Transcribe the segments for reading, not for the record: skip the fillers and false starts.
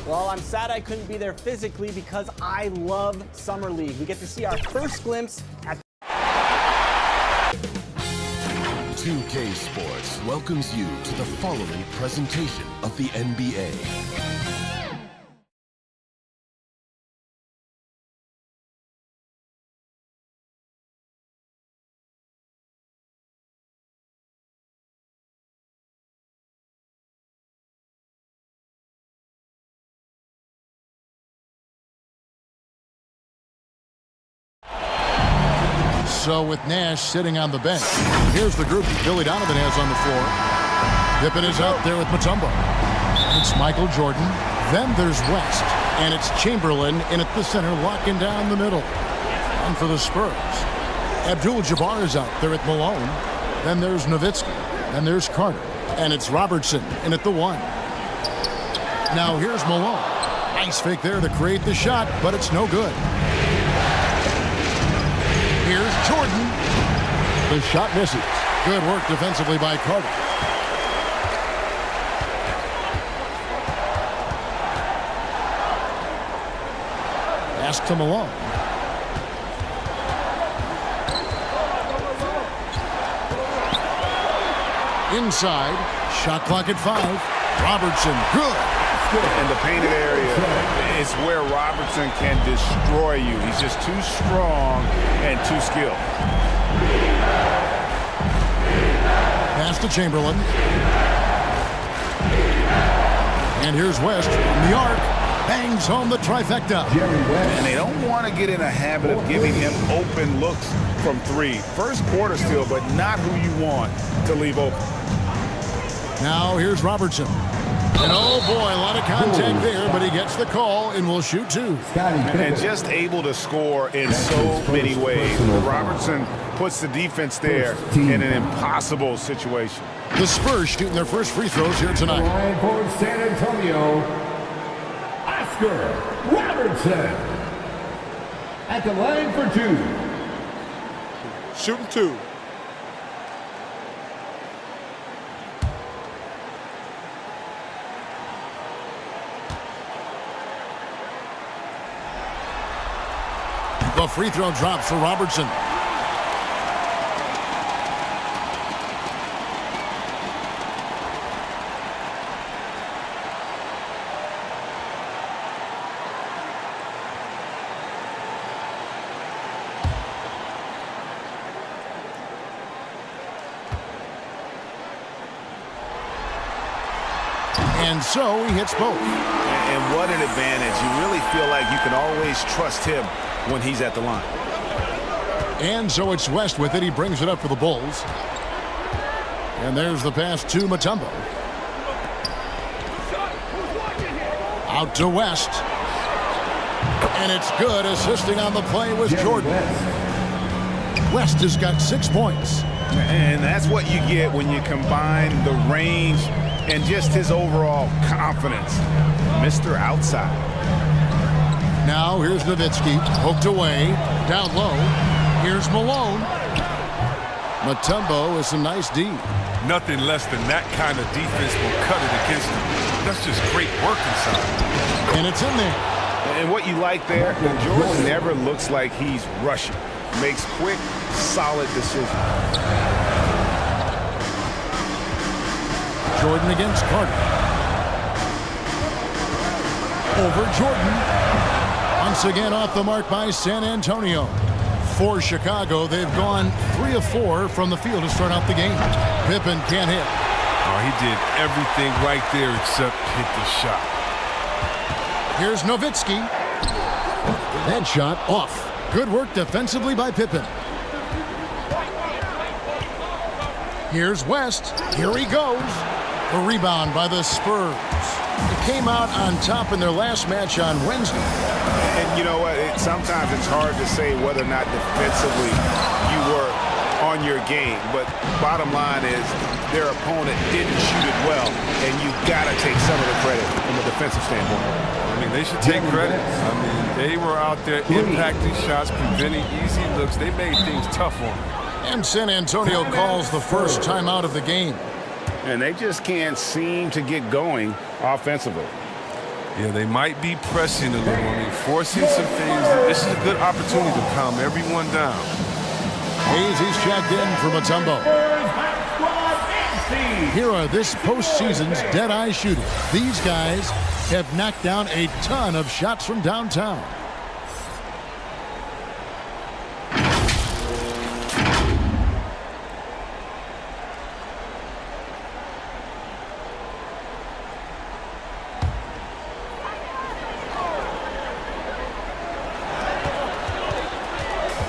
Well, I'm sad I couldn't be there physically because I love Summer League. We get to see our first glimpse at 2K Sports welcomes you to the following presentation of the NBA. So with Nash sitting on the bench, here's the group Billy Donovan has on the floor. Pippen is out there with Mutombo. It's Michael Jordan. Then there's West. And it's Chamberlain in at the center, locking down the middle. And for the Spurs, Abdul-Jabbar is out there at Malone. Then there's Nowitzki. Then there's Carter. And it's Robertson in at the 1. Now here's Malone. Nice fake there to create the shot, but it's no good. Here's Jordan. The shot misses. Good work defensively by Carter. Pass to Malone. Inside. Shot clock at 5. Robertson. Good. In the painted area is where Robertson can destroy you. He's just too strong and too skilled. Pass to Chamberlain. And here's West from the arc. Bangs home the trifecta. And they don't want to get in a habit of giving him open looks from 3. First quarter still, but not who you want to leave open. Now here's Robertson. And oh boy, a lot of contact there, but he gets the call and will shoot 2. And just able to score in so many ways. Robertson puts the defense there in an impossible situation. The Spurs shooting their first free throws here tonight. Line for San Antonio, Oscar Robertson. At the line for 2. Shooting 2. The free throw drop for Robertson. And so he hits both. And what an advantage. You really feel like you can always trust him when he's at the line. And so it's West with it. He brings it up for the Bulls. And there's the pass to Mutombo. Out to West. And it's good. Assisting on the play was Jordan. West has got 6 points. And that's what you get when you combine the range and just his overall confidence. Mr. Outside. Now here's Nowitzki, hooked away, down low. Here's Malone. Mutombo with some nice D. Nothing less than that kind of defense will cut it against him. That's just great work inside. And it's in there. And what you like there, Jordan never looks like he's rushing. Makes quick, solid decisions. Jordan against Carter. Over Jordan. Once again off the mark by San Antonio. For Chicago, they've gone 3 of 4 from the field to start out the game. Pippen can't hit. Oh, he did everything right there except hit the shot. Here's Nowitzki. That shot off. Good work defensively by Pippen. Here's West. Here he goes. The rebound by the Spurs. They came out on top in their last match on Wednesday. And you know what? Sometimes it's hard to say whether or not defensively you were on your game. But bottom line is their opponent didn't shoot it well. And you got to take some of the credit from a defensive standpoint. I mean, they should take credit. I mean, they were out there impacting shots, preventing easy looks. They made things tough on them. And San Antonio calls the first timeout of the game. And they just can't seem to get going offensively. Yeah, they might be pressing a little. I mean, forcing some things. This is a good opportunity to calm everyone down. He's checked in for Mutombo. Here are this postseason's dead-eye shooters. These guys have knocked down a ton of shots from downtown.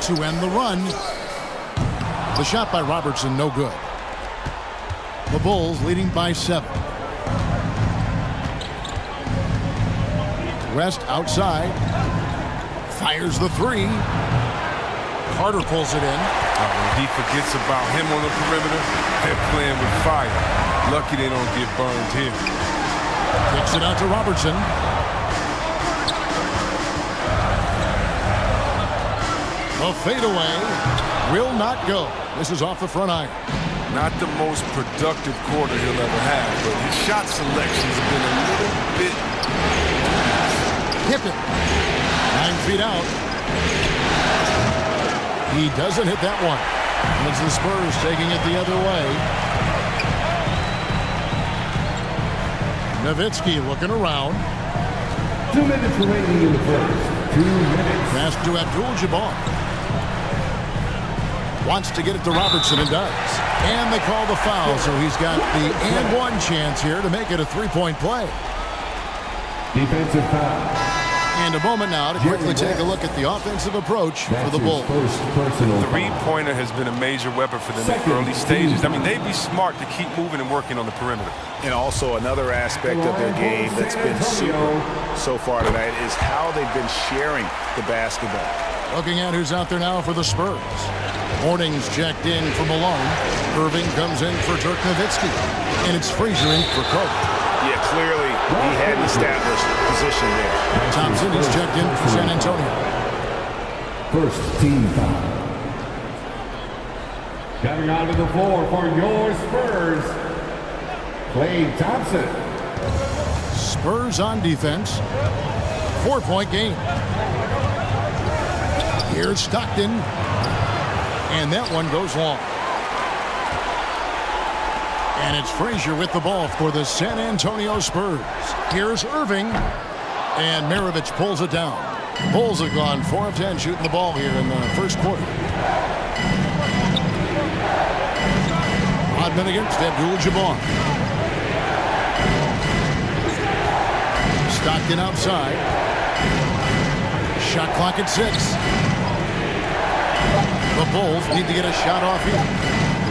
To end the run. The shot by Robertson, no good. The Bulls leading by 7. West outside. Fires the 3. Carter pulls it in. When he forgets about him on the perimeter, they're playing with fire. Lucky they don't get burned here. Kicks it out to Robertson. A fadeaway will not go. This is off the front iron. Not the most productive quarter he'll ever have, but his shot selection's been a little bit... Hit it. 9 feet out. He doesn't hit that one. It's the Spurs taking it the other way. Nowitzki looking around. 2 minutes remaining in the first. 2 minutes. Pass to Abdul-Jabbar. Wants to get it to Robertson and does. And they call the foul, so he's got the and one chance here to make it a 3-point play. Defensive foul. And a moment now to quickly take a look at the offensive approach for the Bulls. Three-pointer has been a major weapon for them in the early stages. I mean, they'd be smart to keep moving and working on the perimeter. And also another aspect of their game that's been super so far tonight is how they've been sharing the basketball. Looking at who's out there now for the Spurs. Hornings checked in for Malone. Irving comes in for Dirk Nowitzki. And it's Frazier in for Kobe. Yeah, clearly he had an established position there. Thompson is checked in for San Antonio. First team foul. Coming onto the floor for your Spurs, Klay Thompson. Spurs on defense. 4-point game. Here's Stockton. And that one goes long. And it's Frazier with the ball for the San Antonio Spurs. Here's Irving. And Maravich pulls it down. Bulls have gone 4 of 10 shooting the ball here in the first quarter. Rodman against Abdul-Jabbar. Stockton outside. Shot clock at 6. The Bulls need to get a shot off here.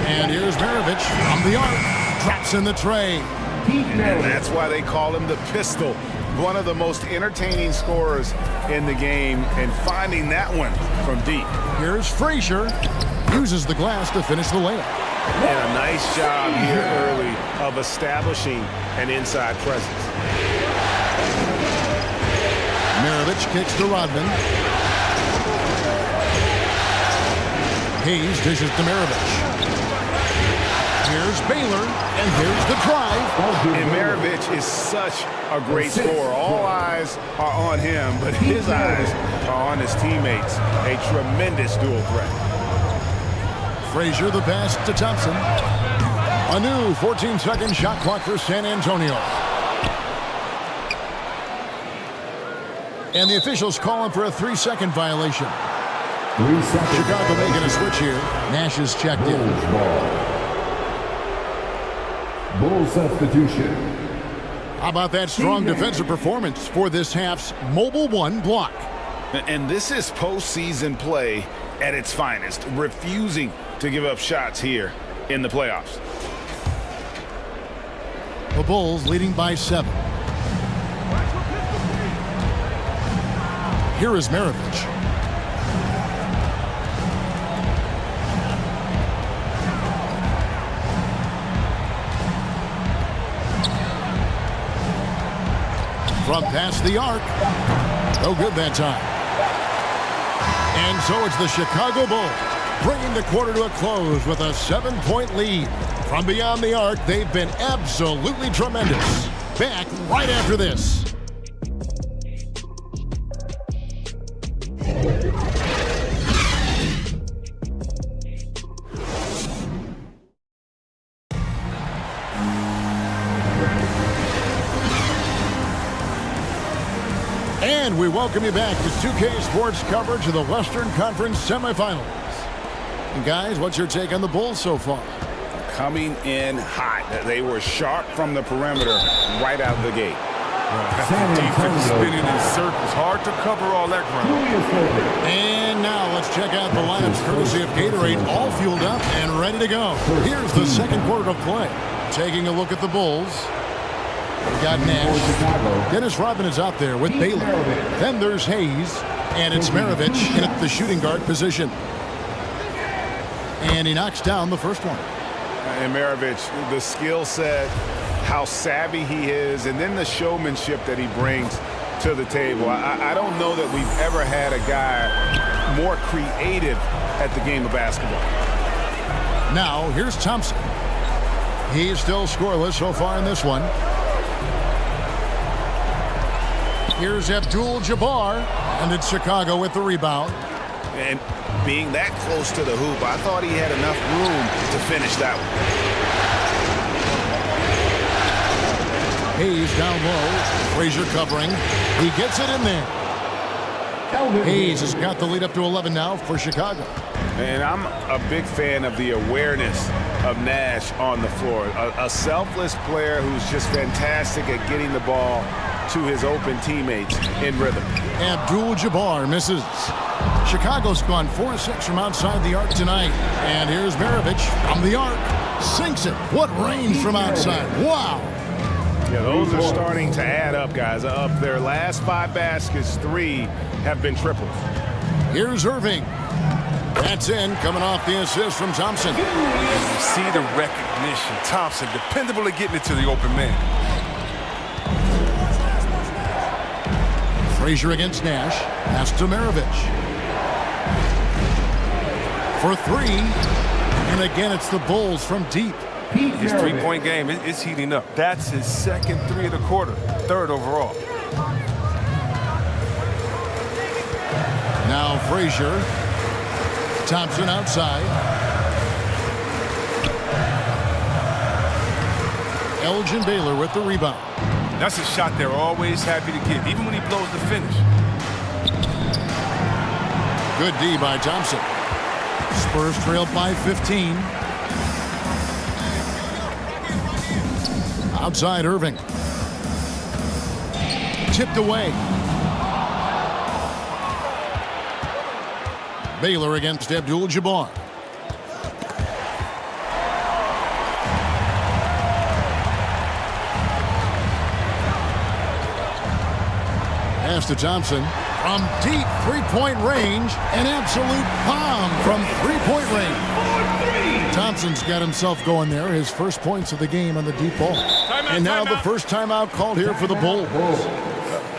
And here's Maravich from the arc. Drops in the tray. And that's why they call him the pistol. One of the most entertaining scorers in the game, and finding that one from deep. Here's Frazier. Uses the glass to finish the layup. And a nice job here early of establishing an inside presence. Maravich kicks to Rodman. Hayes dishes to Maravich. Here's Baylor, and here's the drive. And Maravich is such a great scorer. All eyes are on him, but his eyes are on his teammates. A tremendous dual threat. Frazier the pass to Thompson. A new 14-second shot clock for San Antonio. And the officials calling for a 3-second violation. 3 seconds. Chicago making a switch here. Nash is checked in. Bull substitution. How about that strong defensive performance for this half's Mobile One block? And this is postseason play at its finest, refusing to give up shots here in the playoffs. The Bulls leading by 7. Here is Maravich. From past the arc. No good that time. And so it's the Chicago Bulls bringing the quarter to a close with a 7-point lead. From beyond the arc, they've been absolutely tremendous. Back right after this. And we welcome you back to 2K Sports coverage of the Western Conference semifinals. And guys, what's your take on the Bulls so far? Coming in hot. They were sharp from the perimeter right out of the gate. Defense spinning in circles. Hard to cover all that ground. And now let's check out the lineups courtesy of Gatorade, all fueled up and ready to go. Here's the second quarter of play. Taking a look at the Bulls. We got Nash. Dennis Rodman is out there with Baylor. Then there's Hayes. And it's Maravich in at the shooting guard position. And he knocks down the first one. And Maravich, the skill set, how savvy he is, and then the showmanship that he brings to the table. I don't know that we've ever had a guy more creative at the game of basketball. Now, here's Thompson. He's still scoreless so far in this one. Here's Abdul-Jabbar, and it's Chicago with the rebound. And being that close to the hoop, I thought he had enough room to finish that one. Hayes down low. Frazier covering. He gets it in there. Hayes has got the lead up to 11 now for Chicago. And I'm a big fan of the awareness of Nash on the floor. A selfless player who's just fantastic at getting the ball to his open teammates in rhythm. Abdul-Jabbar misses. Chicago's gone 4-6 from outside the arc tonight. And here's Maravich from the arc. Sinks it. What range from outside. Wow. Yeah, those are starting to add up, guys. Of their last 5 baskets, 3 have been triples. Here's Irving. That's in, coming off the assist from Thompson. You see the recognition. Thompson, dependable at getting it to the open man. Frazier against Nash. Pass to Maravich. For 3. And again, it's the Bulls from deep. His three-point game is heating up. That's his second 3 of the quarter, 3rd overall. Now Frazier. Thompson outside. Elgin Baylor with the rebound. That's a shot they're always happy to get, even when he blows the finish. Good D by Thompson. Spurs trailed by 15. Outside Irving. Tipped away. Baylor against Abdul-Jabbar. Pass to Thompson. From deep three-point range, an absolute bomb from three-point range. Thompson's got himself going there. His first points of the game on the deep ball. And now the first timeout called here for the Bulls.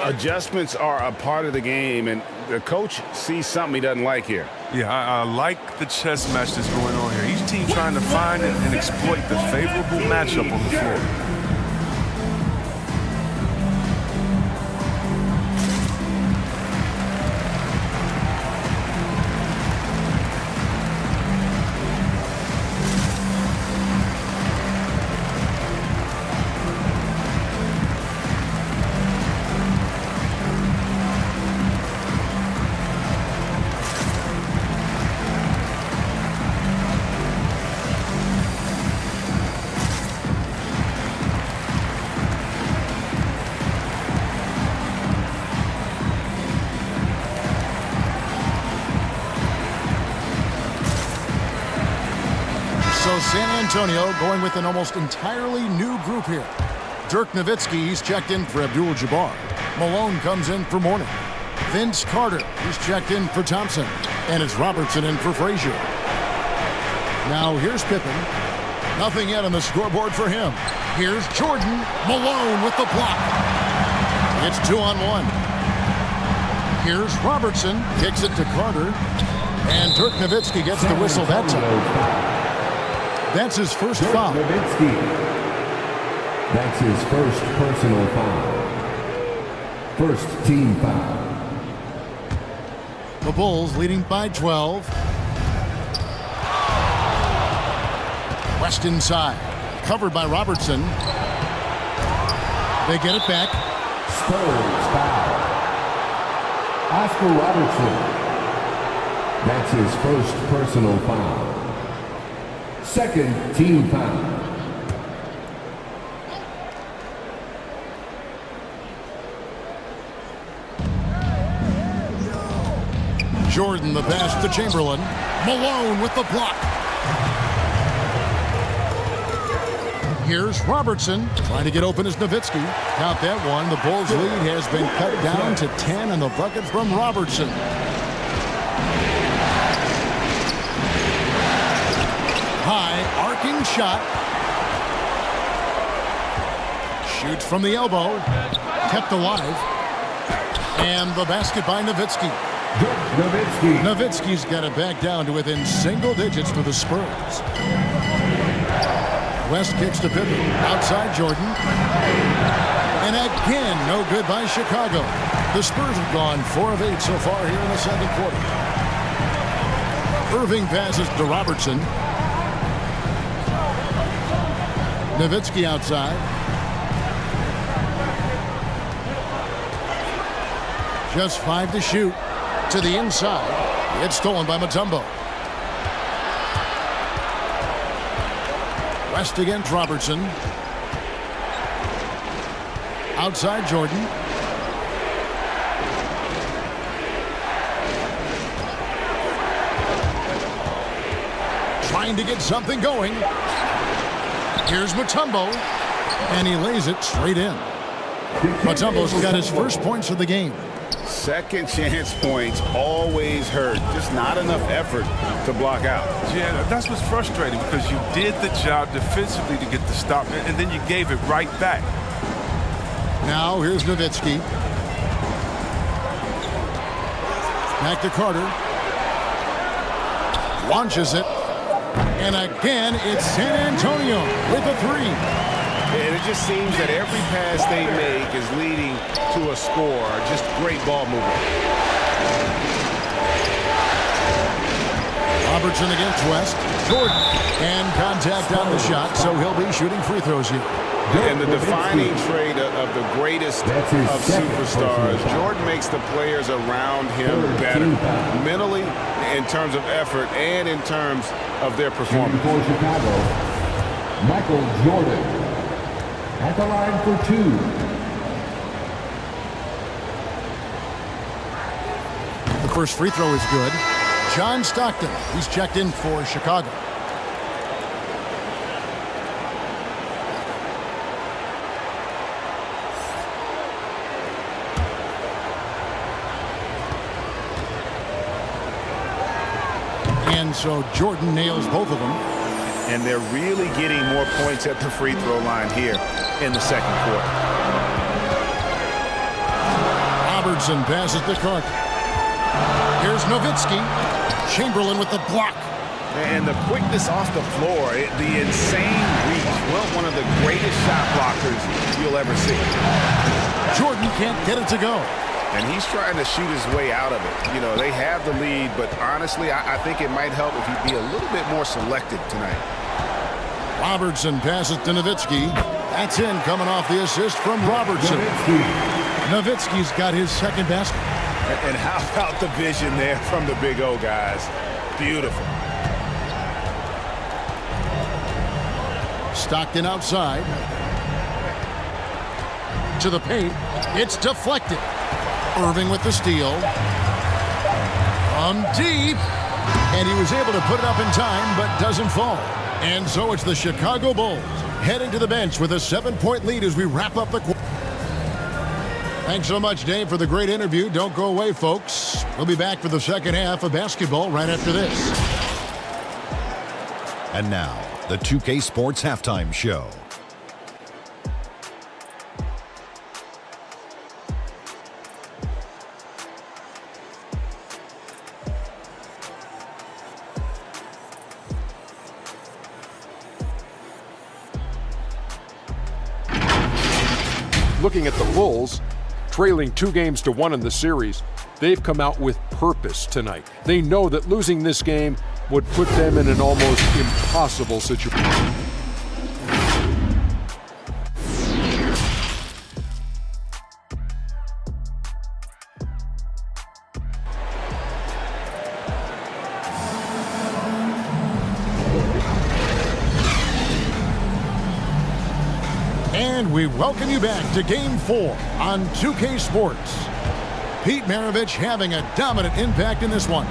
Adjustments are a part of the game, and the coach sees something he doesn't like here. Yeah, I like the chess match that's going on here. Each team trying to find and exploit the favorable matchup on the floor. So San Antonio going with an almost entirely new group here. Dirk Nowitzki, he's checked in for Abdul-Jabbar. Malone comes in for Mourning. Vince Carter, he's checked in for Thompson. And it's Robertson in for Frazier. Now here's Pippen. Nothing yet on the scoreboard for him. Here's Jordan. Malone with the block. It's 2-on-1. Here's Robertson. Kicks it to Carter. And Dirk Nowitzki gets the whistle that time. That's his first foul. That's his first personal foul. First team foul. The Bulls leading by 12. West inside. Covered by Robertson. They get it back. Spurs foul. Oscar Robertson. That's his first personal foul. Second team foul. Jordan the pass to Chamberlain. Malone with the block. Here's Robertson trying to get open as Nowitzki. Count that one. The Bulls' lead has been cut down to 10 and the bucket from Robertson. High arcing shot. Shoots from the elbow. Kept alive. And the basket by Nowitzki. Nowitzki's got it back down to within single digits for the Spurs. West kicks to Pippen. Outside Jordan. And again, no good by Chicago. The Spurs have gone 4 of 8 so far here in the second quarter. Irving passes to Robertson. Nowitzki outside. Just 5 to shoot. To the inside. It's stolen by Mutombo. West against Robertson. Outside Jordan. Trying to get something going. Here's Mutombo. And he lays it straight in. Mutombo's got his first points of the game. Second chance points always hurt. Just not enough effort to block out. Yeah, that's what's frustrating because you did the job defensively to get the stop, and then you gave it right back. Now here's Nowitzki. Back to Carter. Launches it. And again, it's San Antonio with a 3. And it just seems that every pass they make is leading to a score. Just great ball movement. Robertson against West. Jordan. And contact on the shot, so he'll be shooting free throws here. And the defining trait of the greatest of superstars, Jordan makes the players around him better. Mentally, in terms of effort, and in terms of their performance. For Chicago, Michael Jordan. At the line for 2. The first free throw is good. John Stockton, he's checked in for Chicago. And so Jordan nails both of them. And they're really getting more points at the free throw line here in the second quarter. Robertson passes to Carter. Here's Nowitzki. Chamberlain with the block. And the quickness off the floor, the insane reach. Well, one of the greatest shot blockers you'll ever see. Jordan can't get it to go. And he's trying to shoot his way out of it. You know, they have the lead, but honestly, I think it might help if he'd be a little bit more selective tonight. Robertson passes to Nowitzki. That's in, coming off the assist from Robertson. Nowitzki's got his second basket. And how about the vision there from the Big O guys? Beautiful. Stockton outside. To the paint. It's deflected. Irving with the steal. From deep. And he was able to put it up in time, but doesn't fall. And so it's the Chicago Bulls heading to the bench with a 7-point lead as we wrap up the quarter. Thanks so much, Dave, for the great interview. Don't go away, folks. We'll be back for the second half of basketball right after this. And now, the 2K Sports Halftime Show. Looking at the Bulls, trailing 2-1 in the series, they've come out with purpose tonight. They know that losing this game would put them in an almost impossible situation. And we welcome you back to Game 4 on 2K Sports. Pete Maravich having a dominant impact in this one.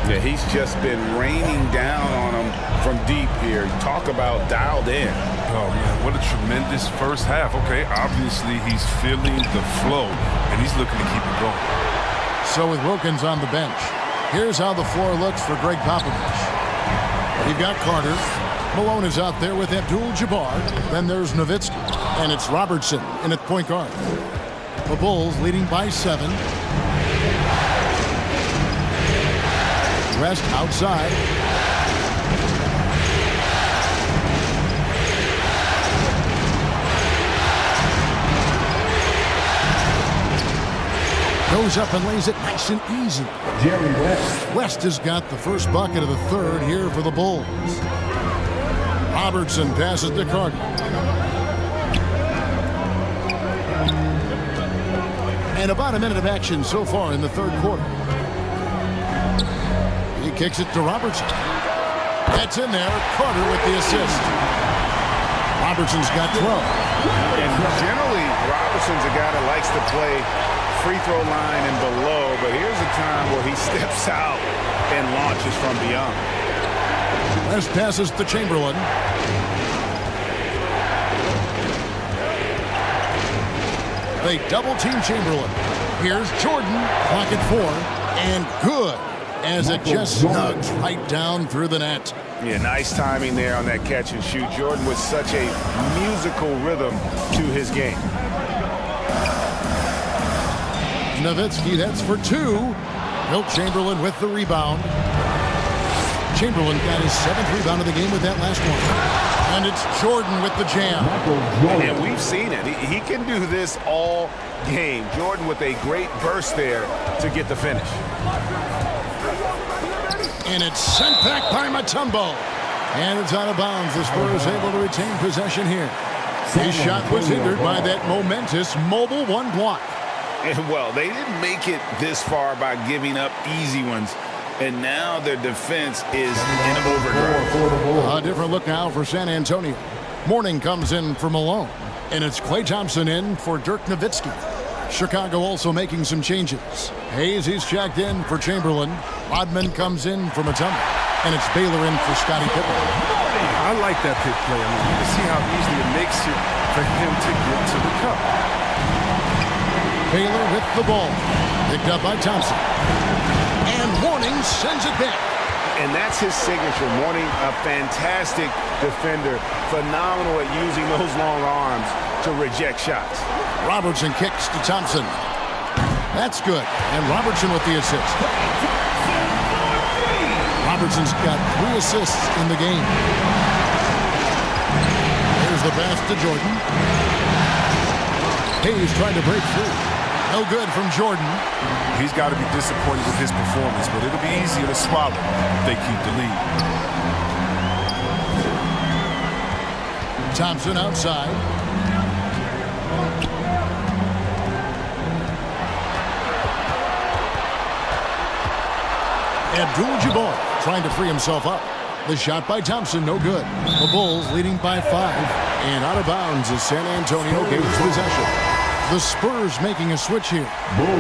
Yeah, he's just been raining down on him from deep here. Talk about dialed in. Oh, man, what a tremendous first half. Okay, obviously he's feeling the flow, and he's looking to keep it going. So with Wilkins on the bench, here's how the floor looks for Greg Popovich. You've got Carter. Malone is out there with Abdul-Jabbar. Then there's Nowitzki. And it's Robertson in at point guard. The Bulls leading by 7. West outside. Goes up and lays it nice and easy. Jerry West. West has got the first bucket of the third here for the Bulls. Robertson passes to Carter. And about a minute of action so far in the third quarter. He kicks it to Robertson. That's in there. Carter with the assist. Robertson's got 12. And generally, Robertson's a guy that likes to play free throw line and below, but here's a time where he steps out and launches from beyond. West passes to Chamberlain. They double-team Chamberlain. Here's Jordan, clock at 4, and good as it just snugs right down through the net. Yeah, nice timing there on that catch and shoot. Jordan with such a musical rhythm to his game. Nowitzki, that's for 2. Wilt Chamberlain with the rebound. Chamberlain got his 7th rebound of the game with that last one. And it's Jordan with the jam. And we've seen it. He can do this all game. Jordan with a great burst there to get the finish. And it's sent back by Mutombo. And it's out of bounds. The Spurs able to retain possession here. His shot was hindered by that momentous mobile 1 block. And well, they didn't make it this far by giving up easy ones. And now their defense is in overdrive. A different look now for San Antonio. Mourning comes in for Malone. And it's Klay Thompson in for Dirk Nowitzki. Chicago also making some changes. Hayes, he's checked in for Chamberlain. Rodman comes in for Mutombo. And it's Baylor in for Scottie Pippen. I like that pick play. I mean, you can see how easy it makes it for him to get to the cup. Baylor with the ball. Picked up by Thompson. And Mourning sends it back. And that's his signature. Mourning, a fantastic defender. Phenomenal at using those long arms to reject shots. Robertson kicks to Thompson. That's good. And Robertson with the assist. Robertson's got 3 assists in the game. Here's the pass to Jordan. Hayes trying to break through. No good from Jordan. He's got to be disappointed with his performance, but it'll be easier to swallow if they keep the lead. Thompson outside. Abdul-Jabbar trying to free himself up. The shot by Thompson, no good. The Bulls leading by 5. And out of bounds as San Antonio gains possession. The Spurs making a switch here.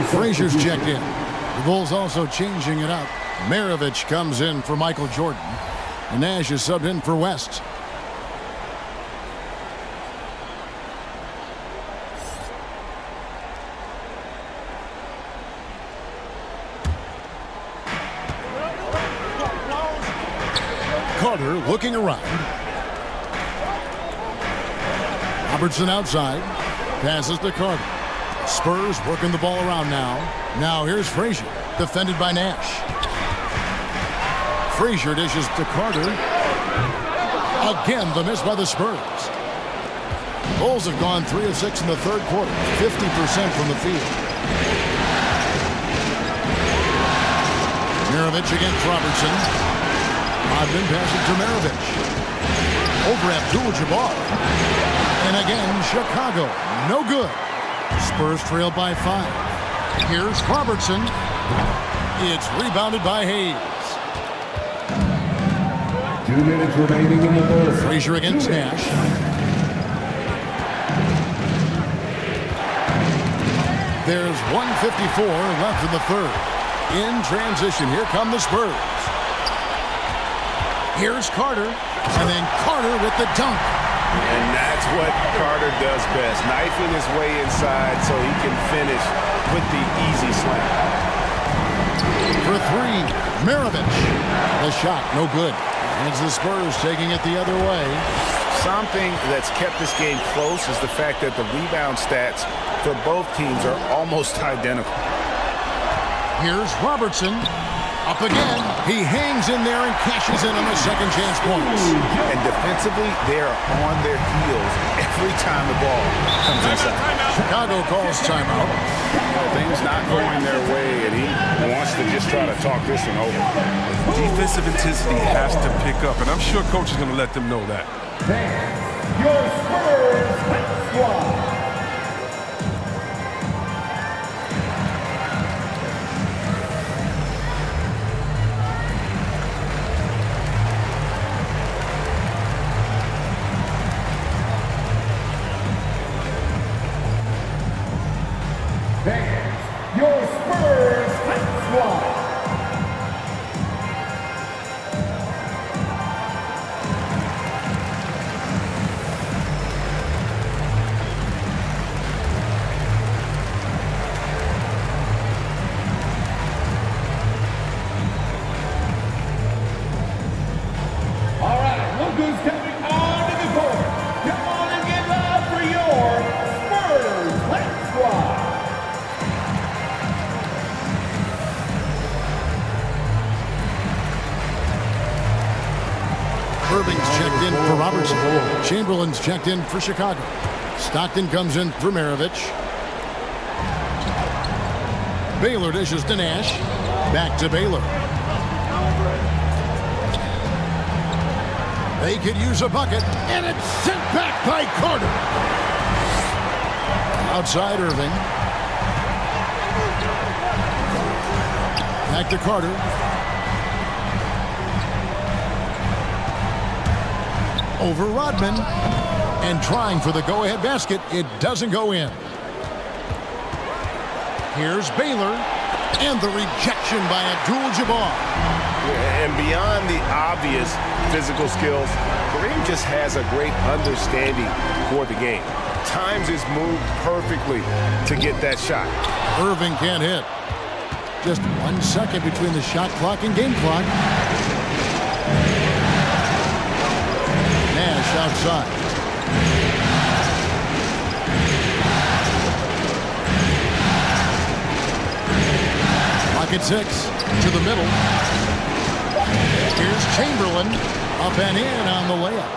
Frazier's checked in. The Bulls also changing it up. Maravich comes in for Michael Jordan. And Nash is subbed in for West. Carter looking around. Robertson outside. Passes to Carter. Spurs working the ball around now. Now here's Frazier. Defended by Nash. Frazier dishes to Carter. Again, the miss by the Spurs. Bulls have gone 3 of 6 in the third quarter. 50% from the field. Maravich against Robertson. Rodman passes to Maravich. Over Abdul-Jabbar. And again, Chicago. No good. Spurs trail by 5. Here's Robertson. It's rebounded by Hayes. 2 minutes remaining in the third. Frazier against Nash. There's 1:54 left in the third. In transition, here come the Spurs. Here's Carter, and then Carter with the dunk. And that's what Carter does best, knifing his way inside so he can finish with the easy slam. For three, Maravich. The shot, no good. And it's the Spurs taking it the other way. Something that's kept this game close is the fact that the rebound stats for both teams are almost identical. Here's Robertson. Up again. He hangs in there and cashes in on the second chance points. And defensively, they're on their heels every time the ball comes inside. Chicago calls timeout. Things not going their way, and he wants to just try to talk this one over. Defensive intensity has to pick up, and I'm sure coach is going to let them know that. Your Spurs squad. Your Spurs squad. All right, look who's coming onto the court. Come on and get loud for your Spurs squad. Irving's checked in for Robertson. Chamberlain's checked in for Chicago. Stockton comes in for Maravich. Baylor dishes to Nash. Back to Baylor. They could use a bucket, and it's sent back by Carter. Outside Irving. Back to Carter. Over Rodman, and trying for the go-ahead basket. It doesn't go in. Here's Baylor, and the rejection by Abdul-Jabbar. And beyond the obvious physical skills, Kareem just has a great understanding for the game. Times his move perfectly to get that shot. Irving can't hit. Just 1 second between the shot clock and game clock. Nash outside. Clock at 6. To the middle. Here's Chamberlain. Up and in on the layup.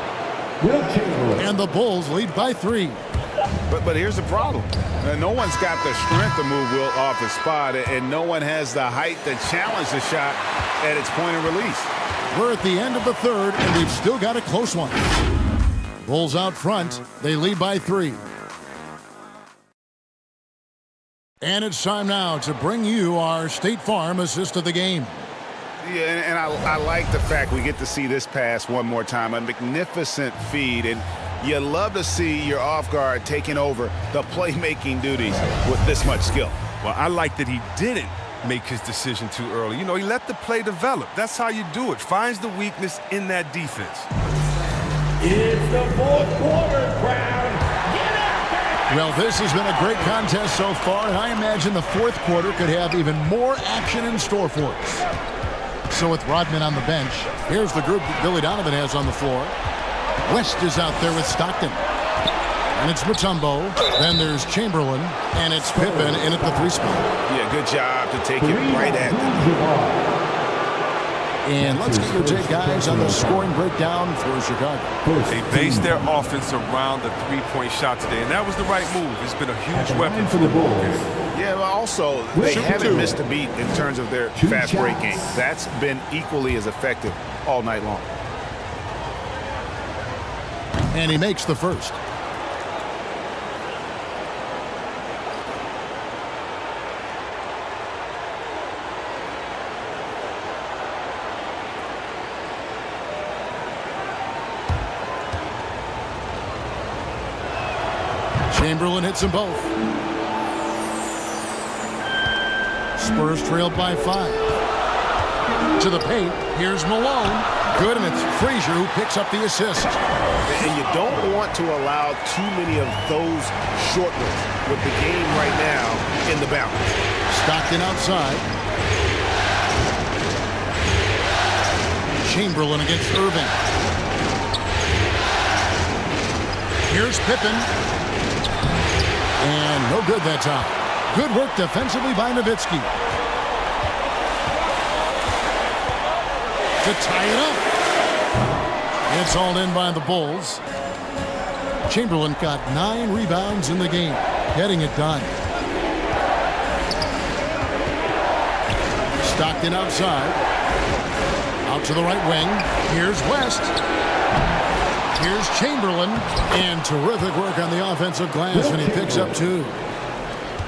And the Bulls lead by 3. But here's the problem. No one's got the strength to move Will off his spot, and no one has the height to challenge the shot at its point of release. We're at the end of the third, and we've still got a close one. Bulls out front. They lead by 3. And it's time now to bring you our State Farm assist of the game. Yeah, and I like the fact we get to see this pass one more time. A magnificent feed, and you love to see your off guard taking over the playmaking duties with this much skill. Well, I like that he didn't make his decision too early. You know, he let the play develop. That's how you do it. Finds the weakness in that defense. It's the fourth quarter, crowd. Get out there! Well, this has been a great contest so far, and I imagine the fourth quarter could have even more action in store for us. So with Rodman on the bench, here's the group that Billy Donovan has on the floor. West is out there with Stockton. And it's Mutombo. Then there's Chamberlain. And it's Pippen in at the 3 spot. Yeah, good job to take it right at them. And let's get your take, guys, on the scoring breakdown for Chicago. They based their offense around the three-point shot today, and that was the right move. It's been a huge weapon for the Bulls. Yeah, but also, they haven't missed a beat in terms of their fast break game. That's been equally as effective all night long. And he makes the first. Chamberlain hits them both. Spurs trailed by 5. To the paint. Here's Malone. Good, and it's Frazier who picks up the assist. And you don't want to allow too many of those short ones with the game right now in the balance. Stockton outside. Chamberlain against Irving. Here's Pippen. And no good that time. Good work defensively by Nowitzki. To tie it up. It's all in by the Bulls. Chamberlain got 9 rebounds in the game, getting it done. Stockton outside. Out to the right wing. Here's West. Here's Chamberlain. And terrific work on the offensive glass, and he picks up 2.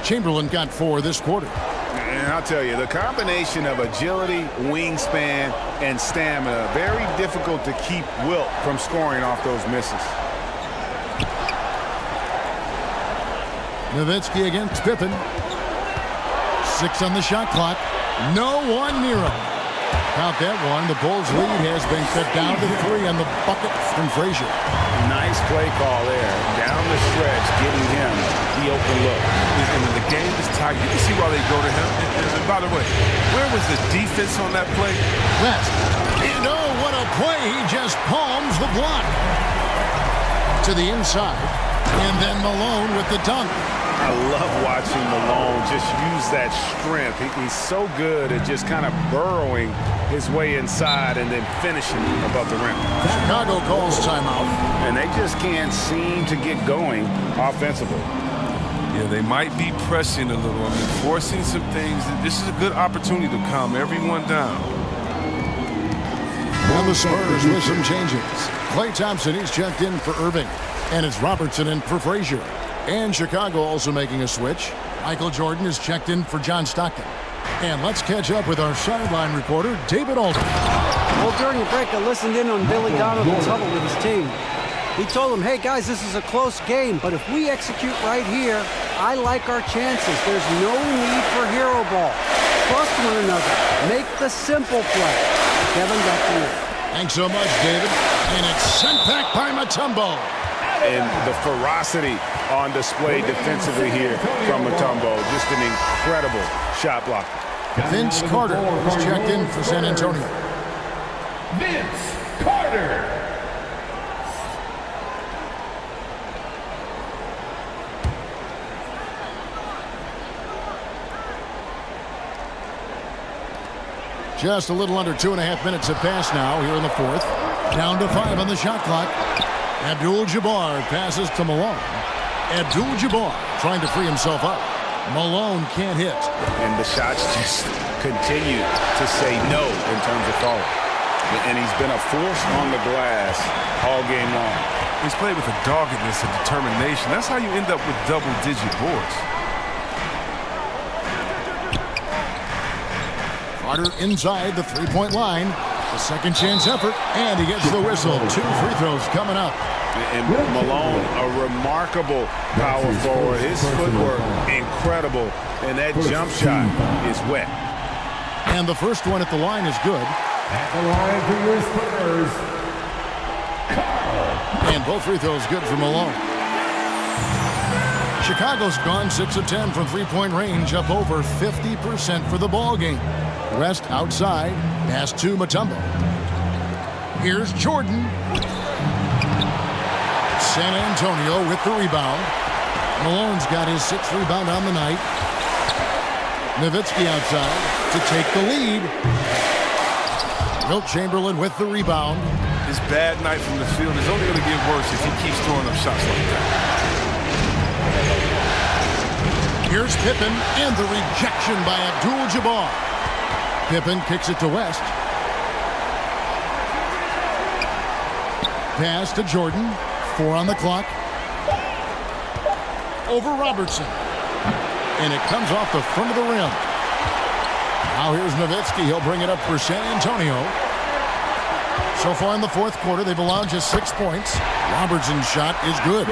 Chamberlain got 4 this quarter. And I'll tell you, the combination of agility, wingspan, and stamina, very difficult to keep Wilt from scoring off those misses. Nowitzki against Pippen. 6 on the shot clock. No one near him. Count that one. The Bulls' lead has been cut down to 3 on the bucket from Frazier. Nice play call there. Down the stretch, getting him the open look. And when the game is tight, you can see why they go to him. And by the way, where was the defense on that play? West. And oh, what a play. He just palms the block. To the inside. And then Malone with the dunk. I love watching Malone just use that strength. He's so good at just kind of burrowing his way inside and then finishing above the rim. Chicago calls timeout. And they just can't seem to get going offensively. Yeah, they might be pressing a little. I mean, forcing some things. This is a good opportunity to calm everyone down. Now the Spurs with some changes. Klay Thompson, he's checked in for Irving. And it's Robertson in for Frazier. And Chicago also making a switch. Michael Jordan is checked in for John Stockton. And let's catch up with our sideline reporter, David Alden. Well, during the break, I listened in on Billy Donovan's huddle with his team. He told them, hey, guys, this is a close game, but if we execute right here, I like our chances. There's no need for hero ball. Trust one another. Make the simple play. Kevin, back to you. Thanks so much, David. And it's sent back by Mutombo. And the ferocity on display defensively here from Mutombo. Just an incredible shot block. Vince Carter was checked in for San Antonio. Vince Carter. Just a little under 2.5 minutes have passed now here in the 4th. Down to 5 on the shot clock. Abdul-Jabbar passes to Malone. Abdul-Jabbar trying to free himself up. Malone can't hit. And the shots just continue to say no in terms of falling. And he's been a force on the glass all game long. He's played with a doggedness and determination. That's how you end up with double-digit boards. Carter inside the three-point line. A second chance effort, and he gets the whistle. 2 free throws coming up. And Malone, a remarkable power forward. His footwork, incredible. And that jump shot is wet. And the first one at the line is good. At the line for your Spurs, Carl. And both free throws good for Malone. Chicago's gone 6 of 10 from three-point range, up over 50% for the ball game. West outside, pass to Mutombo. Here's Jordan. San Antonio with the rebound. Malone's got his 6th rebound on the night. Nowitzki outside to take the lead. Wilt Chamberlain with the rebound. His bad night from the field is only going to get worse if he keeps throwing up shots like that. Here's Pippen and the rejection by Abdul-Jabbar. Pippen kicks it to West. Pass to Jordan. 4 on the clock. Over Robertson. And it comes off the front of the rim. Now here's Nowitzki. He'll bring it up for San Antonio. So far in the fourth quarter, they've allowed just 6 points. Robertson's shot is good.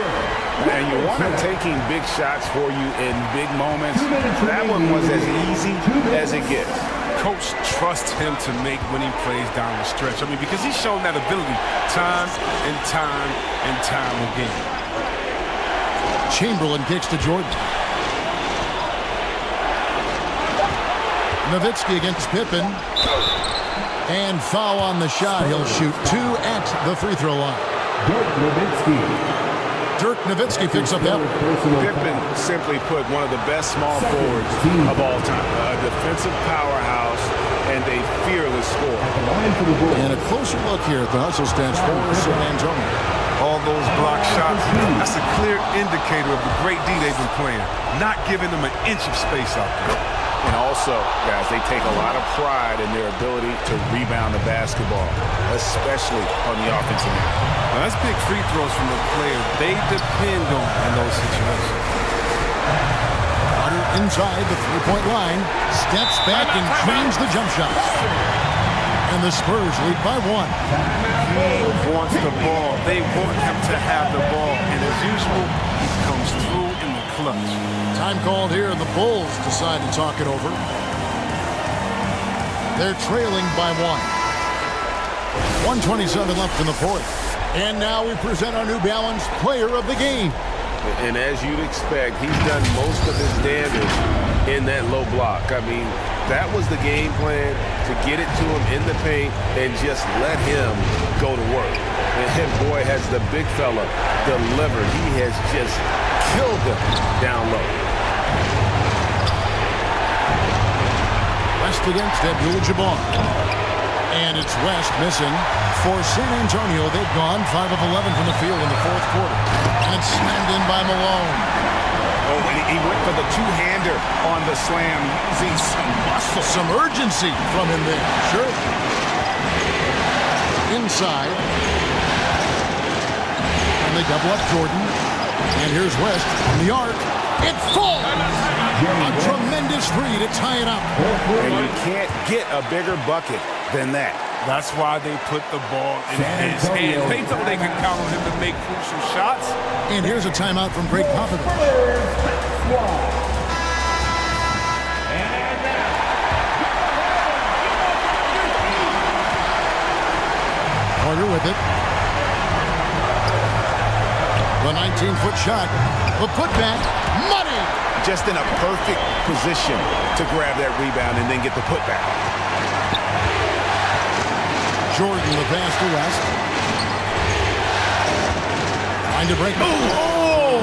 And you want him taking big shots for you in big moments. That one was as easy as it gets. Coach trusts him to make winning plays down the stretch. I mean, because he's shown that ability time and time and time again. Chamberlain kicks to Jordan. Nowitzki against Pippen. And foul on the shot. He'll shoot 2 at the free throw line. Dirk Nowitzki picks up that one. Pippen, simply put, one of the best small forwards of all time. A defensive powerhouse and a fearless scorer. And a closer look here at the hustle stats for San Antonio. All those block shots, that's a clear indicator of the great D they've been playing. Not giving them an inch of space out there. And also, guys, they take a lot of pride in their ability to rebound the basketball, especially on the offensive end. Now, that's big free throws from the player they depend on in those situations. Carter inside the three-point line, steps back and trains the jump shot. And the Spurs lead by 1. He wants the ball. They want him to have the ball. And as usual, he comes through in the clutch. Time called here, and the Bulls decide to talk it over. They're trailing by 1. 1:27 left in the fourth. And now we present our New Balance Player of the Game. And as you'd expect, he's done most of his damage in that low block. I mean, that was the game plan, to get it to him in the paint and just let him go to work. And boy, has the big fella delivered. He has just killed them down low. West against Abdul-Jabbar. And it's West missing. For San Antonio, they've gone 5 of 11 from the field in the fourth quarter. And it's slammed in by Malone. Oh, and he went for the two-hander on the slam, using some muscle. Some urgency from him there. Sure. Inside. And they double up Jordan. And here's West from the arc. It falls! A tremendous three to tie it up. And you can't get a bigger bucket than that. That's why they put the ball in his hands. They know they can count on him to make crucial shots. And here's a timeout from Greg Popovich. Carter with it. The 19-foot shot. The putback. Money! Just in a perfect position to grab that rebound and then get the putback. Jordan, the pass to West. Trying to break. Oh!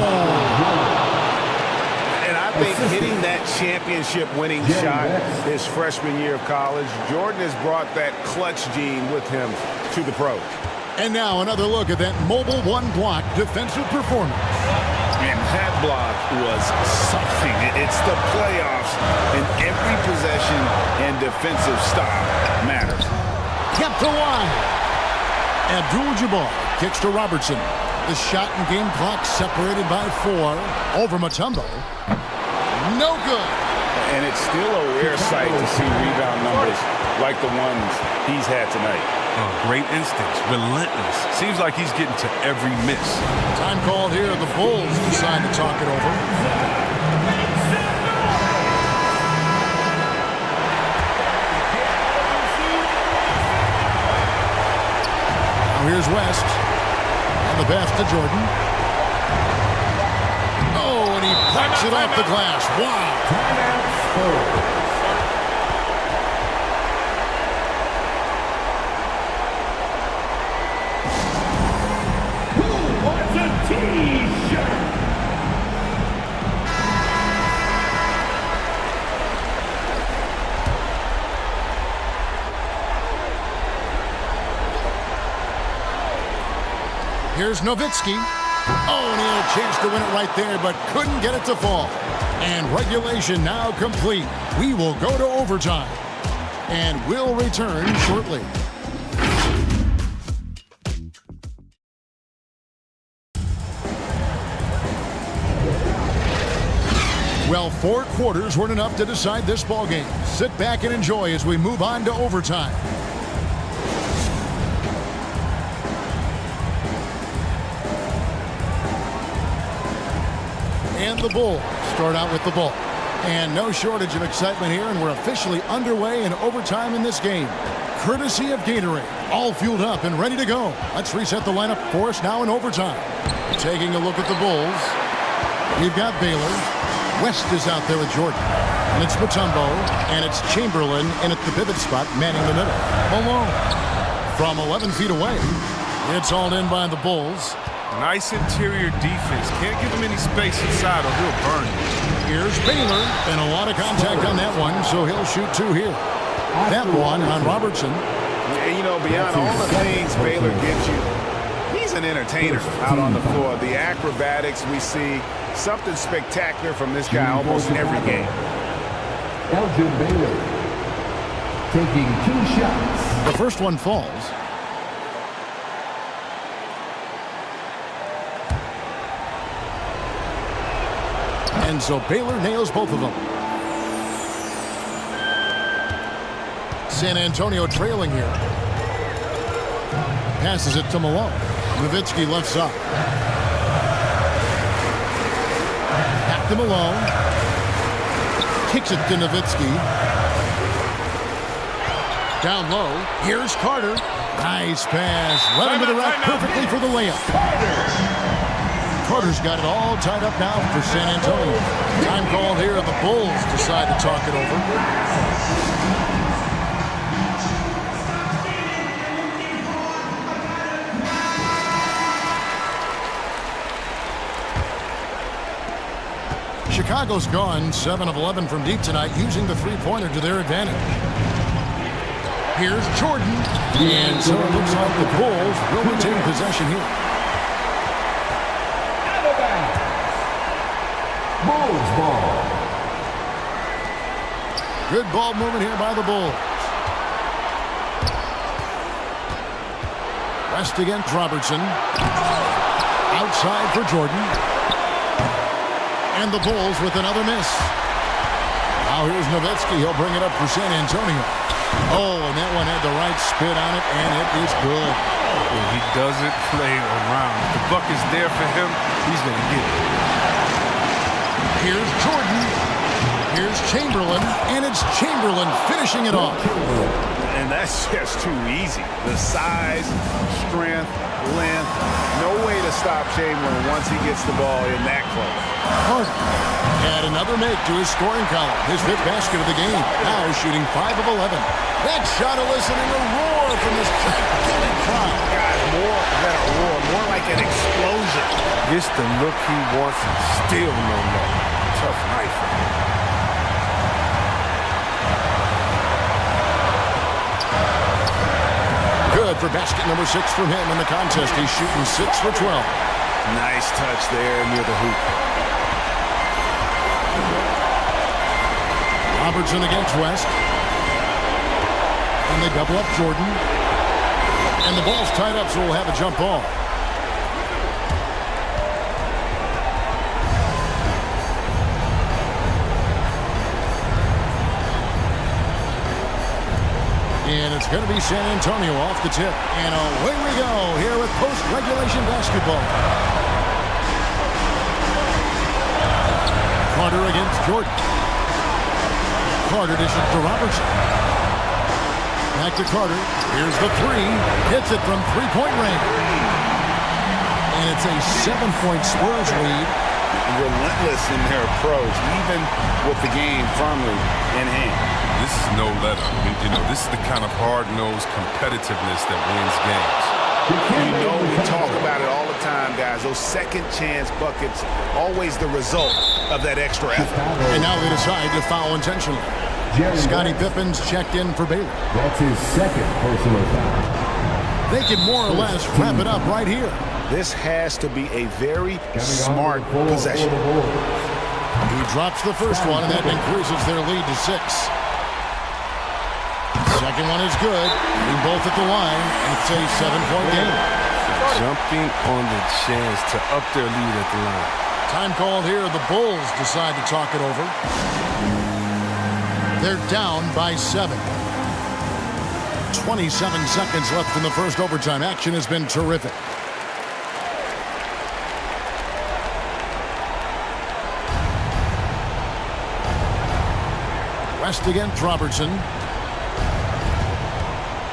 And I think hitting that championship-winning shot his freshman year of college, Jordan has brought that clutch gene with him to the pros. And now another look at that mobile one-block defensive performance. And that block was something. It's the playoffs, and every possession and defensive stop matters. Kept to wide. Abdul-Jabbar kicks to Robertson. The shot and game clock separated by 4 over Mutombo. No good. And it's still a rare sight to see rebound numbers like the ones he's had tonight. Oh, great instincts, relentless. Seems like he's getting to every miss. Time called here. The Bulls decide to talk it over. Here's West. And the pass to Jordan. Oh, and he backs it off the glass. Wow. Who wants a T-shirt? Here's Nowitzki. Oh, and he had a chance to win it right there, but couldn't get it to fall. And regulation now complete. We will go to overtime. And we'll return shortly. Well, 4 quarters weren't enough to decide this ballgame. Sit back and enjoy as we move on to overtime. And the Bulls start out with the ball. And no shortage of excitement here, and we're officially underway in overtime in this game. Courtesy of Gatorade, all fueled up and ready to go. Let's reset the lineup for us now in overtime. Taking a look at the Bulls, we've got Baylor. West is out there with Jordan. And it's Mutombo, and it's Chamberlain in at the pivot spot, manning the middle. Malone from 11 feet away. It's hauled in by the Bulls. Nice interior defense. Can't give him any space inside or he'll burn you. Here's Baylor, and a lot of contact on that one, so he'll shoot two here. That one on Robertson. And, you know, beyond all the things Baylor gives you, he's an entertainer out on the floor. The acrobatics we see, something spectacular from this guy almost every game. Elgin Baylor taking 2 shots. The first one falls. And so Baylor nails both of them. San Antonio trailing here. Passes it to Malone. Nowitzki left side. Back to Malone. Kicks it to Nowitzki. Down low. Here's Carter. Nice pass. Led him to the rack perfectly for the layup. Carter's got it all tied up now for San Antonio. Time called here, and the Bulls decide to talk it over. Chicago's gone 7 of 11 from deep tonight, using the three-pointer to their advantage. Here's Jordan, and so it looks like the Bulls will retain possession here. Bulls ball. Good ball movement here by the Bulls. West against Robertson. Outside for Jordan. And the Bulls with another miss. Now here's Nowitzki. He'll bring it up for San Antonio. Oh, and that one had the right spin on it, and it is good. Well, he doesn't play around. If the buck is there for him, he's going to get it. Here's Jordan. Here's Chamberlain, and it's Chamberlain finishing it off. And that's just too easy. The size, strength, length, no way to stop Chamberlain once he gets the ball in that close. Carter had another make to his scoring column. His 5th basket of the game. Now shooting 5 of 11. That shot eliciting a roar from this gigantic crowd. God, more than a roar, more like an explosion. Gets the look he wants and still no look. Tough night for him. Good for basket number 6 from him in the contest. He's shooting 6 for 12. Nice touch there near the hoop. Robertson against West. And they double up Jordan. And the ball's tied up, so we'll have a jump ball. And it's going to be San Antonio off the tip. And away we go here with post-regulation basketball. Carter against Jordan. Carter dishes to Robertson. Back to Carter. Here's the 3. Hits it from three-point range. And it's a 7-point Spurs lead. Relentless in their approach, even with the game firmly in hand. This is no let up. You know, this is the kind of hard-nosed competitiveness that wins games. You know, we talk about it all the time, guys. Those second-chance buckets, always the result of that extra effort. And now they decide to foul intentionally. Scottie Pippen's checked in for Baylor. That's his 2nd personal foul. They can more or less wrap it up right here. This has to be a very smart possession. He drops the first one, and that increases their lead to 6. Second one is good. Being both at the line, and it's a 7-point game. Jumping on the chance to up their lead at the line. Time called here. The Bulls decide to talk it over. They're down by 7. 27 seconds left in the first overtime. Action has been terrific. West against Robertson.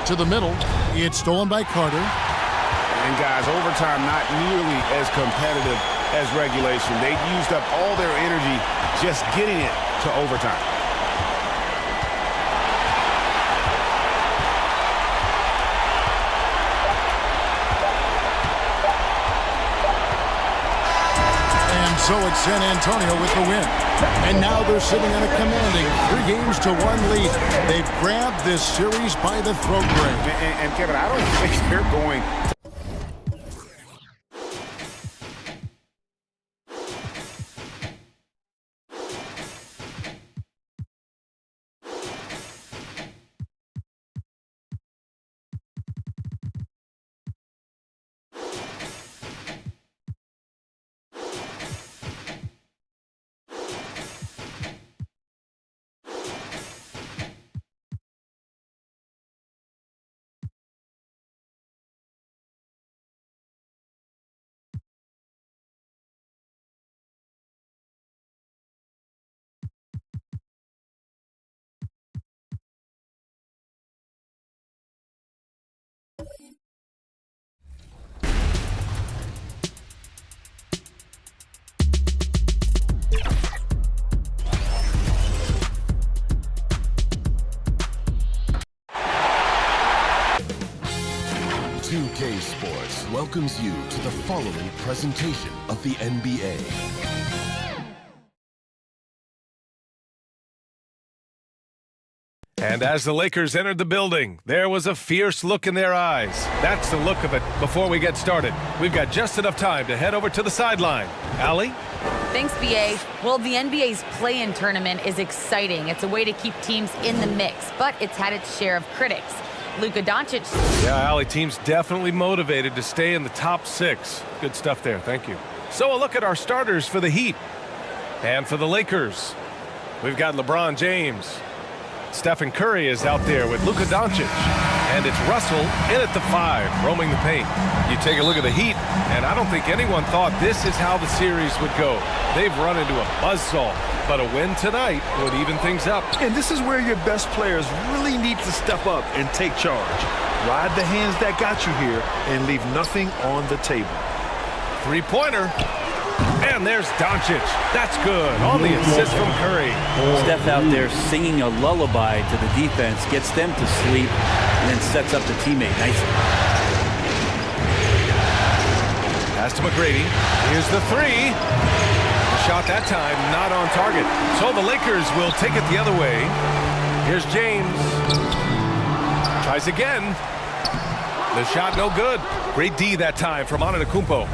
To the middle. It's stolen by Carter. And guys, overtime not nearly as competitive as regulation. They used up all their energy just getting it to overtime. And so it's San Antonio with the win. And now they're sitting on a commanding 3-1 lead. They've grabbed this series by the throat, Greg. And Kevin, I don't think they're going to Sports welcomes you to the following presentation of the NBA. And as the Lakers entered the building, there was a fierce look in their eyes. That's the look of it before we get started. We've got just enough time to head over to the sideline. Allie? Thanks, BA. Well, the NBA's play-in tournament is exciting. It's a way to keep teams in the mix, but it's had its share of critics. Luka Doncic. Yeah, Allie, team's definitely motivated to stay in the top 6. Good stuff there, thank you. So a look at our starters for the Heat. And for the Lakers, we've got LeBron James. Stephen Curry is out there with Luka Doncic. And it's Russell in at the 5, roaming the paint. You take a look at the Heat, and I don't think anyone thought this is how the series would go. They've run into a buzzsaw, but a win tonight would even things up. And this is where your best players really need to step up and take charge. Ride the hands that got you here and leave nothing on the table. Three-pointer. And there's Doncic. That's good on the assist from Curry. Steph out there singing a lullaby to the defense, gets them to sleep, and then sets up the teammate nicely. Pass to McGrady. Here's the 3. The shot that time not on target. So the Lakers will take it the other way. Here's James. Tries again. The shot no good. Great D that time from Antetokounmpo.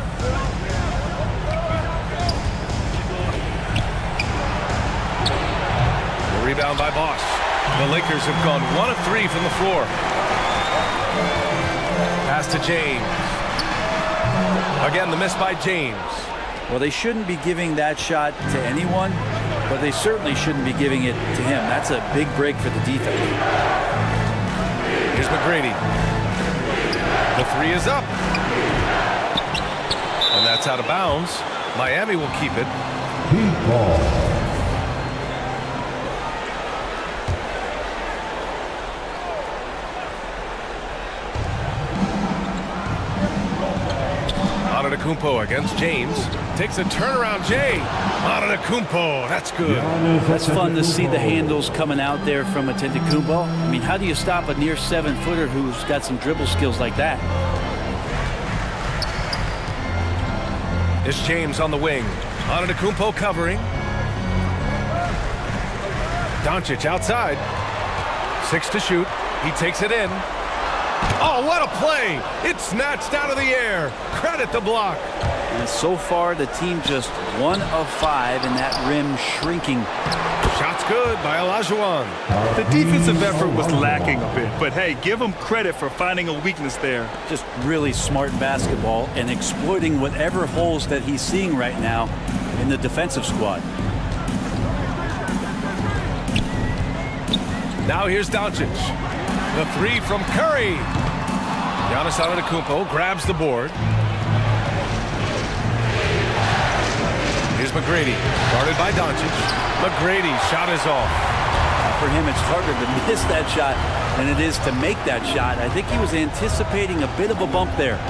Rebound by Bosch. The Lakers have gone 1 of 3 from the floor. Pass to James. Again, the miss by James. Well, they shouldn't be giving that shot to anyone, but they certainly shouldn't be giving it to him. That's a big break for the defense. Here's McGrady. The 3 is up. And that's out of bounds. Miami will keep it. Ball. Antetokounmpo against James. Takes a turnaround, Jay. Antetokounmpo, that's good. That's fun to see the handles coming out there from Antetokounmpo. I mean, how do you stop a near 7-footer who's got some dribble skills like that? It's James on the wing. Antetokounmpo covering. Doncic outside. 6 to shoot. He takes it in. Oh, what a play! It's snatched out of the air. Credit the block. And so far, the team just 1 of 5 in that rim shrinking. Shot's good by Olajuwon. The defensive effort was lacking a bit, but hey, give them credit for finding a weakness there. Just really smart basketball and exploiting whatever holes that he's seeing right now in the defensive squad. Now here's Doncic. The 3 from Curry. Giannis Antetokounmpo grabs the board. Here's McGrady, guarded by Doncic. McGrady, shot is off. for him, it's harder to miss that shot than it is to make that shot. I think he was anticipating a bit of a bump there.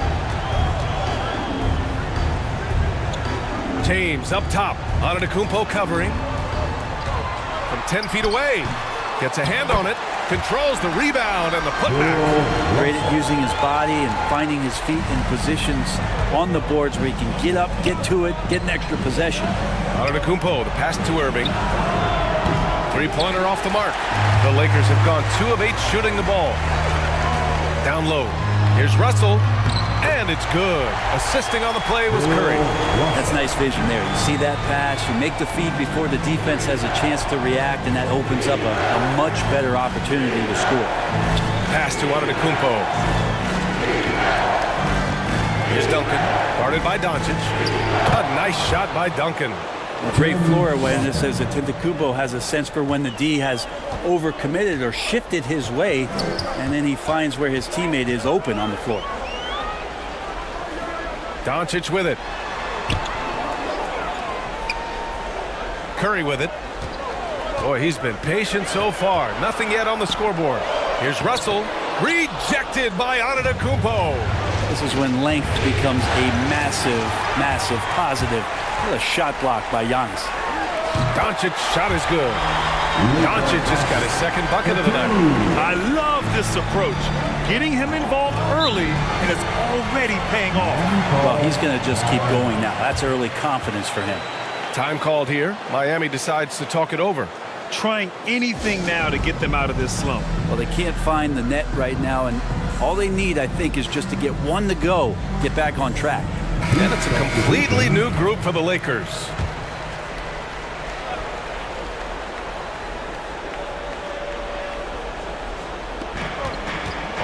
James up top. Antetokounmpo covering. From 10 feet away. Gets a hand on it. Controls the rebound and the putback. Great at using his body and finding his feet in positions on the boards where he can get up, get to it, get an extra possession. Antetokounmpo, the pass to Irving. Three-pointer off the mark. The Lakers have gone 2 of 8 shooting the ball. Down low. Here's Russell. And it's good. Assisting on the play was Curry. That's nice vision there. You see that pass, you make the feed before the defense has a chance to react, and that opens up a much better opportunity to score. Pass to Antetokounmpo. Here's Duncan, guarded by Doncic. A nice shot by Duncan. A great floor awareness as Antetokounmpo has a sense for when the D has overcommitted or shifted his way, and then he finds where his teammate is open on the floor. Doncic with it. Curry with it. Boy, he's been patient so far. Nothing yet on the scoreboard. Here's Russell. Rejected by Antetokounmpo. This is when length becomes a massive, massive positive. What a shot block by Giannis. Doncic shot is good. Doncic just got his second bucket of the night. I love this approach. Getting him involved early, and it's already paying off. Well, he's going to just keep going now. That's early confidence for him. Time called here. Miami decides to talk it over. Trying anything now to get them out of this slump. Well, they can't find the net right now, and all they need, I think, is just to get one to go, get back on track. And it's a completely new group for the Lakers.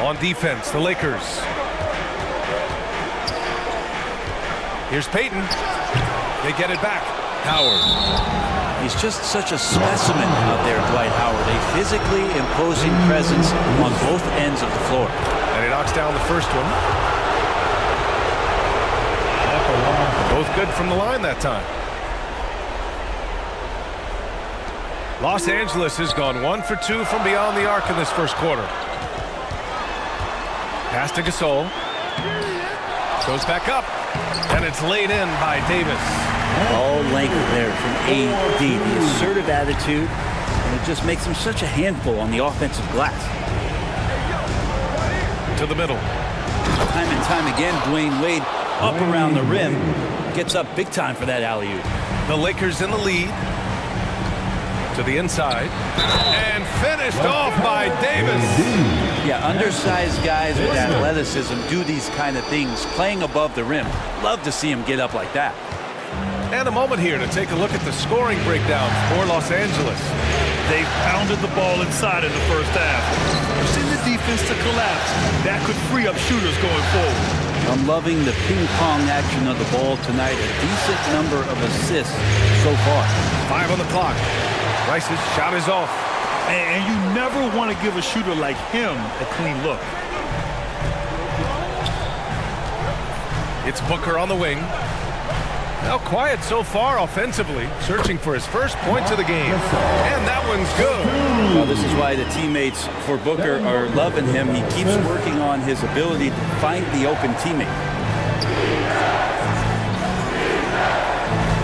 On defense, the Lakers. Here's Payton. They get it back. Howard. He's just such a specimen out there, Dwight Howard. A physically imposing presence on both ends of the floor. And he knocks down the first one. Both good from the line that time. Los Angeles has gone 1 for 2 from beyond the arc in this first quarter. Pass to Gasol. Goes back up. And it's laid in by Davis. All length there from AD. The assertive attitude. And it just makes him such a handful on the offensive glass. To the middle. Time and time again, Dwayne Wade up around the rim. Gets up big time for that alley-oop. The Lakers in the lead. To the inside. And finished off by Davis. Yeah, undersized guys with athleticism do these kind of things, playing above the rim. Love to see him get up like that. And a moment here to take a look at the scoring breakdown for Los Angeles. They've pounded the ball inside in the first half. Forcing the defense to collapse. That could free up shooters going forward. I'm loving the ping-pong action of the ball tonight. A decent number of assists so far. 5 on the clock. Rice's shot is off. And you never want to give a shooter like him a clean look. It's Booker on the wing. Now quiet so far offensively, searching for his first points of the game. And that one's good. Well, this is why the teammates for Booker are loving him. He keeps working on his ability to find the open teammate.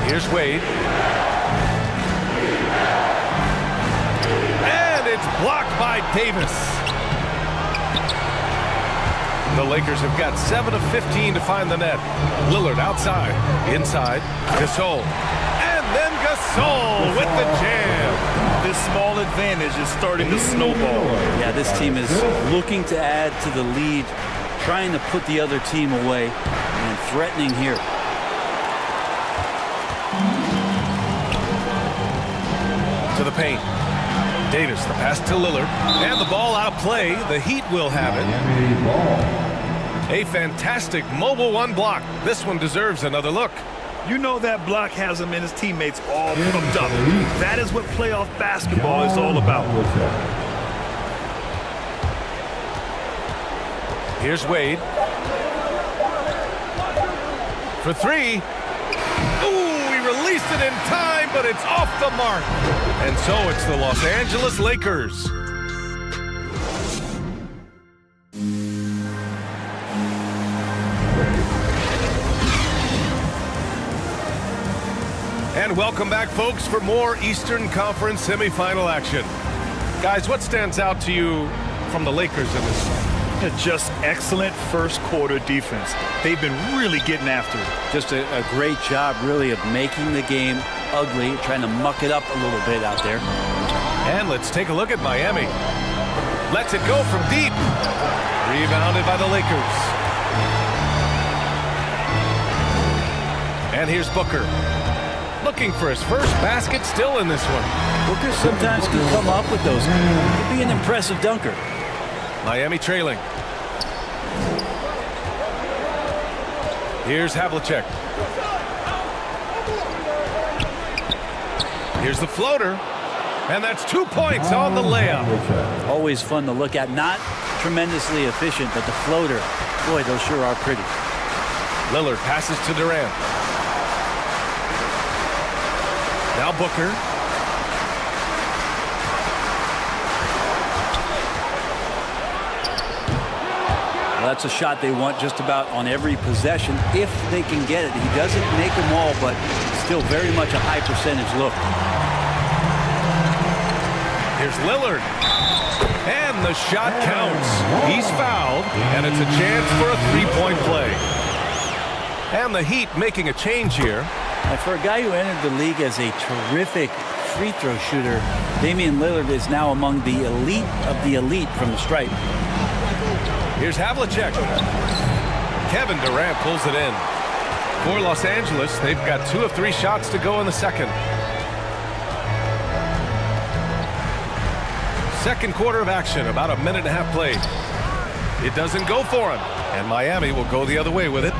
Here's Wade. Blocked by Davis. The Lakers have got 7 of 15 to find the net. Lillard outside. Inside. Gasol. And then Gasol with the jam. This small advantage is starting to snowball. Yeah, this team is looking to add to the lead, trying to put the other team away, and threatening here. To the paint. Davis, the pass to Lillard, and the ball out of play. The Heat will have it. A fantastic mobile one block. This one deserves another look. You know that block has him and his teammates all pumped up. That is what playoff basketball is all about. Here's Wade. For 3. Ooh, he released it in time. but it's off the mark. And so it's the Los Angeles Lakers. And welcome back, folks, for more Eastern Conference semifinal action. Guys, what stands out to you from the Lakers in this one? Just excellent first quarter defense. They've been really getting after it. Just a great job, really, of making the game ugly, trying to muck it up a little bit out there. And let's take a look at Miami. Lets it go from deep. Rebounded by the Lakers. And here's Booker. Looking for his first basket, still in this one. Booker sometimes can come up with those. Could be an impressive dunker. Miami trailing. Here's Havlicek. Here's the floater. And that's 2 points on the layup. Always fun to look at. Not tremendously efficient, but the floater, boy, those sure are pretty. Lillard passes to Durant. Now Booker. Well, that's a shot they want just about on every possession if they can get it. He doesn't make them all, but still very much a high percentage look. Here's Lillard. And the shot counts. He's fouled, and it's a chance for a three-point play. And the Heat making a change here. And for a guy who entered the league as a terrific free throw shooter, Damian Lillard is now among the elite of the elite from the stripe. Here's Havlicek. Kevin Durant pulls it in. For Los Angeles, they've got 2 of 3 shots to go in the second. Second quarter of action, about a minute and a half played. It doesn't go for him, and Miami will go the other way with it.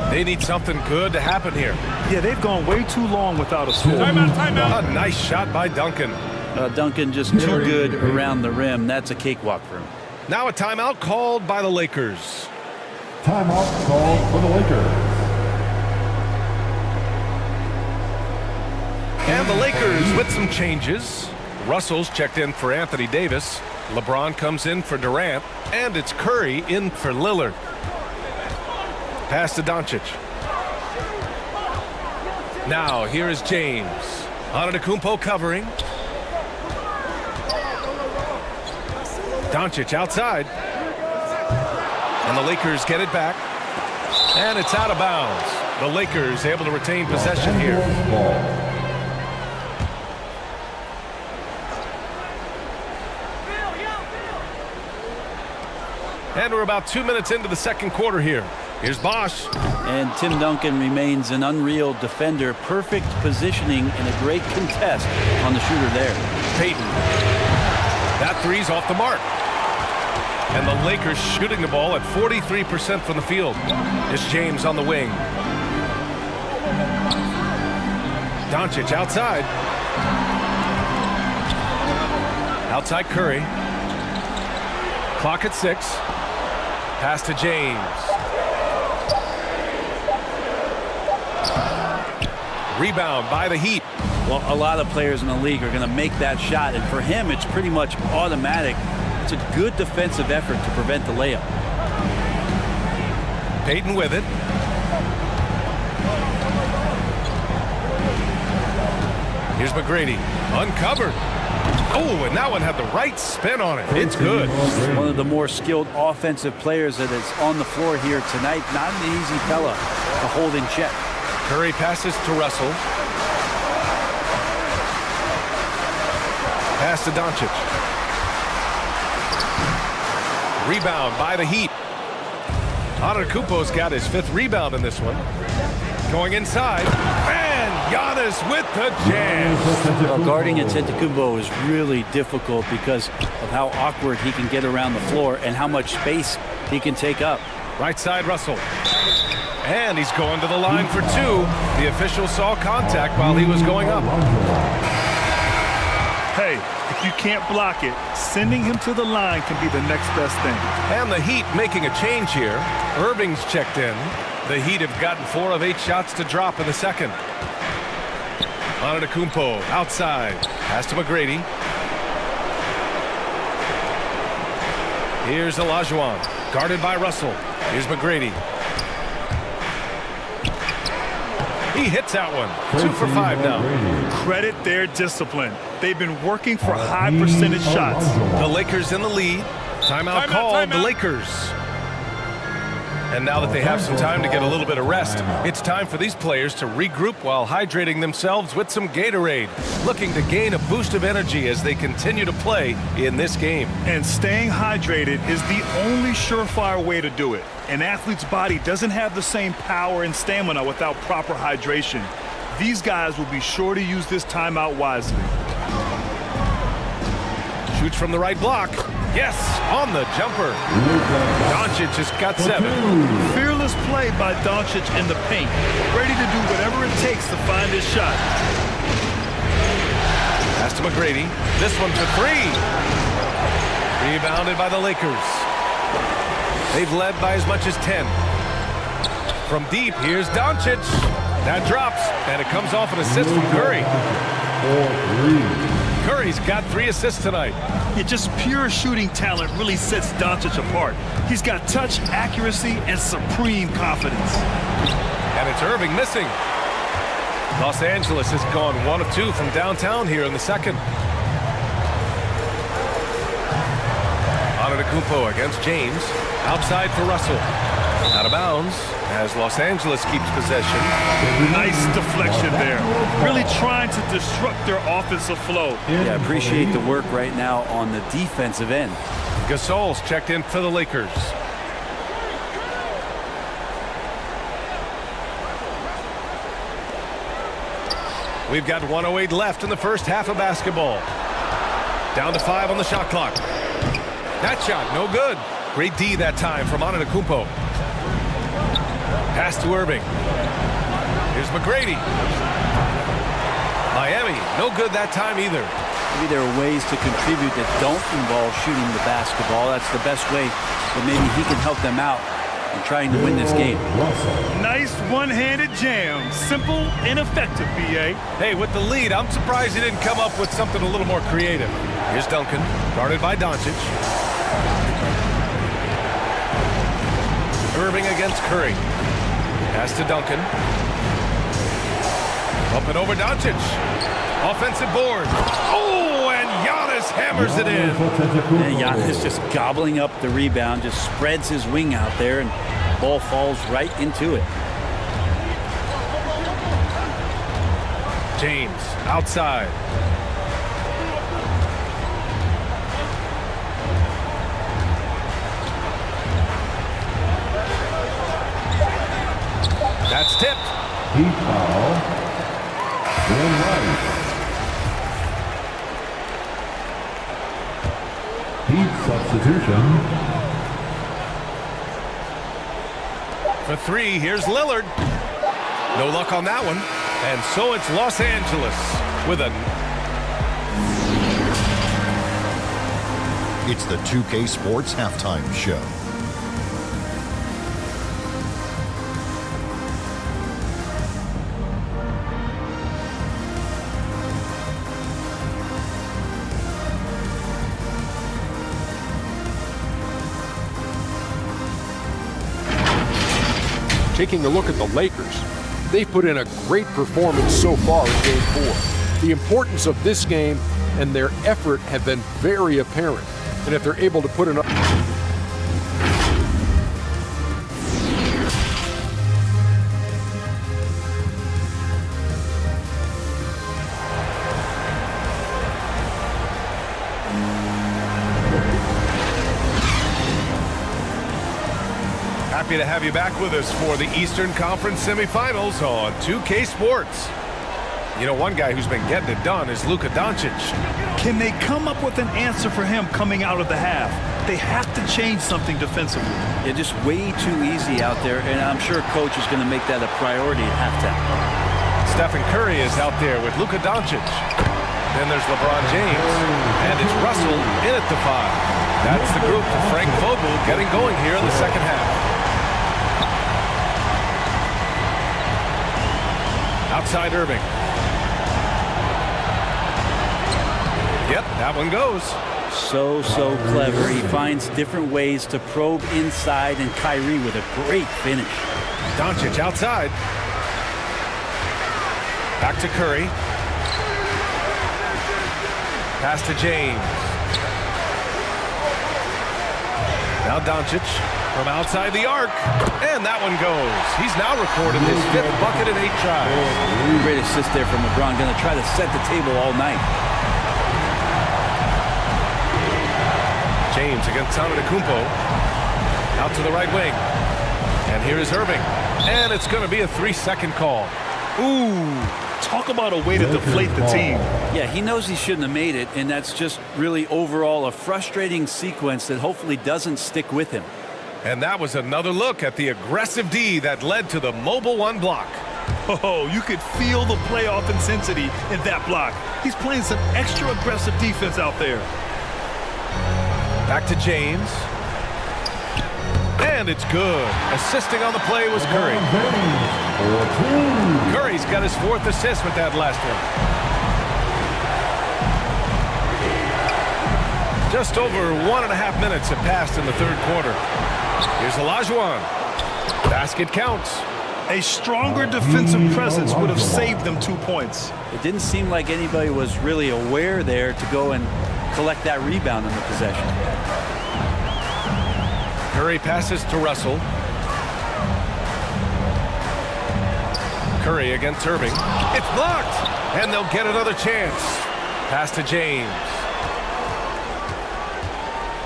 They need something good to happen here. Yeah, they've gone way too long without a score. Timeout. A nice shot by Duncan. Duncan just too good around the rim. That's a cakewalk for him. Now a timeout called by the Lakers. Timeout called for the Lakers. And the Lakers with some changes. Russell's checked in for Anthony Davis. LeBron comes in for Durant. And it's Curry in for Lillard. Pass to Doncic. Now here is James. Antetokounmpo covering. Doncic outside. And the Lakers get it back. And it's out of bounds. The Lakers able to retain possession here. And we're about 2 minutes into the second quarter here. Here's Bosch. And Tim Duncan remains an unreal defender. Perfect positioning and a great contest on the shooter there. Payton. That three's off the mark. And the Lakers shooting the ball at 43% from the field. It's James on the wing. Doncic outside. Outside Curry. Clock at 6. Pass to James. Rebound by the Heat. Well, a lot of players in the league are going to make that shot, and for him, it's pretty much automatic. It's a good defensive effort to prevent the layup. Payton with it. Here's McGrady. Uncovered. Oh, and that one had the right spin on it. It's good. One of the more skilled offensive players that is on the floor here tonight. Not an easy fella to hold in check. Curry passes to Russell. Pass to Doncic. Rebound by the Heat. Antetokounmpo's got his 5th rebound in this one. Going inside. And Giannis with the jam. Well, guarding Antetokounmpo is really difficult because of how awkward he can get around the floor and how much space he can take up. Right side Russell. And he's going to the line for 2. The official saw contact while he was going up. Hey, if you can't block it, sending him to the line can be the next best thing. And the Heat making a change here. Irving's checked in. The Heat have gotten 4 of 8 shots to drop in the second. Antetokounmpo outside. Pass to McGrady. Here's Olajuwon. Guarded by Russell. Here's McGrady. He hits that one. 2 for 5 now. Credit their discipline. They've been working for high percentage shots. The Lakers in the lead. Timeout called. The Lakers. And now that they have some time to get a little bit of rest, it's time for these players to regroup while hydrating themselves with some Gatorade, looking to gain a boost of energy as they continue to play in this game. And staying hydrated is the only surefire way to do it. An athlete's body doesn't have the same power and stamina without proper hydration. These guys will be sure to use this timeout wisely. Shoots from the right block. Yes, on the jumper. Doncic has got 7. Fearless play by Doncic in the paint. Ready to do whatever it takes to find his shot. Pass to McGrady. This one for 3. Rebounded by the Lakers. They've led by as much as 10. From deep, here's Doncic. That drops, and it comes off an assist from Curry. Curry's got 3 assists tonight. Yeah, just pure shooting talent really sets Doncic apart. He's got touch, accuracy, and supreme confidence. And it's Irving missing. Los Angeles has gone 1 of 2 from downtown here in the second. Antetokounmpo against James. Outside for Russell. Out of bounds as Los Angeles keeps possession. Nice deflection there. Really trying to disrupt their offensive flow. Yeah, appreciate the work right now on the defensive end. Gasol's checked in for the Lakers. We've got 1:08 left in the first half of basketball. Down to 5 on the shot clock. That shot, no good. Great D that time from Antetokounmpo. Pass to Irving. Here's McGrady. Miami, no good that time either. Maybe there are ways to contribute that don't involve shooting the basketball. That's the best way, but maybe he can help them out in trying to win this game. Nice one-handed jam. Simple and effective, B.A. Hey, with the lead, I'm surprised he didn't come up with something a little more creative. Here's Duncan, guarded by Doncic. Irving against Curry. Pass to Duncan. Up and over Doncic. Offensive board. Oh, and Giannis hammers it in. And Giannis just gobbling up the rebound, just spreads his wing out there, and ball falls right into it. James outside. That's tipped. Heat foul. Will Rice. Heat substitution. For 3, here's Lillard. No luck on that one. And so it's Los Angeles with a... It's the 2K Sports Halftime Show. Taking a look at the Lakers, they've put in a great performance so far in Game 4. The importance of this game and their effort have been very apparent. And if they're able to put enough... Happy to have you back with us for the Eastern Conference semifinals on 2K Sports. You know, one guy who's been getting it done is Luka Doncic. Can they come up with an answer for him coming out of the half? They have to change something defensively. They're just way too easy out there, and I'm sure coach is going to make that a priority at halftime. Stephen Curry is out there with Luka Doncic. Then there's LeBron James, and it's Russell in at the 5. That's the group for Frank Vogel getting going here in the second half. Outside Irving. Yep, that one goes. So clever. He finds different ways to probe inside, and Kyrie with a great finish. Doncic outside. Back to Curry. Pass to James. Now Doncic from outside the arc. And that one goes. He's now recorded his 5th bucket in 8 tries. Great assist there from LeBron. Going to try to set the table all night. James against Antetokounmpo. Out to the right wing. And here is Irving. And it's going to be a 3-second call. Ooh, talk about a way to deflate the team. Yeah, he knows he shouldn't have made it, and that's just really overall a frustrating sequence that hopefully doesn't stick with him. And that was another look at the aggressive D that led to the mobile 1 block. Oh, you could feel the playoff intensity in that block. He's playing some extra aggressive defense out there. Back to James. And it's good. Assisting on the play was Curry. Curry's got his 4th assist with that last one. Just over 1.5 minutes have passed in the 3rd quarter. Here's Olajuwon. Basket counts. A stronger defensive presence would have saved them 2 points. It didn't seem like anybody was really aware there to go and collect that rebound in the possession. Curry passes to Russell. Curry against Irving. It's blocked, and they'll get another chance. Pass to James.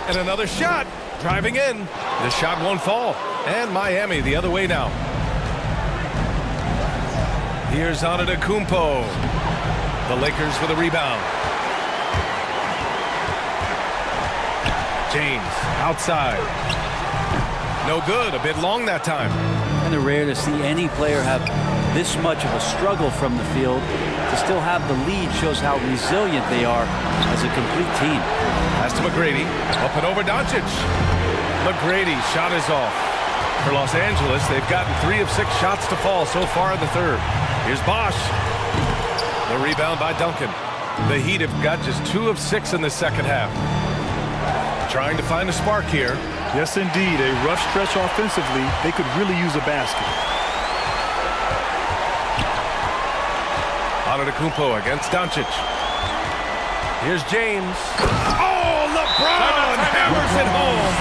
And another shot. Driving in. The shot won't fall. And Miami the other way now. Here's Antetokounmpo. The Lakers with a rebound. James outside. No good. A bit long that time. Kind of rare to see any player have this much of a struggle from the field. To still have the lead shows how resilient they are as a complete team. Pass to McGrady. Up and over Doncic. McGrady's shot is off. For Los Angeles, they've gotten 3 of 6 shots to fall so far in the 3rd. Here's Bosch. The rebound by Duncan. The Heat have got just 2 of 6 in the 2nd half. Trying to find a spark here. Yes, indeed. A rough stretch offensively. They could really use a basket. Antetokounmpo against Doncic. Here's James. Oh, LeBron hammers it home.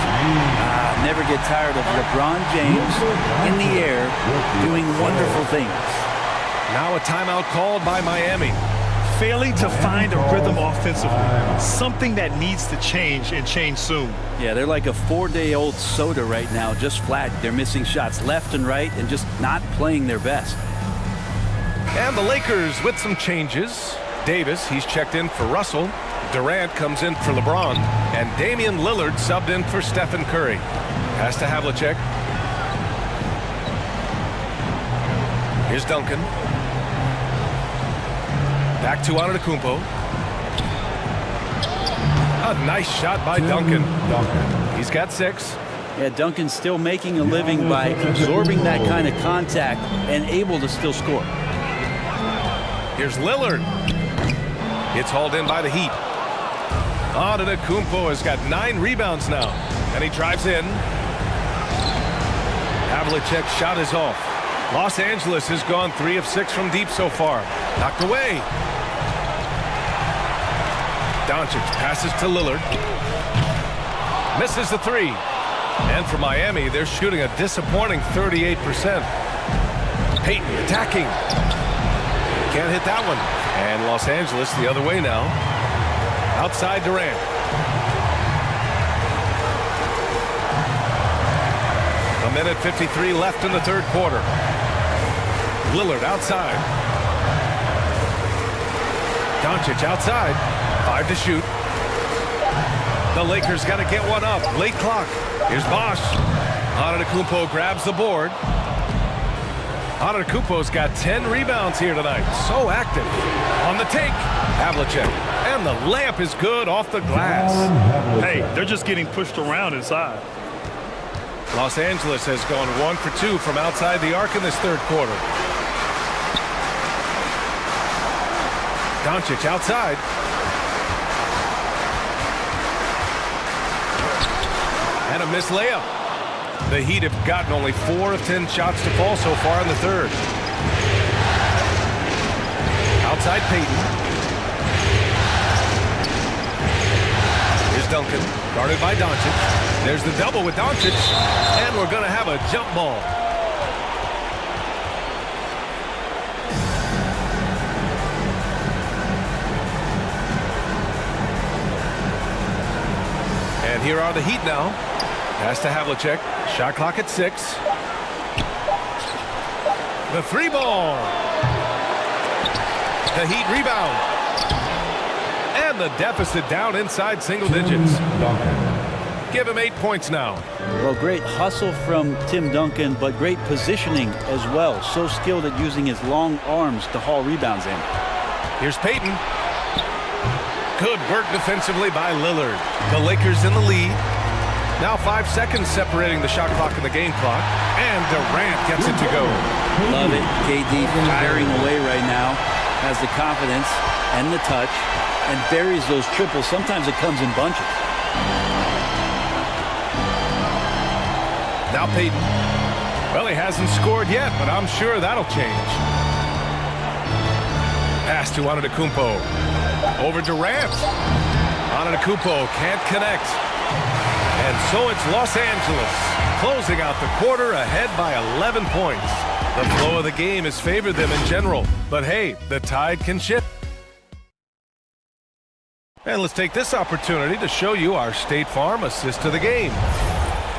Never get tired of LeBron James in the air doing wonderful things. Now a timeout called by Miami. Failing to find a rhythm offensively. Something that needs to change and change soon. Yeah, they're like a 4-day-old soda right now, just flat. They're missing shots left and right and just not playing their best. And the Lakers with some changes. Davis, he's checked in for Russell. Durant comes in for LeBron. And Damian Lillard subbed in for Stephen Curry. Pass to Havlicek. Here's Duncan. Back to Antetokounmpo. A nice shot by Duncan. He's got 6. Yeah, Duncan's still making a living by absorbing that kind of contact and able to still score. Here's Lillard. It's hauled in by the Heat. Antetokounmpo has got 9 rebounds now. And he drives in. Havlicek's shot is off. Los Angeles has gone 3 of 6 from deep so far. Knocked away. Doncic passes to Lillard. Misses the 3. And for Miami, they're shooting a disappointing 38%. Payton attacking. Can't hit that one. And Los Angeles the other way now. Outside Durant. A minute 53 left in the 3rd quarter. Lillard outside. Doncic outside. 5 to shoot. The Lakers got to get one up. Late clock. Here's Bosch. Antetokounmpo grabs the board. Antetokounmpo's got 10 rebounds here tonight. So active. On the take. Havlicek. And the layup is good off the glass. Hey, they're just getting pushed around inside. Los Angeles has gone 1 for 2 from outside the arc in this 3rd quarter. Doncic outside. And a missed layup. The Heat have gotten only 4 of 10 shots to fall so far in the third. Outside Payton. Here's Duncan, guarded by Doncic. There's the double with Doncic, and we're going to have a jump ball. And here are the Heat now. Pass to Havlicek. Shot clock at 6. The 3 ball. The Heat rebound. And the deficit down inside single digits. Give him 8 points now. Well, great hustle from Tim Duncan, but great positioning as well. So skilled at using his long arms to haul rebounds in. Here's Payton. Good work defensively by Lillard. The Lakers in the lead. Now 5 seconds separating the shot clock and the game clock. And Durant gets it to go. Love it. KD firing away right now. Has the confidence and the touch and buries those triples. Sometimes it comes in bunches. Now Payton. Well, he hasn't scored yet, but I'm sure that'll change. Pass to Antetokounmpo. Over Durant. Antetokounmpo can't connect. And so it's Los Angeles closing out the quarter ahead by 11 points. The flow of the game has favored them in general. But hey, the tide can shift. And let's take this opportunity to show you our State Farm assist to the game.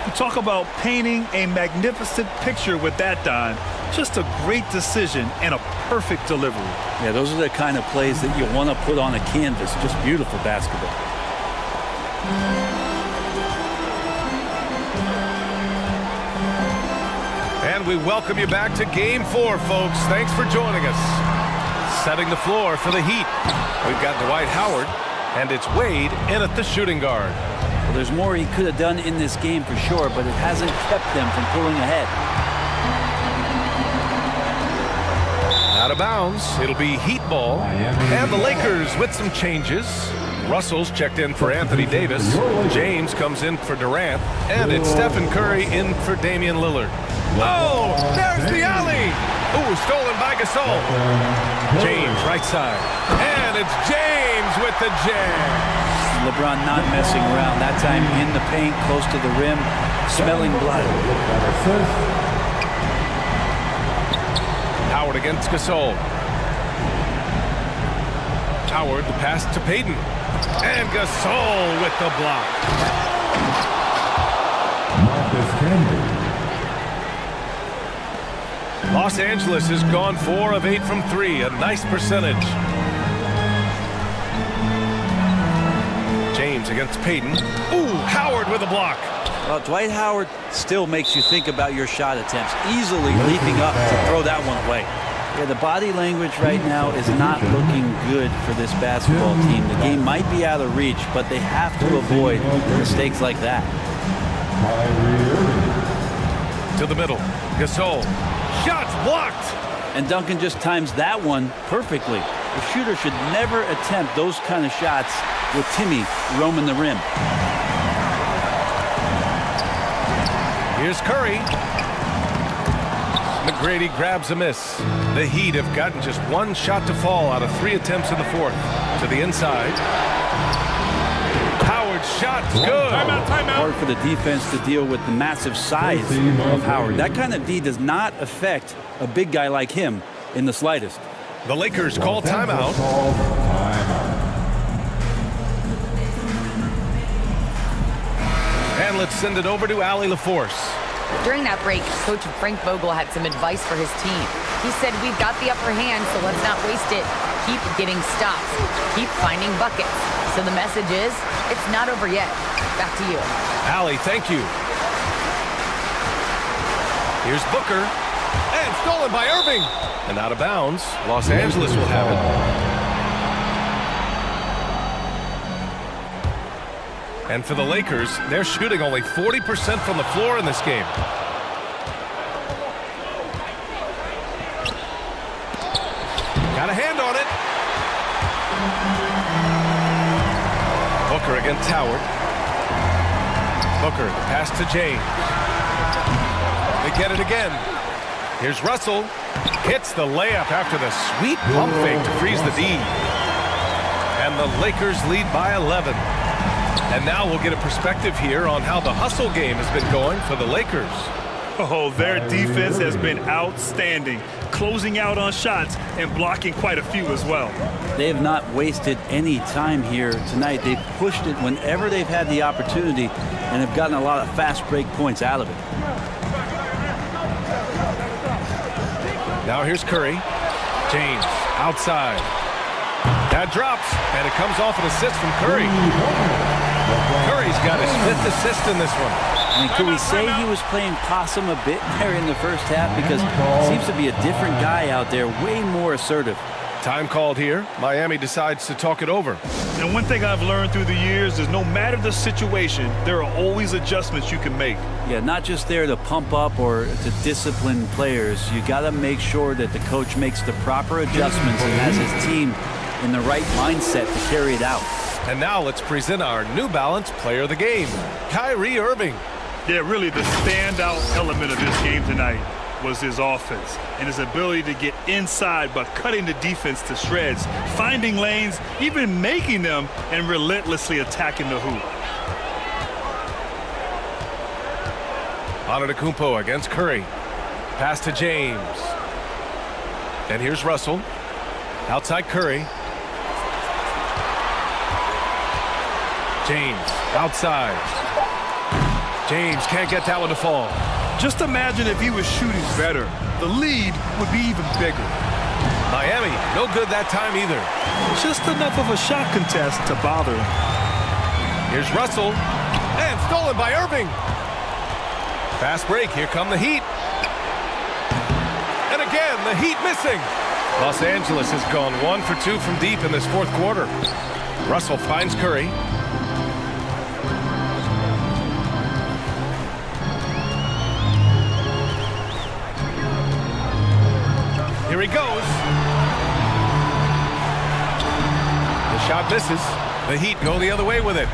You talk about painting a magnificent picture with that, Don. Just a great decision and a perfect delivery. Yeah, those are the kind of plays that you want to put on a canvas. Just beautiful basketball. And we welcome you back to Game 4, folks. Thanks for joining us. Setting the floor for the Heat. We've got Dwight Howard, and it's Wade in at the shooting guard. Well, there's more he could have done in this game for sure, but it hasn't kept them from pulling ahead. Out of bounds. It'll be Heat ball. And the Lakers with some changes. Russell's checked in for Anthony Davis. James comes in for Durant. And it's Stephen Curry in for Damian Lillard. Oh, there's the alley. Ooh, stolen by Gasol. James, right side. And it's James with the jam. LeBron not messing around. That time in the paint, close to the rim, smelling blood. Howard against Gasol. Howard, the pass to Payton. And Gasol with the block. Los Angeles has gone 4 of 8 from 3, a nice percentage. James against Payton. Ooh, Howard with a block. Well, Dwight Howard still makes you think about your shot attempts, easily leaping up to throw that one away. Yeah, the body language right now is not looking good for this basketball team. The game might be out of reach, but they have to avoid mistakes like that. To the middle. Gasol. Shots blocked. And Duncan just times that one perfectly. The shooter should never attempt those kind of shots with Timmy roaming the rim. Here's Curry. McGrady grabs a miss. The Heat have gotten just 1 shot to fall out of 3 attempts in the fourth. To the inside. Howard's shot's good. Timeout, timeout. Hard for the defense to deal with the massive size of Howard. That kind of D does not affect a big guy like him in the slightest. The Lakers call timeout. And let's send it over to Allie LaForce. During that break, Coach Frank Vogel had some advice for his team. He said, we've got the upper hand, so let's not waste it. Keep getting stops. Keep finding buckets. So the message is, it's not over yet. Back to you. Allie, thank you. Here's Booker. And stolen by Irving. And out of bounds. Los Angeles will have it. And for the Lakers, they're shooting only 40% from the floor in this game. Got a hand on it. Booker against Howard. Booker, pass to James. They get it again. Here's Russell. Hits the layup after the sweet pump fake to freeze the D. And the Lakers lead by 11. And now we'll get a perspective here on how the hustle game has been going for the Lakers. Oh, their defense has been outstanding, closing out on shots and blocking quite a few as well. They have not wasted any time here tonight. They've pushed it whenever they've had the opportunity and have gotten a lot of fast break points out of it. Now here's Curry. James outside. That drops, and it comes off an assist from Curry. Curry's got his 5th assist in this one. I mean, could we say he was playing possum a bit there in the first half? Because it seems to be a different guy out there, way more assertive. Time called here. Miami decides to talk it over. And one thing I've learned through the years is no matter the situation, there are always adjustments you can make. Yeah, not just there to pump up or to discipline players. You got to make sure that the coach makes the proper adjustments and has his team in the right mindset to carry it out. And now let's present our New Balance player of the game, Kyrie Irving. Yeah, really the standout element of this game tonight was his offense and his ability to get inside by cutting the defense to shreds, finding lanes, even making them, and relentlessly attacking the hoop. Antetokounmpo against Curry. Pass to James. And here's Russell. Outside Curry. James outside. James can't get that one to fall. Just imagine if he was shooting better. The lead would be even bigger. Miami, no good that time either. Just enough of a shot contest to bother him. Here's Russell. And stolen by Irving. Fast break. Here come the Heat. And again, the Heat missing. Los Angeles has gone 1 for 2 from deep in this 4th quarter. Russell finds Curry. Here he goes. The shot misses. The Heat go the other way with it.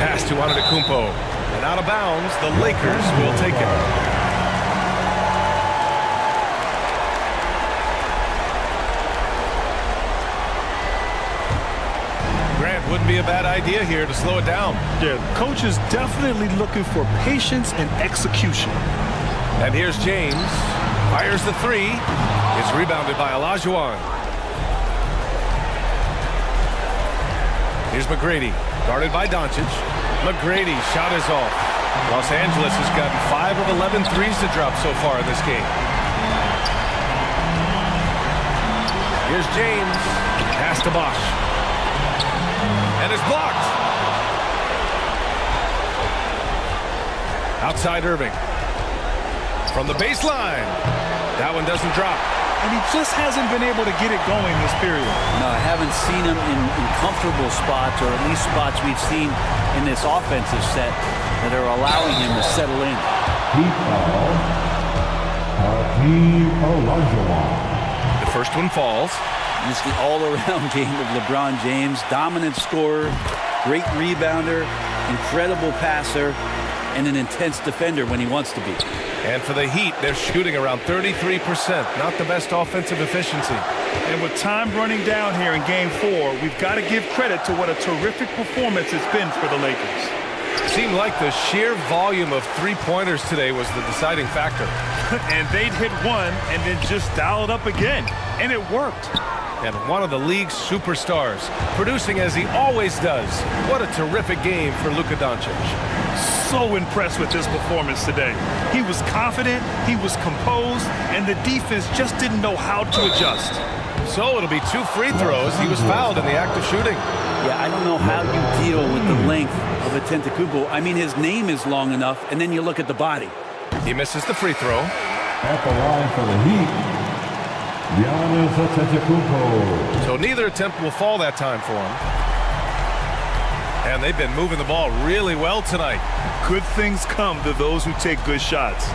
Pass to Antetokounmpo. And out of bounds, the Lakers will take it. Grant, wouldn't be a bad idea here to slow it down. Yeah, the coach is definitely looking for patience and execution. And here's James. Fires the 3. It's rebounded by Olajuwon. Here's McGrady. Guarded by Doncic. McGrady shot is off. Los Angeles has gotten 5 of 11 threes to drop so far in this game. Here's James. Pass to Bosh. And it's blocked. Outside Irving. From the baseline. That one doesn't drop. And he just hasn't been able to get it going this period. No, I haven't seen him in comfortable spots, or at least spots we've seen in this offensive set that are allowing him to settle in. The first one falls. It's the all-around game of LeBron James. Dominant scorer, great rebounder, incredible passer, and an intense defender when he wants to be. And for the Heat, they're shooting around 33%. Not the best offensive efficiency. And with time running down here in Game 4, we've got to give credit to what a terrific performance it's been for the Lakers. It seemed like the sheer volume of three-pointers today was the deciding factor. And they'd hit one and then just dial it up again. And it worked. And one of the league's superstars, producing as he always does. What a terrific game for Luka Doncic. So impressed with his performance today. He was confident, he was composed, and the defense just didn't know how to adjust. So it'll be 2 free throws. He was fouled in the act of shooting. Yeah, I don't know how you deal with the length of Antetokounmpo. I mean, his name is long enough, and then you look at the body. He misses the free throw. At the line for the Heat, Giannis Antetokounmpo. So neither attempt will fall that time for him. And they've been moving the ball really well tonight. Good things come to those who take good shots.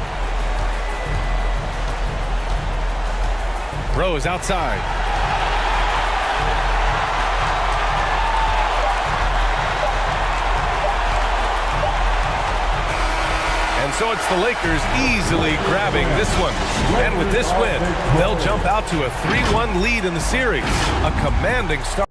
Rose outside. and so it's the Lakers easily grabbing this one. And with this win, they'll jump out to a 3-1 lead in the series. A commanding start.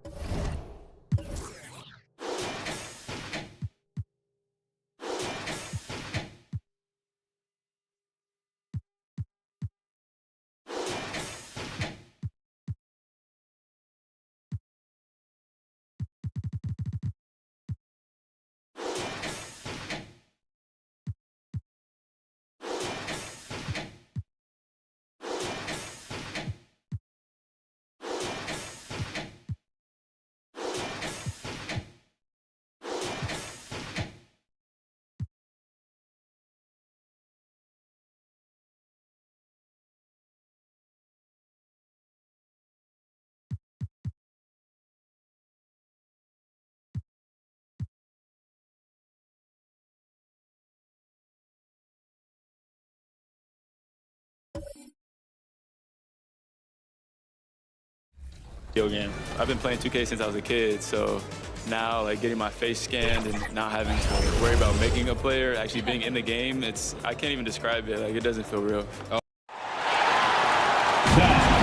Video game. I've been playing 2K since I was a kid, so now like getting my face scanned and not having to worry about making a player, actually being in the game, I can't even describe it. Like, it doesn't feel real. Now,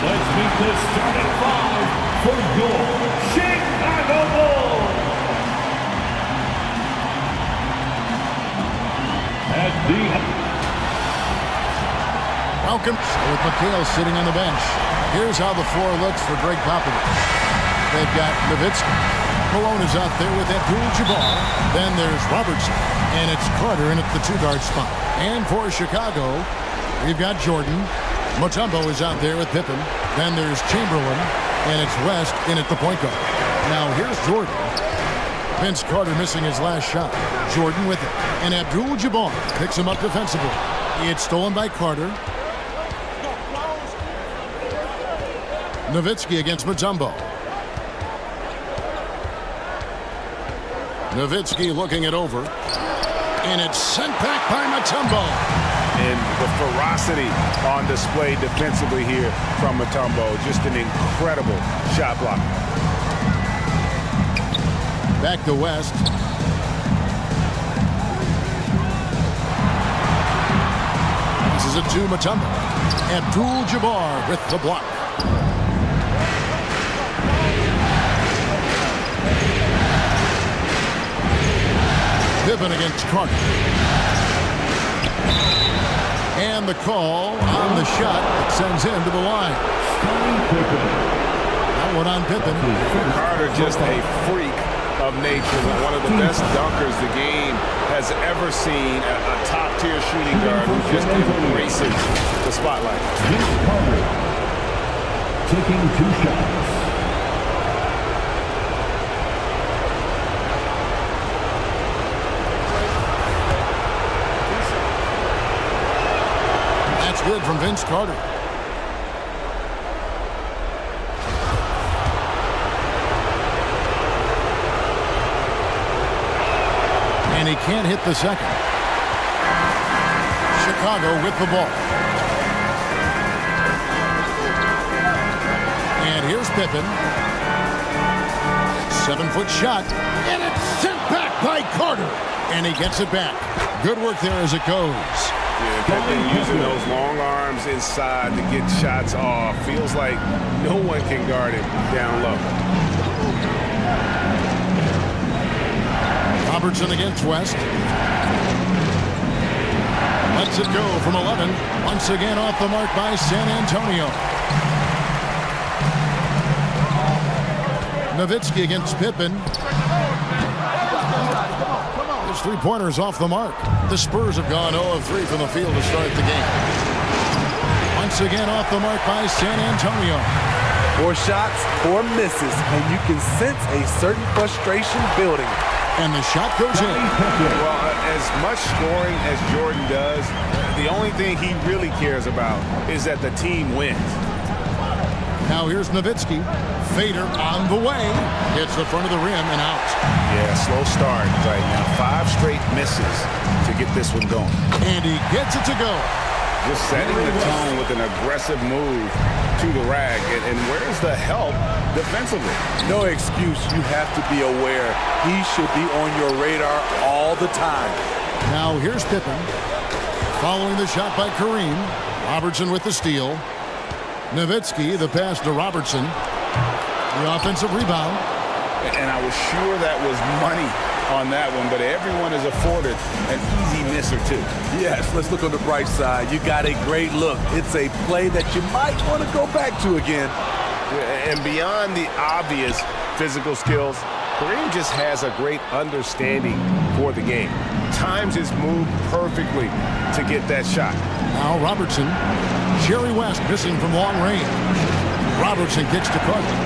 let's meet the starting five for your Chicago Bulls. Welcome with McHale sitting on the bench. Here's how the floor looks for Greg Popovich. They've got Nowitzki. Malone is out there with Abdul-Jabbar. Then there's Robertson. And it's Carter in at the two-guard spot. And for Chicago, we've got Jordan. Mutombo is out there with Pippen. Then there's Chamberlain. And it's West in at the point guard. Now here's Jordan. Vince Carter missing his last shot. Jordan with it. And Abdul-Jabbar picks him up defensively. It's stolen by Carter. Nowitzki against Mutombo. Nowitzki looking it over. And it's sent back by Mutombo. And the ferocity on display defensively here from Mutombo. Just an incredible shot block. Back to West. This is a two Mutombo. Abdul-Jabbar with the block. Pippen against Carter. And the call on the shot that sends him to the line. That one on Pippen. Carter just a freak of nature. One of the best dunkers the game has ever seen. A top-tier shooting guard who just embraces the spotlight. Carter taking 2 shots. Good from Vince Carter. And he can't hit the second. Chicago with the ball. And here's Pippen. 7-foot shot. And it's sent back by Carter. And he gets it back. Good work there as it goes. Yeah, Pippen using those long arms inside to get shots off. Feels like no one can guard him down low. Robertson against West. Lets it go from 11. Once again off the mark by San Antonio. Nowitzki against Pippen. His three-pointers off the mark. The Spurs have gone 0 of 3 from the field to start the game. Once again off the mark by San Antonio. 4 shots, 4 misses, and you can sense a certain frustration building. And the shot goes in. Well, as much scoring as Jordan does, the only thing he really cares about is that the team wins. Now here's Nowitzki. Fader on the way. Hits the front of the rim and out. Yeah, slow start right now. 5 straight misses to get this one going. And he gets it to go. Just setting the tone with an aggressive move to the rack. And where's the help defensively? No excuse. You have to be aware. He should be on your radar all the time. Now here's Pippen. Following the shot by Kareem. Robertson with the steal. Nowitzki, the pass to Robertson. The offensive rebound. And I was sure that was money on that one, but everyone is afforded an easy miss or two. Yes, let's look on the bright side. You got a great look. It's a play that you might want to go back to again. And beyond the obvious physical skills, Kareem just has a great understanding for the game. Times his move perfectly to get that shot. Now Robertson. Jerry West missing from long range. Robertson gets to Carter.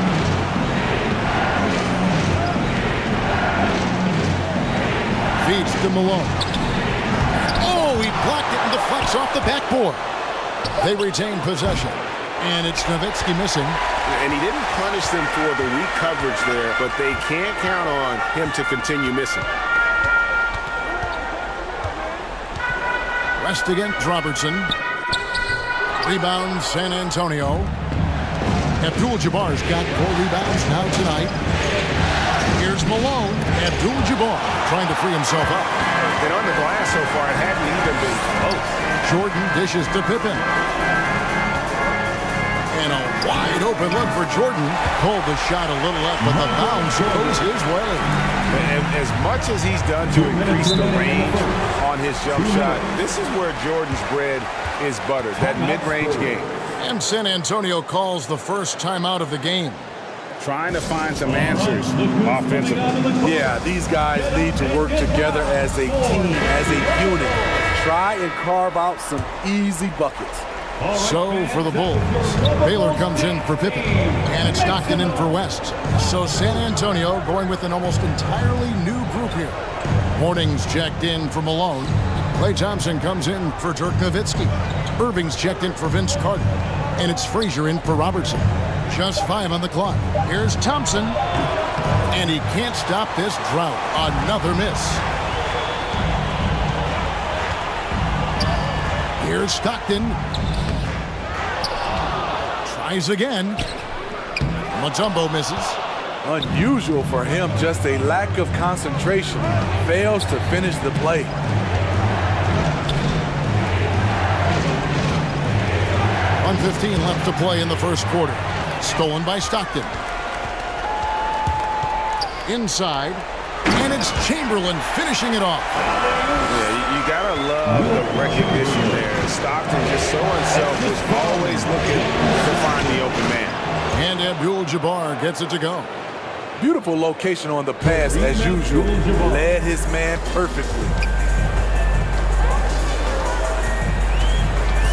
Feeds to Malone. Oh, he blocked it and deflects off the backboard. They retain possession. And it's Nowitzki missing. And he didn't punish them for the weak coverage there, but they can't count on him to continue missing. West against Robertson. Rebound San Antonio. Abdul-Jabbar's got 4 rebounds now tonight. Here's Malone. Abdul-Jabbar trying to free himself up. And on the glass so far, it hadn't even been close. Jordan dishes to Pippen. And a wide open look for Jordan. Pulled the shot a little up, but the bounce goes his way. And as much as he's done to increase the range on his jump shot, this is where Jordan's bread is buttered, that mid-range game. And San Antonio calls the first timeout of the game. Trying to find some answers offensively. Yeah, these guys need to work together as a team, as a unit. Try and carve out some easy buckets. So for the Bulls, Baylor comes in for Pippen, and it's Stockton in for West. So San Antonio going with an almost entirely new group here. Morning's checked in for Malone. Klay Thompson comes in for Dirk Nowitzki. Irving's checked in for Vince Carter. And it's Frazier in for Robertson. Just 5 on the clock. Here's Thompson. And he can't stop this drought. Another miss. Here's Stockton. Tries again. Mutombo misses. Unusual for him, just a lack of concentration. Fails to finish the play. .1:15 left to play in the first quarter. Stolen by Stockton. Inside. And it's Chamberlain finishing it off. Yeah, you gotta love the recognition there. Stockton just so unselfish, always looking to find the open man. And Abdul-Jabbar gets it to go. Beautiful location on the pass as usual. Led his man perfectly.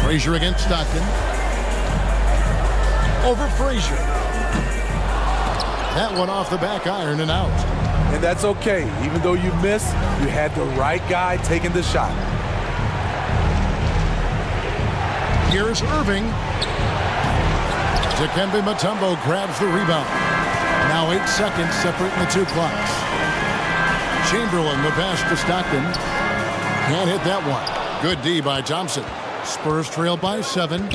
Frazier against Stockton. Over Frazier. That one off the back iron and out. And that's okay. Even though you missed, you had the right guy taking the shot. Here's Irving. Dikembe Mutombo grabs the rebound. Now 8 seconds separating the two clocks. Chamberlain, the pass to Stockton. Can't hit that one. Good D by Thompson. Spurs trail by 7.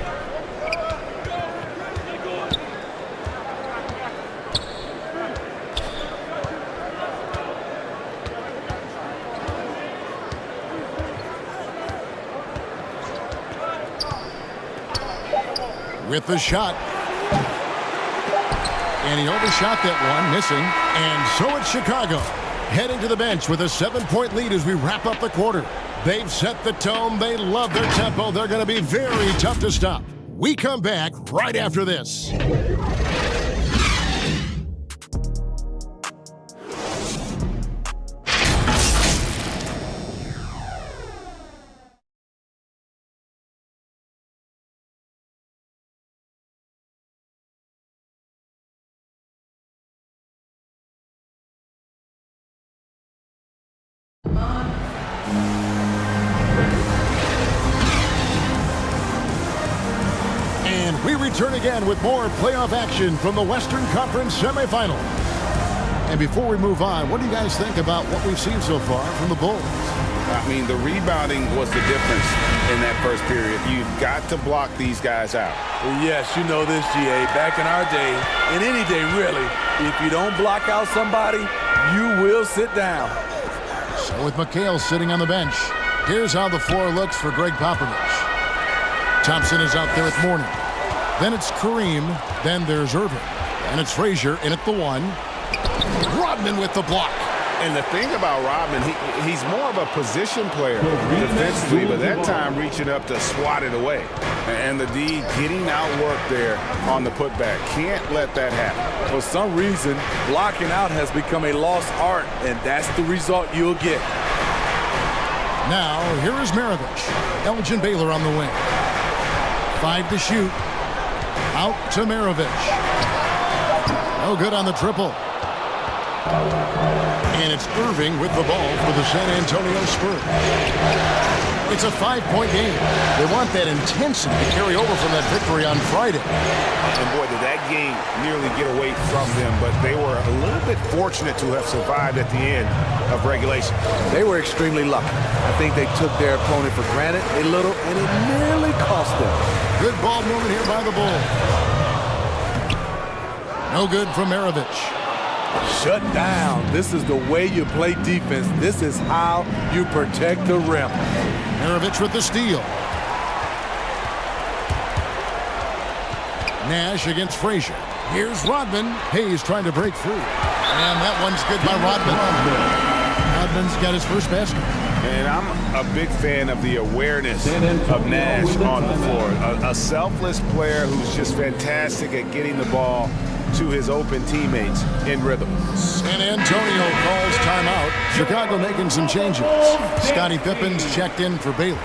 With the shot. And he overshot that one, missing. And so it's Chicago, heading to the bench with a 7-point lead as we wrap up the quarter. They've set the tone. They love their tempo. They're going to be very tough to stop. We come back right after this. And we return again with more playoff action from the Western Conference semifinal. And before we move on, what do you guys think about what we've seen so far from the Bulls? I mean, the rebounding was the difference in that first period. You've got to block these guys out. Yes, you know this, GA. Back in our day, in any day really, if you don't block out somebody, you will sit down. So with McHale sitting on the bench, Here's how the floor looks for Greg Popovich. Thompson is out there at Mourning. Then it's Kareem. Then there's Irving. And it's Frazier in at the 1. Rodman with the block. And the thing about Rodman, he's more of a position player defensively, but that time reaching up to swat it away. And the D getting outworked there on the putback. Can't let that happen. For some reason, blocking out has become a lost art, and that's the result you'll get. Now, here is Maravich. Elgin Baylor on the wing. 5 to shoot. Out to Maravich. No good on the triple. And it's Irving with the ball for the San Antonio Spurs. It's a 5-point game. They want that intensity to carry over from that victory on Friday. And boy, did that game nearly get away from them, but they were a little bit fortunate to have survived at the end of regulation. They were extremely lucky. I think they took their opponent for granted a little, and it nearly cost them. Good ball movement here by the Bulls. No good from Maravich. Shut down. This is the way you play defense. This is how you protect the rim. Maravich with the steal. Nash against Frazier. Here's Rodman. Hayes trying to break free. And that one's good by Rodman. Rodman's got his first basket. And I'm a big fan of the awareness of Nash on the floor. A selfless player who's just fantastic at getting the ball to his open teammates in rhythm. San Antonio calls timeout. Chicago making some changes. Scottie Pippen's checked in for Baylor.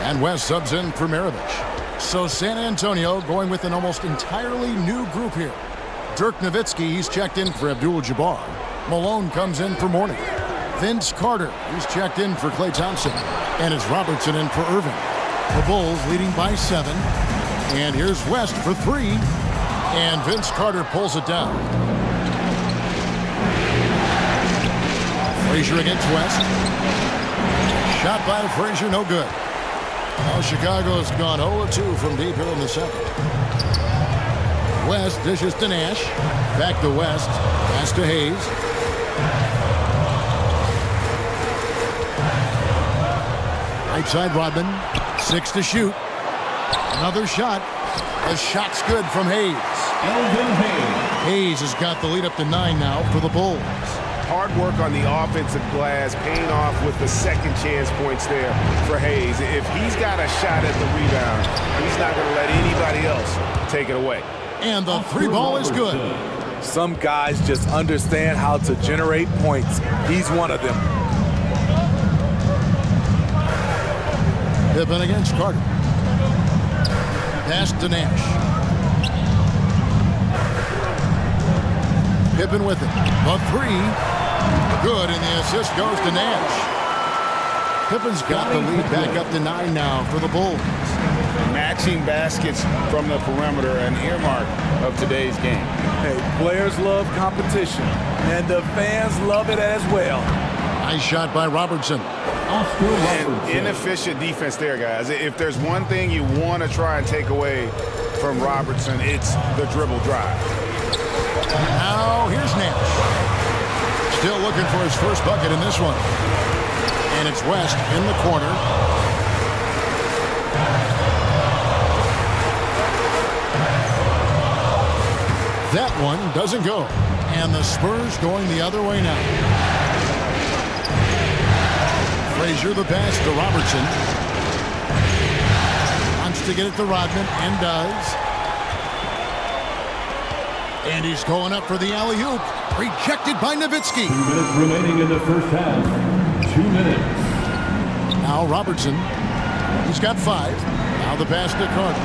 And West subs in for Maravich. So San Antonio going with an almost entirely new group here. Dirk Nowitzki, he's checked in for Abdul-Jabbar. Malone comes in for Mourning. Vince Carter, he's checked in for Klay Thompson. And it's Robertson in for Irving. The Bulls leading by 7. And here's West for 3. And Vince Carter pulls it down. Frazier against West. Shot by Frazier, no good. Now Chicago's gone 0-2 from deep here in the 2nd. West dishes to Nash. Back to West. Pass to Hayes. Right side Rodman. 6 to shoot. Another shot. The shot's good from Hayes. Hayes has got the lead up to 9 now for the Bulls. Hard work on the offensive glass, paying off with the second chance points there for Hayes. If he's got a shot at the rebound, he's not going to let anybody else take it away. And the 3 ball is good. Some guys just understand how to generate points. He's one of them. Pippen against Carter. Pass to Nash. Pippen with it. The 3. Good, and the assist goes to Nash. Pippen's got the lead back up to 9 now for the Bulls. Matching baskets from the perimeter, an earmark of today's game. Hey, players love competition, and the fans love it as well. Nice shot by Robertson. And inefficient defense there, guys. If there's one thing you want to try and take away from Robertson, it's the dribble drive. Now here's Nash. Still looking for his first bucket in this one. And it's West in the corner. That one doesn't go. And the Spurs going the other way now. Frazier the pass to Robertson. Wants to get it to Rodman and does. And he's going up for the alley-oop. Rejected by Nowitzki. 2 minutes remaining in the first half. 2 minutes. Now Robertson. He's got 5. Now the pass to Carter.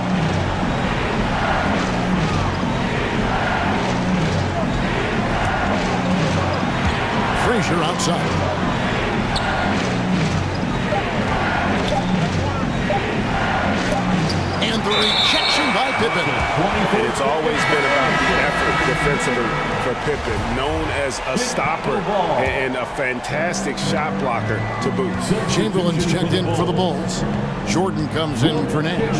Frazier outside. And the rejection by Pippen. It's always been about the effort defensively for Pippen, known as a stopper and a fantastic shot blocker to boot. Chamberlain's checked in for the Bulls. Jordan comes in for Nash.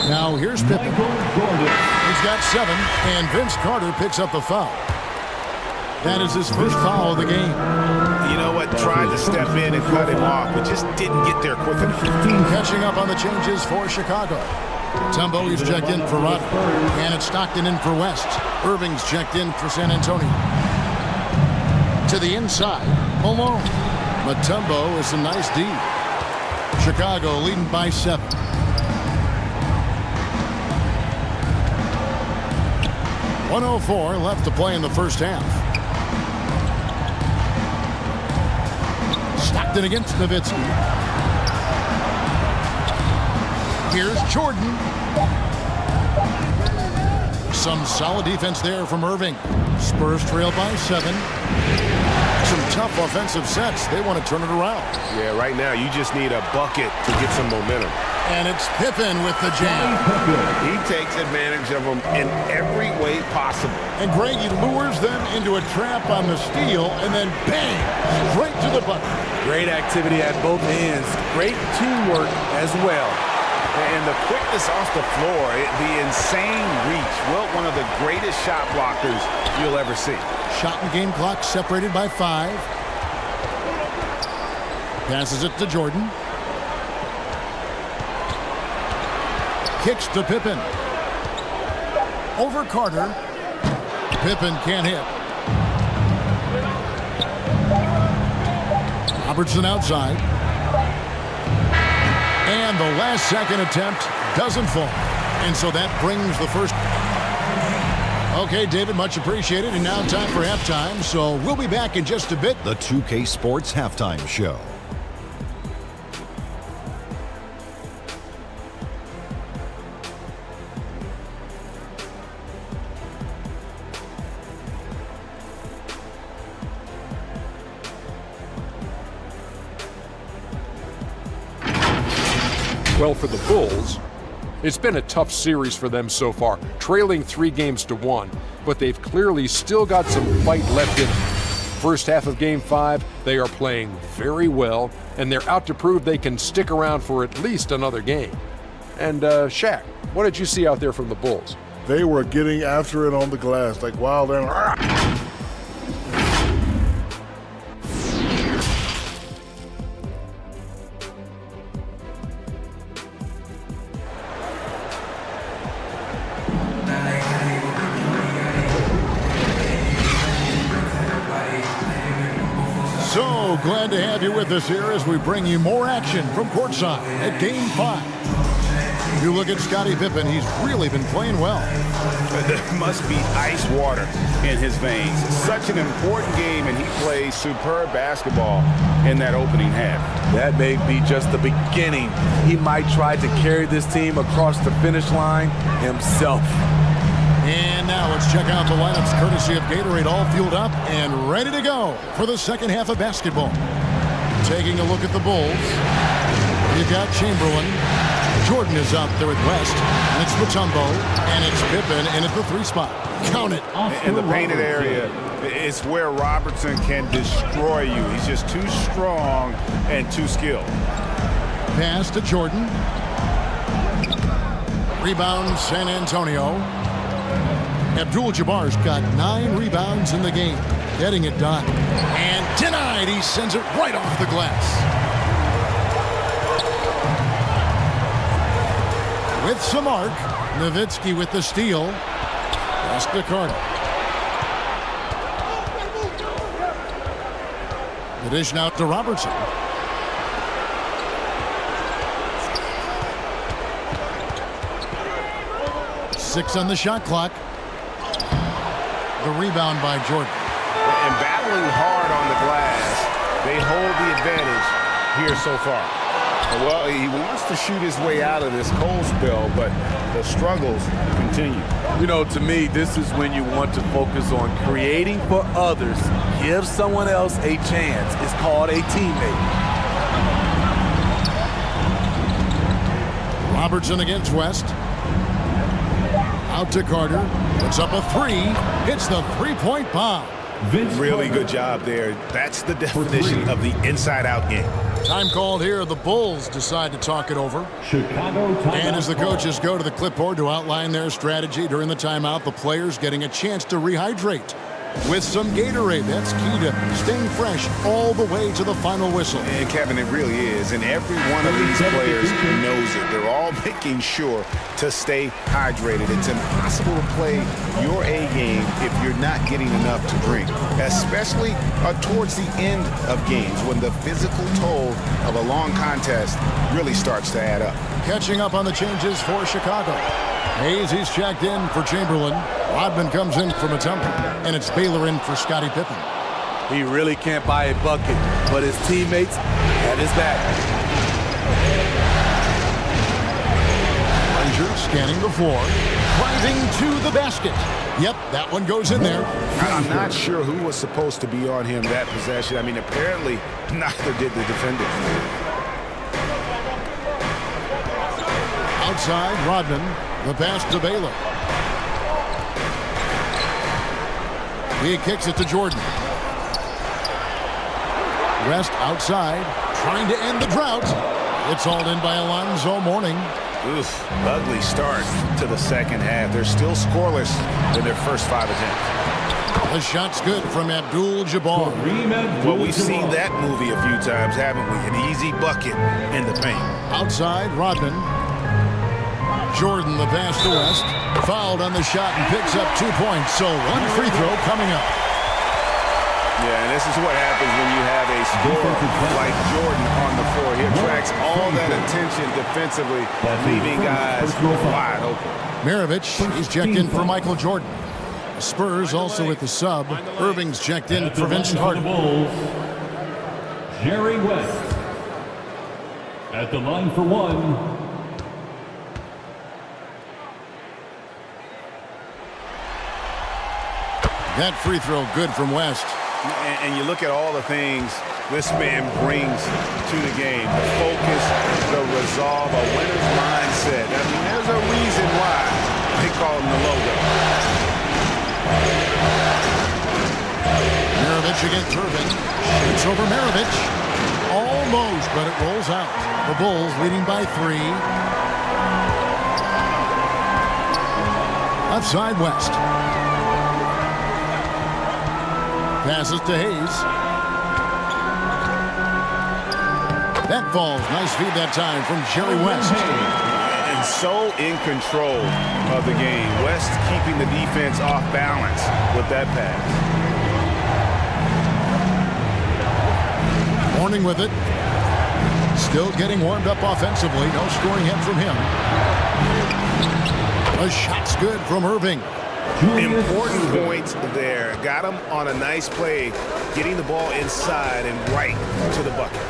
Now here's Pippen. He's got 7, and Vince Carter picks up the foul. That is his first foul of the game. You know what? tried to step in and cut him off, but just didn't get there quick enough. Catching up on the changes for Chicago. Tumbo is checked in for Rod. And it's Stockton in for West. Irving's checked in for San Antonio. To the inside, Malone. Mutombo is a nice D. Chicago leading by 7. .104 left to play in the first half. Stockton against Nowitzki. Here's Jordan. Some solid defense there from Irving. Spurs trail by 7. Some tough offensive sets. They want to turn it around. Yeah, right now you just need a bucket to get some momentum. And it's Pippen with the jam. He takes advantage of them in every way possible. And Greg, he lures them into a trap on the steal, and then bang, straight to the bucket. Great activity at both ends. Great teamwork as well. And the quickness off the floor, the insane reach. Well, one of the greatest shot blockers you'll ever see. Shot and game clock separated by 5. Passes it to Jordan. Kicks to Pippen. Over Carter. Pippen can't hit. Robertson outside. And the last second attempt doesn't fall. And so that brings the first. Okay, David, much appreciated. And now time for halftime. So we'll be back in just a bit. The 2K Sports Halftime Show. Well, for the Bulls, it's been a tough series for them so far, trailing 3 games to 1, but they've clearly still got some fight left in them. First half of Game 5, they are playing very well, and they're out to prove they can stick around for at least another game. And Shaq, what did you see out there from the Bulls? They were getting after it on the glass, like wild and. So glad to have you with us here as we bring you more action from courtside at Game 5. You look at Scottie Pippen, he's really been playing well. There must be ice water in his veins. Such an important game, and he plays superb basketball in that opening half. That may be just the beginning. He might try to carry this team across the finish line himself. And now let's check out the lineups courtesy of Gatorade, all fueled up and ready to go for the second half of basketball. Taking a look at the Bulls, you've got Chamberlain. Jordan is out there at West, and it's Mutombo, and it's Pippen in at the 3 spot. Count it. In the painted area, it's where Robertson can destroy you. He's just too strong and too skilled. Pass to Jordan. Rebound, San Antonio. Abdul-Jabbar's got 9 rebounds in the game. Getting it done. And denied. He sends it right off the glass. With some arc, Nowitzki with the steal. Pass to Carter. The dish now to Robertson. Six on the shot clock. The rebound by Jordan. And battling hard on the glass, they hold the advantage here so far. Well, he wants to shoot his way out of this cold spell, but the struggles continue. You know, to me, this is when you want to focus on creating for others. Give someone else a chance. It's called a teammate. Robertson against West. Out to Carter. Puts up a 3. Hits the 3-point bomb. Really good job there. That's the definition of the inside-out game. Time called here. The Bulls decide to talk it over. Chicago and as the coaches go to the clipboard to outline their strategy during the timeout, the players getting a chance to rehydrate. with some Gatorade. That's key to staying fresh all the way to the final whistle. And Kevin, it really is. And every one of these players knows it. They're all making sure to stay hydrated. It's impossible to play your A game if you're not getting enough to drink, especially towards the end of games when the physical toll of a long contest really starts to add up. Catching up on the changes for Chicago. Hayes, he's checked in for Chamberlain. Rodman comes in for Mutombo. And it's Baylor in for Scottie Pippen. He really can't buy a bucket, but his teammates have his back. Frazier scanning the floor. Driving to the basket. Yep, that one goes in there. I'm not sure who was supposed to be on him that possession. I mean, apparently neither did the defender. Outside, Rodman. The pass to Baylor. He kicks it to Jordan. West outside, trying to end the drought. It's hauled in by Alonzo Mourning. Oof, ugly start to the second half. They're still scoreless in their first 5 attempts. The shot's good from Abdul-Jabbar. Well, we've seen that movie a few times, haven't we? An easy bucket in the paint. Outside, Rodman. Jordan, the pass to West. Fouled on the shot and picks up 2 points. So one free throw coming up. Yeah, and this is what happens when you have a scorer like Jordan on the floor. He attracts all that attention defensively, leaving guys wide open. Maravich, he's checked in for Michael Jordan. The Spurs also with the sub. Irving's checked in for Vincent Harding. Jerry West at the line for one. That free throw good from West. And you look at all the things this man brings to the game. The focus, the resolve, a winner's mindset. I mean, there's a reason why they call him the logo. Maravich against Irving. Shoots over Maravich. Almost, but it rolls out. The Bulls leading by 3. Outside West. Passes to Hayes. That falls. Nice feed that time from Jerry West. And so in control of the game. West keeping the defense off balance with that pass. Mourning with it. Still getting warmed up offensively. No scoring hit from him. A shot's good from Irving. Important points there. Got him on a nice play, getting the ball inside and right to the bucket.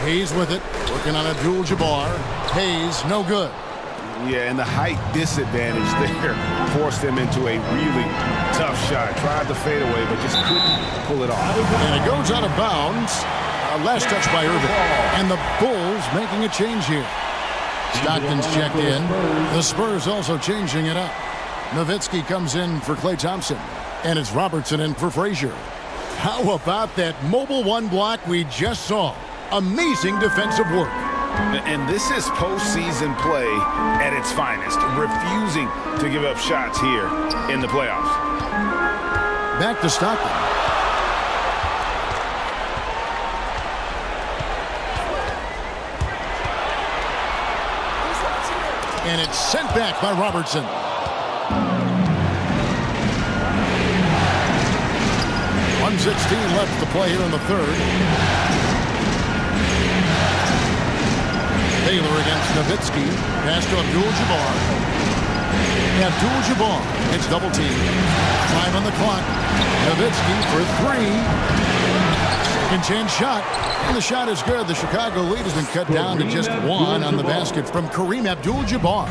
Hayes with it, working on Abdul-Jabbar. Hayes, no good. Yeah, and the height disadvantage there forced him into a really tough shot. Tried to fade away, but just couldn't pull it off. And it goes out of bounds. Last touch by Irving. And the Bulls making a change here. Stockton's checked in. The Spurs also changing it up. Nowitzki comes in for Klay Thompson. And it's Robertson in for Frazier. How about that mobile one block we just saw? Amazing defensive work. And this is postseason play at its finest. Refusing to give up shots here in the playoffs. Back to Stockton. And it's sent back by Robertson. .116 left to play here in the third. Baylor against Nowitzki. Pass to Abdul-Jabbar. Abdul-Jabbar. It's double team. 5 on the clock. Nowitzki for 3. Second chance shot. And the shot is good. The Chicago lead has been cut down to just 1 on the basket from Kareem Abdul-Jabbar.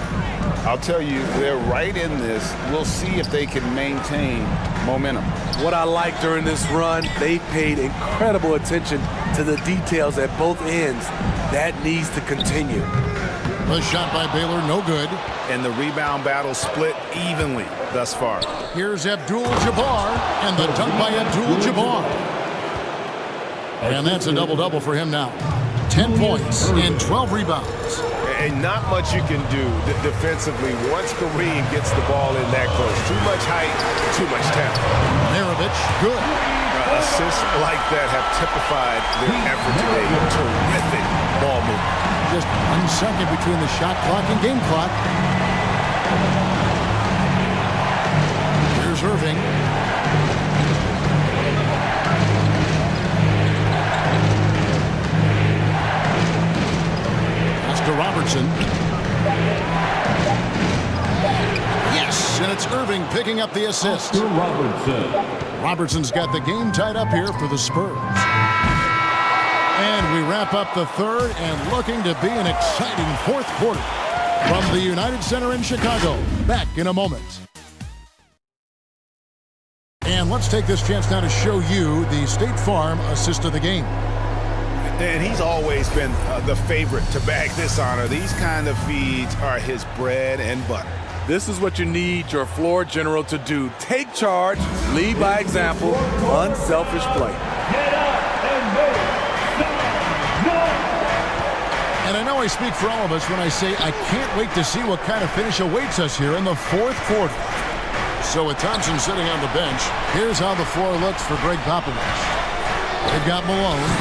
I'll tell you, they're right in this. We'll see if they can maintain momentum. What I like during this run, they paid incredible attention to the details at both ends. That needs to continue. The shot by Baylor, no good. And the rebound battle split evenly thus far. Here's Abdul-Jabbar, and the dunk by Abdul-Jabbar. And that's a double-double for him now. 10 points and 12 rebounds. And not much you can do defensively once Kareem gets the ball in that close. Too much height, too much talent. Maravich, good. Assists like that have typified their effort today. Terrific ball movement. Just 1 second between the shot clock and game clock. Here's Irving. Pass to Robertson. Yes, and it's Irving picking up the assist. Robertson's got the game tied up here for the Spurs. And we wrap up the third and looking to be an exciting fourth quarter. From the United Center in Chicago, back in a moment. And let's take this chance now to show you the State Farm assist of the game. And he's always been the favorite to bag this honor. These kind of feeds are his bread and butter. This is what you need your floor general to do. Take charge, lead by example, unselfish play. And I know I speak for all of us when I say I can't wait to see what kind of finish awaits us here in the fourth quarter. So with Thompson sitting on the bench, here's how the floor looks for Greg Popovich. They've got Malone.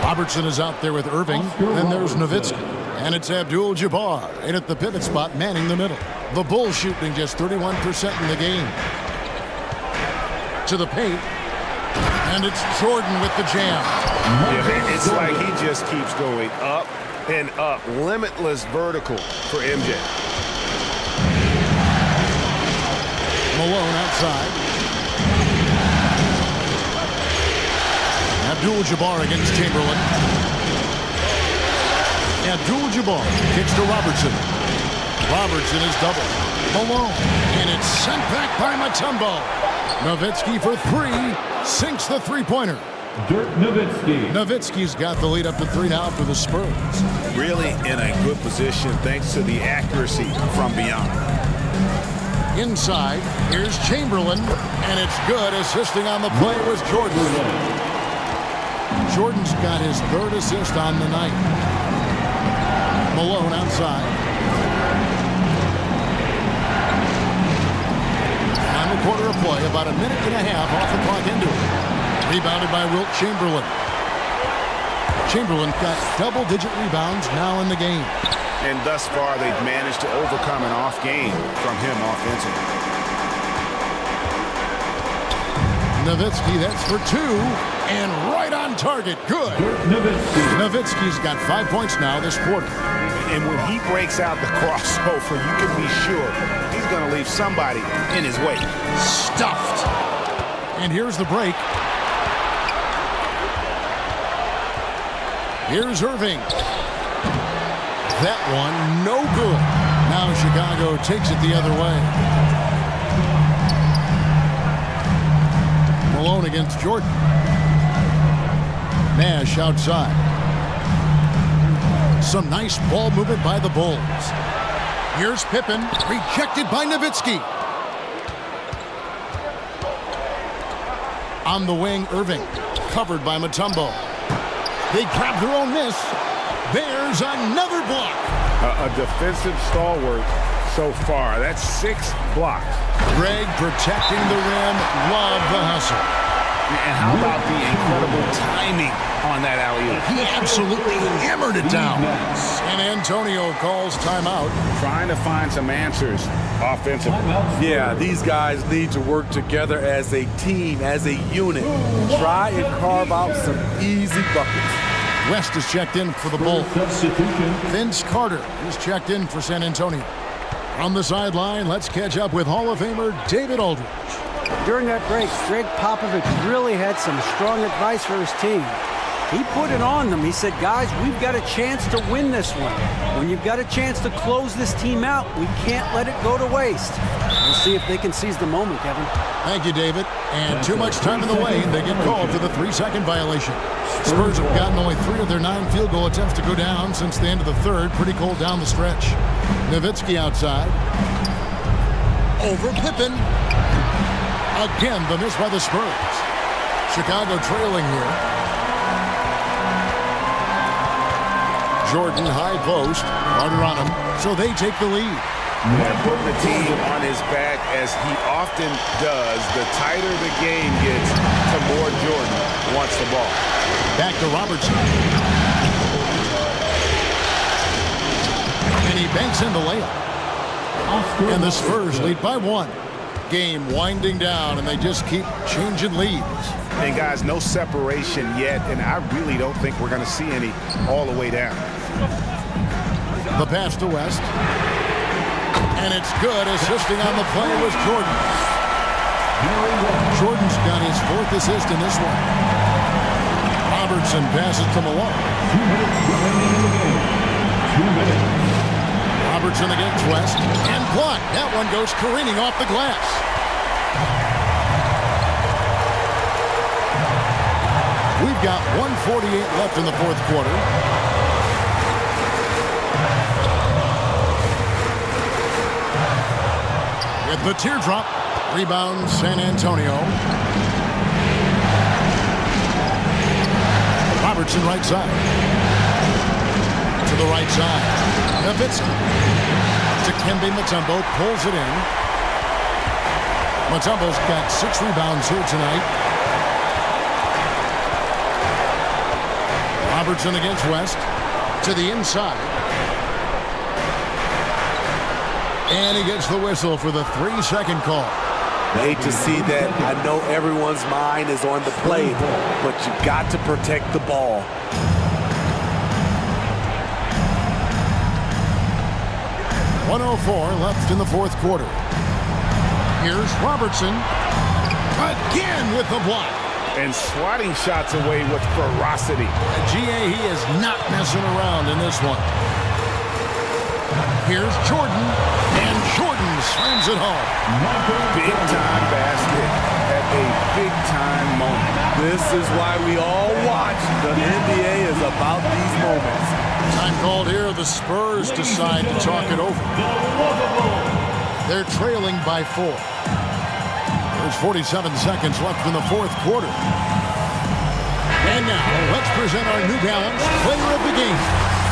Robertson is out there with Irving. Then there's Nowitzki. And it's Abdul-Jabbar in at the pivot spot, manning the middle. The Bulls shooting just 31% in the game. To the paint. And it's Jordan with the jam. Yeah, it's like he just keeps going up and up. Limitless vertical for MJ. Malone outside. Abdul-Jabbar against Chamberlain. Abdul-Jabbar kicks to Robertson. Robertson is doubled. Malone. And it's sent back by Mutombo. Nowitzki for three. Sinks the three-pointer. Dirk Nowitzki. Nowitzki's got the lead up to three now for the Spurs. Really in a good position thanks to the accuracy from beyond. Inside, here's Chamberlain, and it's good. Assisting on the play was Jordan. Jordan's got his third assist on the night. Malone outside. Final quarter of play, about a minute and a half off the clock into it. Rebounded by Wilt Chamberlain. Chamberlain got double-digit rebounds now in the game. And thus far, they've managed to overcome an off game from him offensively. Nowitzki, that's for two. And right on target. Good. Nowitzki's got 5 points now this quarter. And when he breaks out the crossover, you can be sure he's going to leave somebody in his way. Stuffed. And here's the break. Here's Irving. That one, no good. Now Chicago takes it the other way. Malone against Jordan. Nash outside. Some nice ball movement by the Bulls. Here's Pippen, rejected by Nowitzki. On the wing, Irving, covered by Mutombo. They grab their own miss. There's another block. A defensive stalwart so far. That's 6 blocks. Greg protecting the rim. Love the hustle. And how about the incredible timing on that alley-oop? He absolutely hammered it down. San Antonio calls timeout. Trying to find some answers offensively. Yeah, these guys need to work together as a team, as a unit. Try and carve out some easy buckets. West is checked in for the Bulls. Vince Carter is checked in for San Antonio. On the sideline, let's catch up with Hall of Famer David Aldridge. During that break, Greg Popovich really had some strong advice for his team. He put it on them. He said, guys, we've got a chance to win this one. When you've got a chance to close this team out, we can't let it go to waste. We'll see if they can seize the moment, Kevin. Thank you, David. And too much time in the lane. They get called for the 3-second violation. Spurs have gotten only 3 of their 9 field goal attempts to go down since the end of the third. Pretty cold down the stretch. Nowitzki outside. Over Pippen. Again, the miss by the Spurs. Chicago trailing here. Jordan, high post. Carter on him, so they take the lead. And putting the team on his back, as he often does, the tighter the game gets, the more Jordan wants the ball. Back to Robertson. And he banks in the layup. And the Spurs lead by 1. Game winding down, and they just keep changing leads. And guys, no separation yet, and I really don't think we're going to see any all the way down. The pass to West. And it's good. Assisting on the play was Jordan. Jordan's got his 4th assist in this one. Robertson passes to Malone. 2 minutes. Robertson against West. And blocked. That one goes careening off the glass. We've got 1:48 left in the 4th quarter. With the teardrop. Rebound San Antonio. Robertson right side. To the right side. Nowitzki. To Kembe Mutombo. Pulls it in. Mutombo's got 6 rebounds here tonight. Robertson against West. To the inside. And he gets the whistle for the 3-second call. I hate to see that. I know everyone's mind is on the play, but you got to protect the ball. .104 left in the 4th quarter. Here's Robertson. Again with the block. And swatting shots away with ferocity. GA, he is not messing around in this one. Here's Jordan. And Jordan slams it home. Big time basket at a big time moment. This is why we all watch. The NBA is about these moments. Time called here. The Spurs decide to talk it over. They're trailing by 4. There's 47 seconds left in the 4th quarter. And now, let's present our New Balance Player of the Game.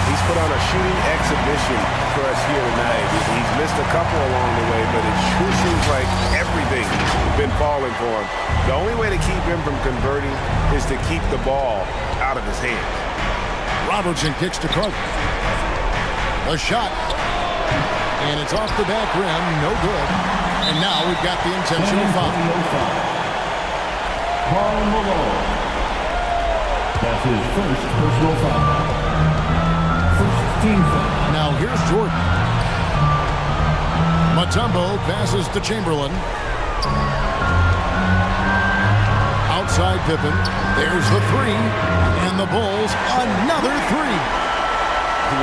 He's put on a shooting exhibition for us here tonight. He's missed a couple along the way, but it sure seems like everything's been falling for him. The only way to keep him from converting is to keep the ball out of his hands. Robertson kicks to Carter. A shot. And it's off the back rim. No good. And now we've got the intentional foul. Karl Malone. That's his first personal foul. Team foul. Now here's Jordan. Mutombo passes to Chamberlain. Outside Pippen. There's the 3. And the Bulls, another 3.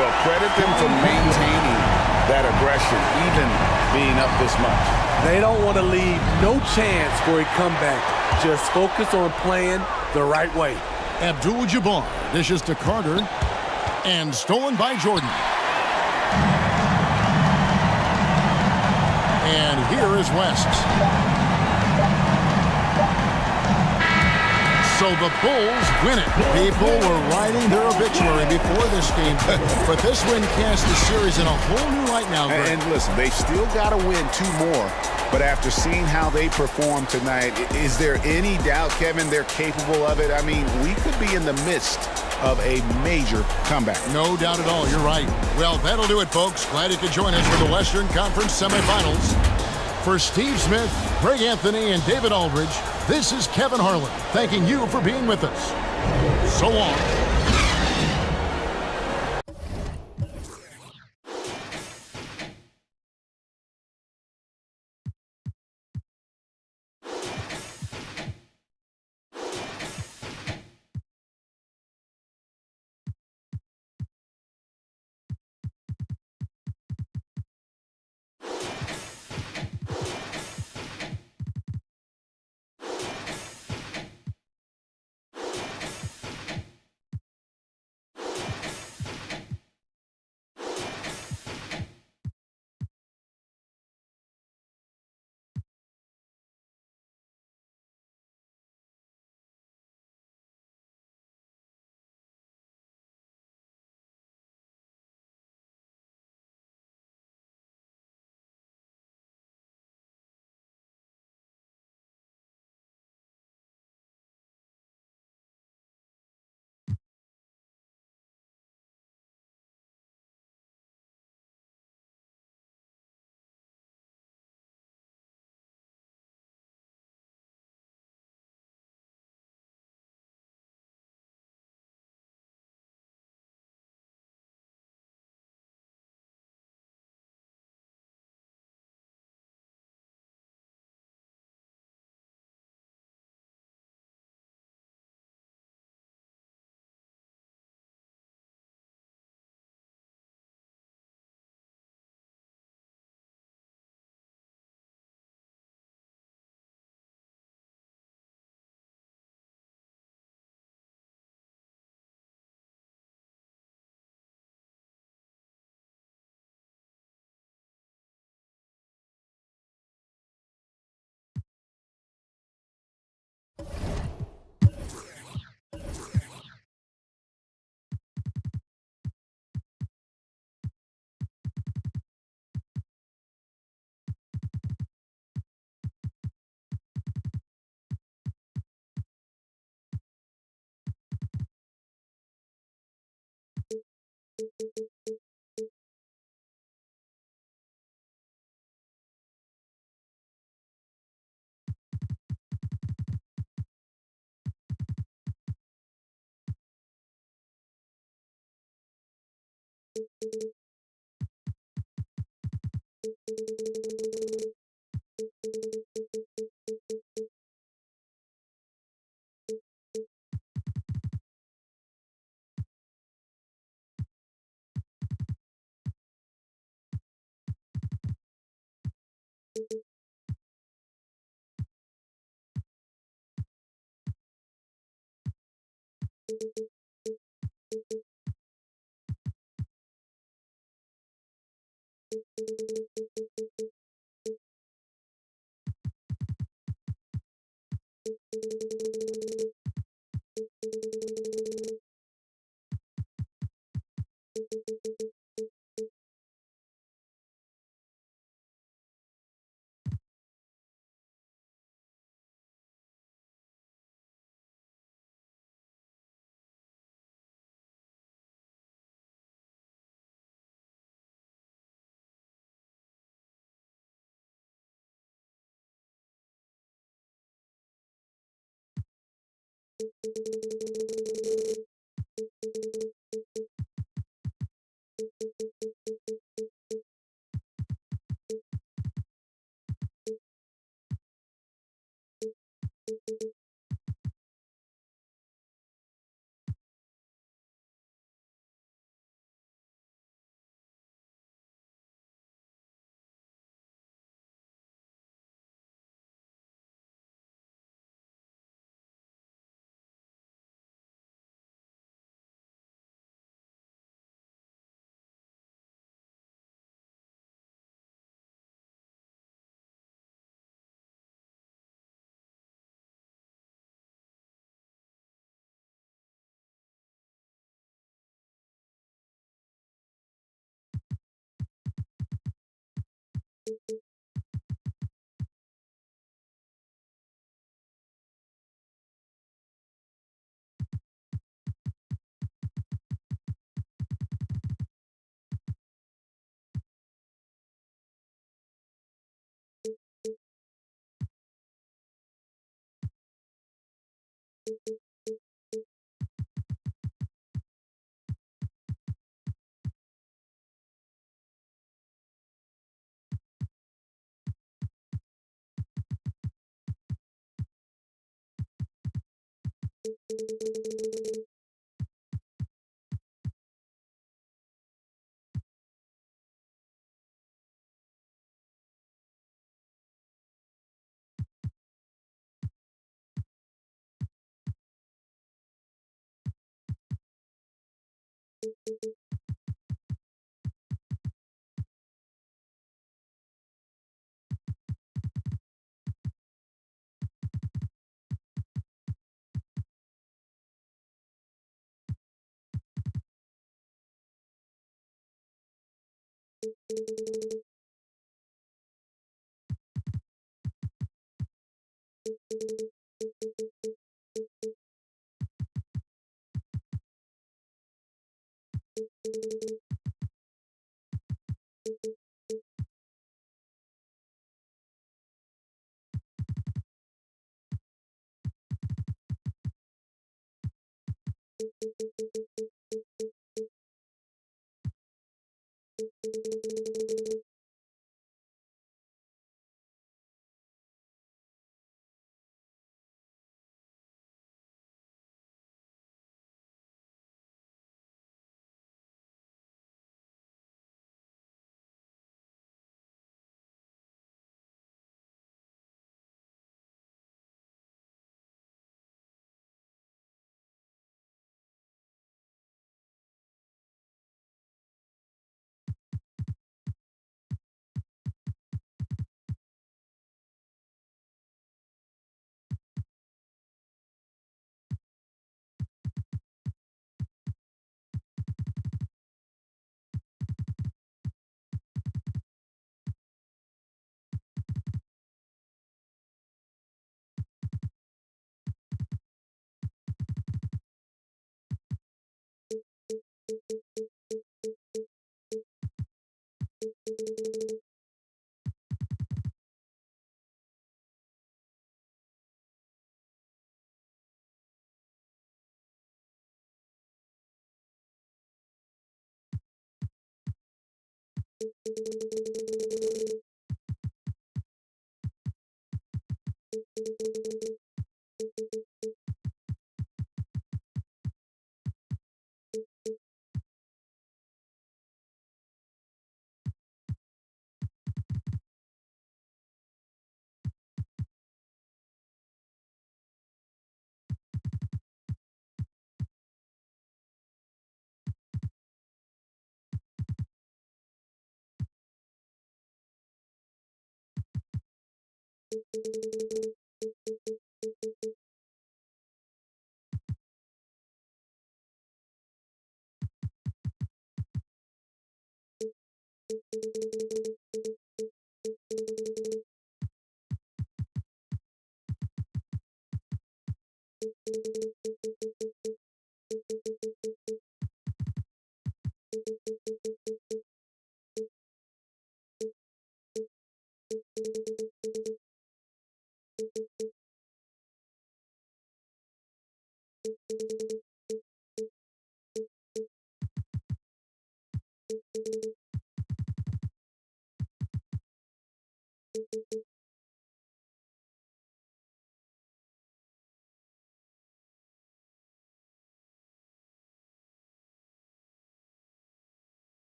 Well, credit them for maintaining that aggression, even being up this much. They don't want to leave no chance for a comeback. Just focus on playing the right way. Abdul-Jabbar dishes to Carter. And stolen by Jordan. And here is West. So the Bulls win it. People were writing their obituary before this game. But this win casts the series in a whole new light now, Greg. And listen, they've still got to win 2 more. But after seeing how they performed tonight, is there any doubt, Kevin, they're capable of it? I mean, we could be in the midst of a major comeback. No doubt at all. You're right. Well, that'll do it, folks. Glad you could join us for the Western Conference semifinals. For Steve Smith, Greg Anthony, and David Aldridge, this is Kevin Harlan thanking you for being with us. So long.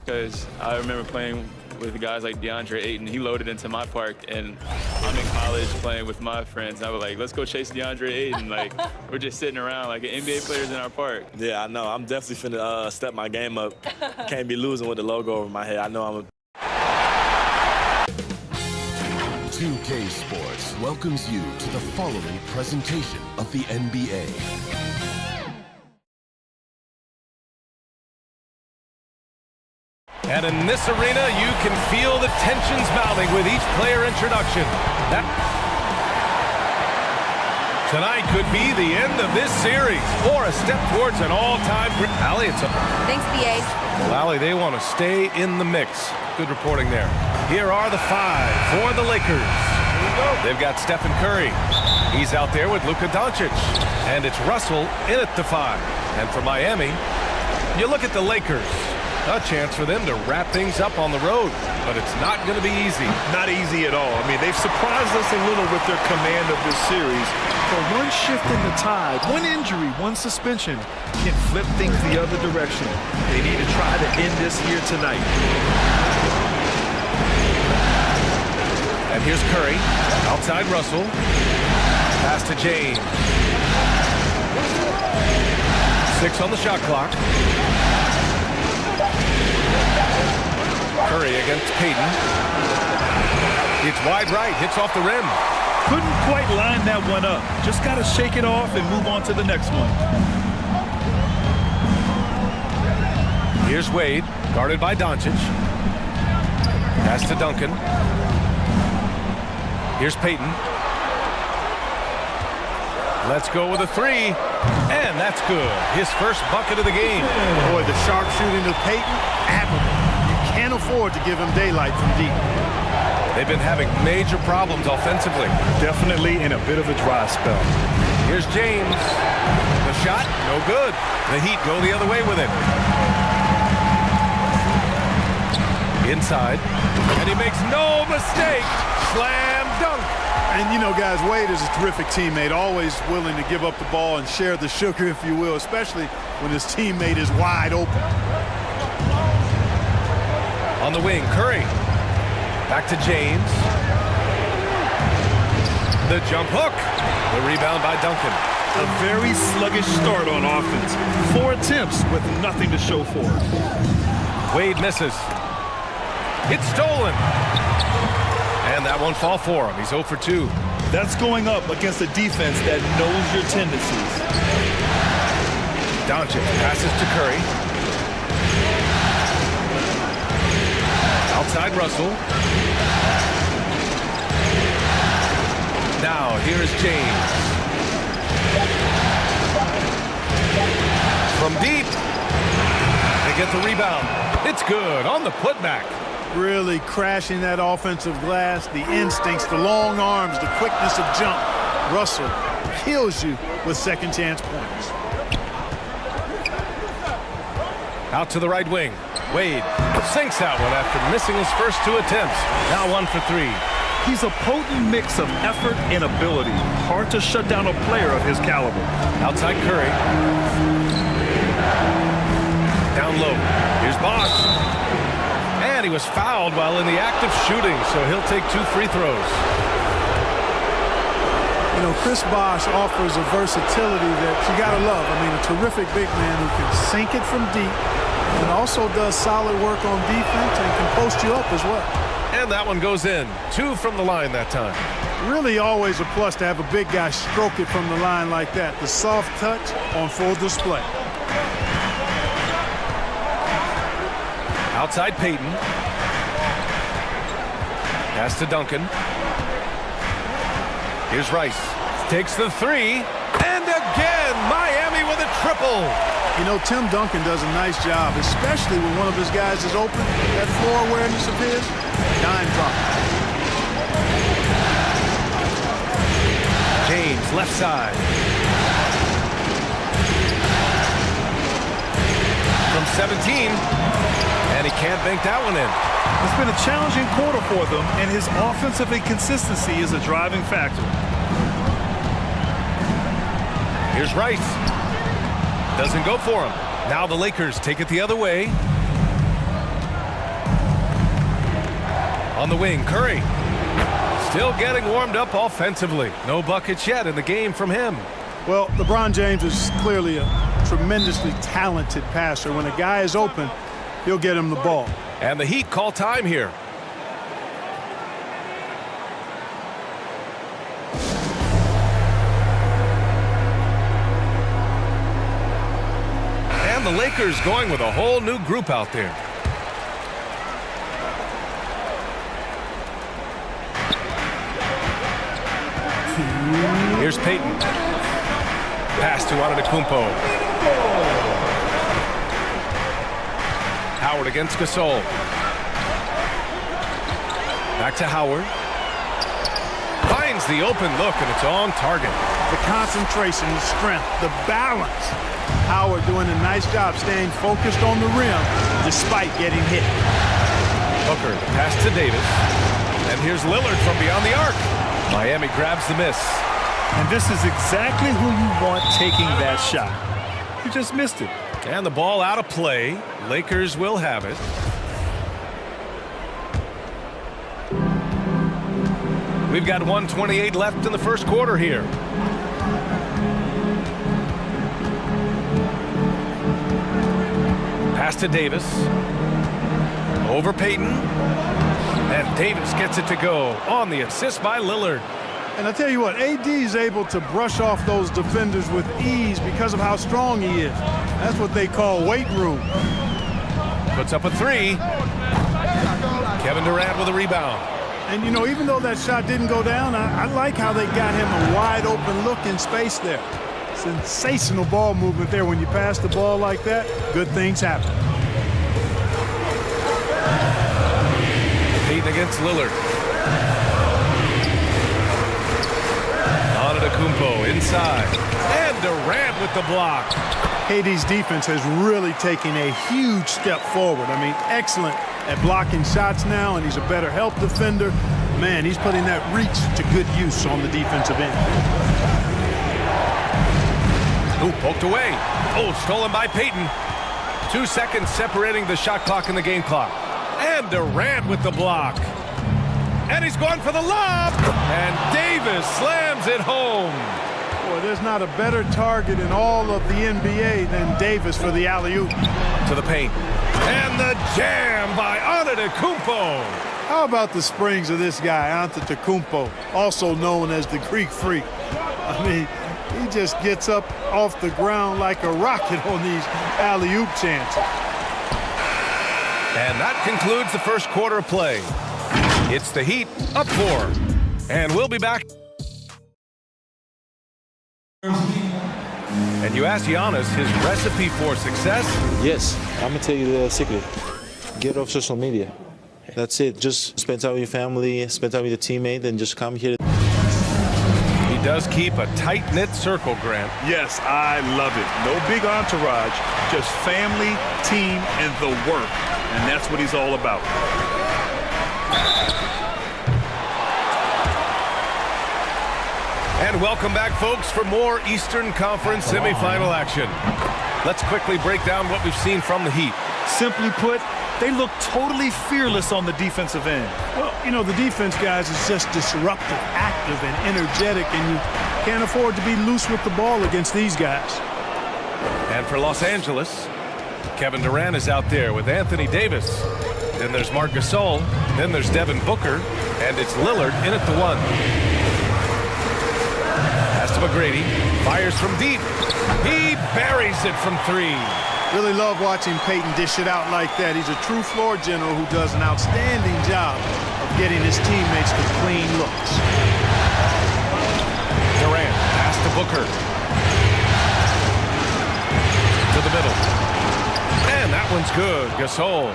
Because I remember playing with guys like DeAndre Ayton. He loaded into my park, and I'm in college playing with my friends. I was like, let's go chase DeAndre Ayton. Like, we're just sitting around like NBA players in our park. Yeah, I know. I'm definitely finna step my game up. Can't be losing with the logo over my head. I know I'm a 2K Sports welcomes you to the following presentation of the NBA. And in this arena, you can feel the tensions mounting with each player introduction. Tonight could be the end of this series or a step towards an all-time. Allie, it's up. Thanks, BA. Well, Allie, they want to stay in the mix. Good reporting there. Here are the five for the Lakers. They've got Stephen Curry. He's out there with Luka Doncic. And it's Russell in at the five. And for Miami, you look at the Lakers. A chance for them to wrap things up on the road, but it's not going to be easy. Not easy at all. I mean, they've surprised us a little with their command of this series. But one shift in the tide, one injury, one suspension can flip things the other direction. They need to try to end this here tonight. And here's Curry, outside Russell. Pass to James. 6 on the shot clock. Curry against Payton. It's wide right, hits off the rim. Couldn't quite line that one up. Just got to shake it off and move on to the next one. Here's Wade, guarded by Doncic. Pass to Duncan. Here's Payton. Let's go with a three. And that's good. His first bucket of the game. Boy, the sharpshooting of Payton, admirable. Can't afford to give him daylight from deep. They've been having major problems offensively. Definitely in a bit of a dry spell. Here's James. The shot, no good. The Heat go the other way with it. Inside. And he makes no mistake. Slam dunk. And, you know, guys, Wade is a terrific teammate, always willing to give up the ball and share the sugar, if you will, especially when his teammate is wide open. On the wing, Curry. Back to James. The jump hook. The rebound by Duncan. A very sluggish start on offense. 4 attempts with nothing to show for it. Wade misses. It's stolen. And that won't fall for him. He's 0 for 2. That's going up against a defense that knows your tendencies. Doncic passes to Curry. Outside Russell. Now here is James. From deep. They get the rebound. It's good on the putback. really crashing that offensive glass. The instincts, the long arms, the quickness of jump. Russell kills you with second chance points. Out to the right wing. Wade sinks that one after missing his first 2 attempts. Now 1 for 3. He's a potent mix of effort and ability. Hard to shut down a player of his caliber. Outside Curry. Down low. Here's Bosch. And he was fouled while in the act of shooting, so he'll take 2 free throws. You know, Chris Bosch offers a versatility that you got to love. I mean, a terrific big man who can sink it from deep and also does solid work on defense and can post you up as well. And that one goes in. 2 from the line that time. Really always a plus to have a big guy stroke it from the line like that. The soft touch on full display. Outside Peyton. Pass to Duncan. Here's Rice. Takes the 3. And again, Miami with a triple. You know, Tim Duncan does a nice job, especially when one of his guys is open. That floor awareness of his, dime drop. James, left side. From 17. And he can't bank that one in. It's been a challenging quarter for them, and his offensive inconsistency is a driving factor. Here's Rice. Doesn't go for him. Now the Lakers take it the other way. On the wing, Curry. Still getting warmed up offensively. No buckets yet in the game from him. Well, LeBron James is clearly a tremendously talented passer. When a guy is open, he'll get him the ball. And the Heat call time here. And the Lakers going with a whole new group out there. Here's Peyton. Pass to Antetokounmpo. Howard against Gasol. Back to Howard. Finds the open look, and it's on target. The concentration, the strength, the balance. Howard doing a nice job staying focused on the rim despite getting hit. Booker, pass to Davis. And here's Lillard from beyond the arc. Miami grabs the miss. And this is exactly who you want taking that shot. He just missed it. And the ball out of play. Lakers will have it. We've got 1:28 left in the first quarter here. Pass to Davis. Over Peyton. And Davis gets it to go on the assist by Lillard. And I tell you what, AD is able to brush off those defenders with ease because of how strong he is. That's what they call weight room. Puts up a 3. Kevin Durant with a rebound. And, you know, even though that shot didn't go down, I like how they got him a wide open look in space there. Sensational ball movement there. When you pass the ball like that, good things happen. Peyton against Lillard. Antetokounmpo inside. And Durant with the block. KD's defense has really taken a huge step forward. I mean, excellent at blocking shots now, and he's a better help defender. Man, he's putting that reach to good use on the defensive end. Ooh, poked away. Oh, stolen by Peyton. 2 seconds separating the shot clock and the game clock. And Durant with the block. And he's going for the lob. And Davis slams it home. Boy, there's not a better target in all of the NBA than Davis for the alley-oop. To the paint. And the jam by Antetokounmpo. How about the springs of this guy, Antetokounmpo, also known as the Greek Freak? I mean, he just gets up off the ground like a rocket on these alley-oop chances. And that concludes the first quarter of play. It's the Heat up 4. And we'll be back. And you asked Giannis his recipe for success? Yes, I'm going to tell you the secret. Get off social media. That's it. Just spend time with your family, spend time with your teammate, and just come here. He does keep a tight-knit circle, Grant. Yes, I love it. No big entourage, just family, team, and the work. And that's what he's all about. And welcome back, folks, for more Eastern Conference semifinal action. Let's quickly break down what we've seen from the Heat. Simply put, they look totally fearless on the defensive end. Well, you know, the defense, guys, is just disruptive, active, and energetic, and you can't afford to be loose with the ball against these guys. And for Los Angeles, Kevin Durant is out there with Anthony Davis. Then there's Marc Gasol. Then there's Devin Booker. And it's Lillard in at the 1. Pass to McGrady. Fires from deep. He buries it from 3. Really love watching Peyton dish it out like that. He's a true floor general who does an outstanding job of getting his teammates to clean looks. Durant, pass to Booker. To the middle. And that one's good. Gasol.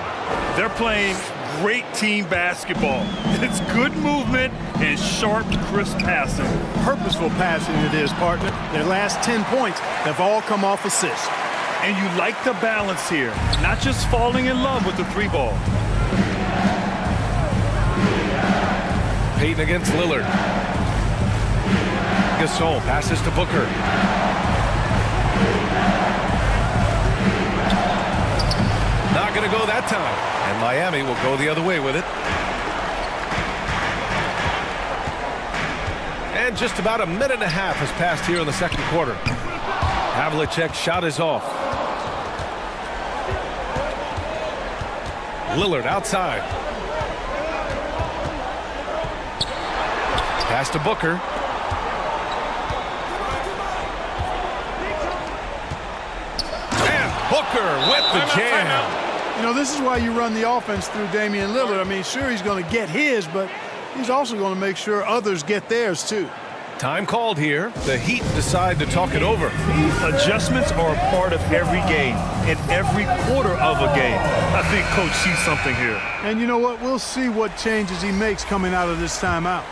They're playing great team basketball. It's good movement and sharp, crisp passing. Purposeful passing it is, partner. Their last 10 points have all come off assists. And you like the balance here, not just falling in love with the 3-ball. Peyton against Lillard. Gasol passes to Booker. Not going to go that time. And Miami will go the other way with it. And just about a minute and a half has passed here in the second quarter. Havlicek's shot is off. Lillard outside. Pass to Booker. And Booker with the jam. You know, this is why you run the offense through Damian Lillard. I mean, sure, he's going to get his, but he's also going to make sure others get theirs, too. Time called here. The Heat decide to talk it over. Adjustments are a part of every game, in every quarter of a game. I think Coach sees something here. And you know what? We'll see what changes he makes coming out of this timeout.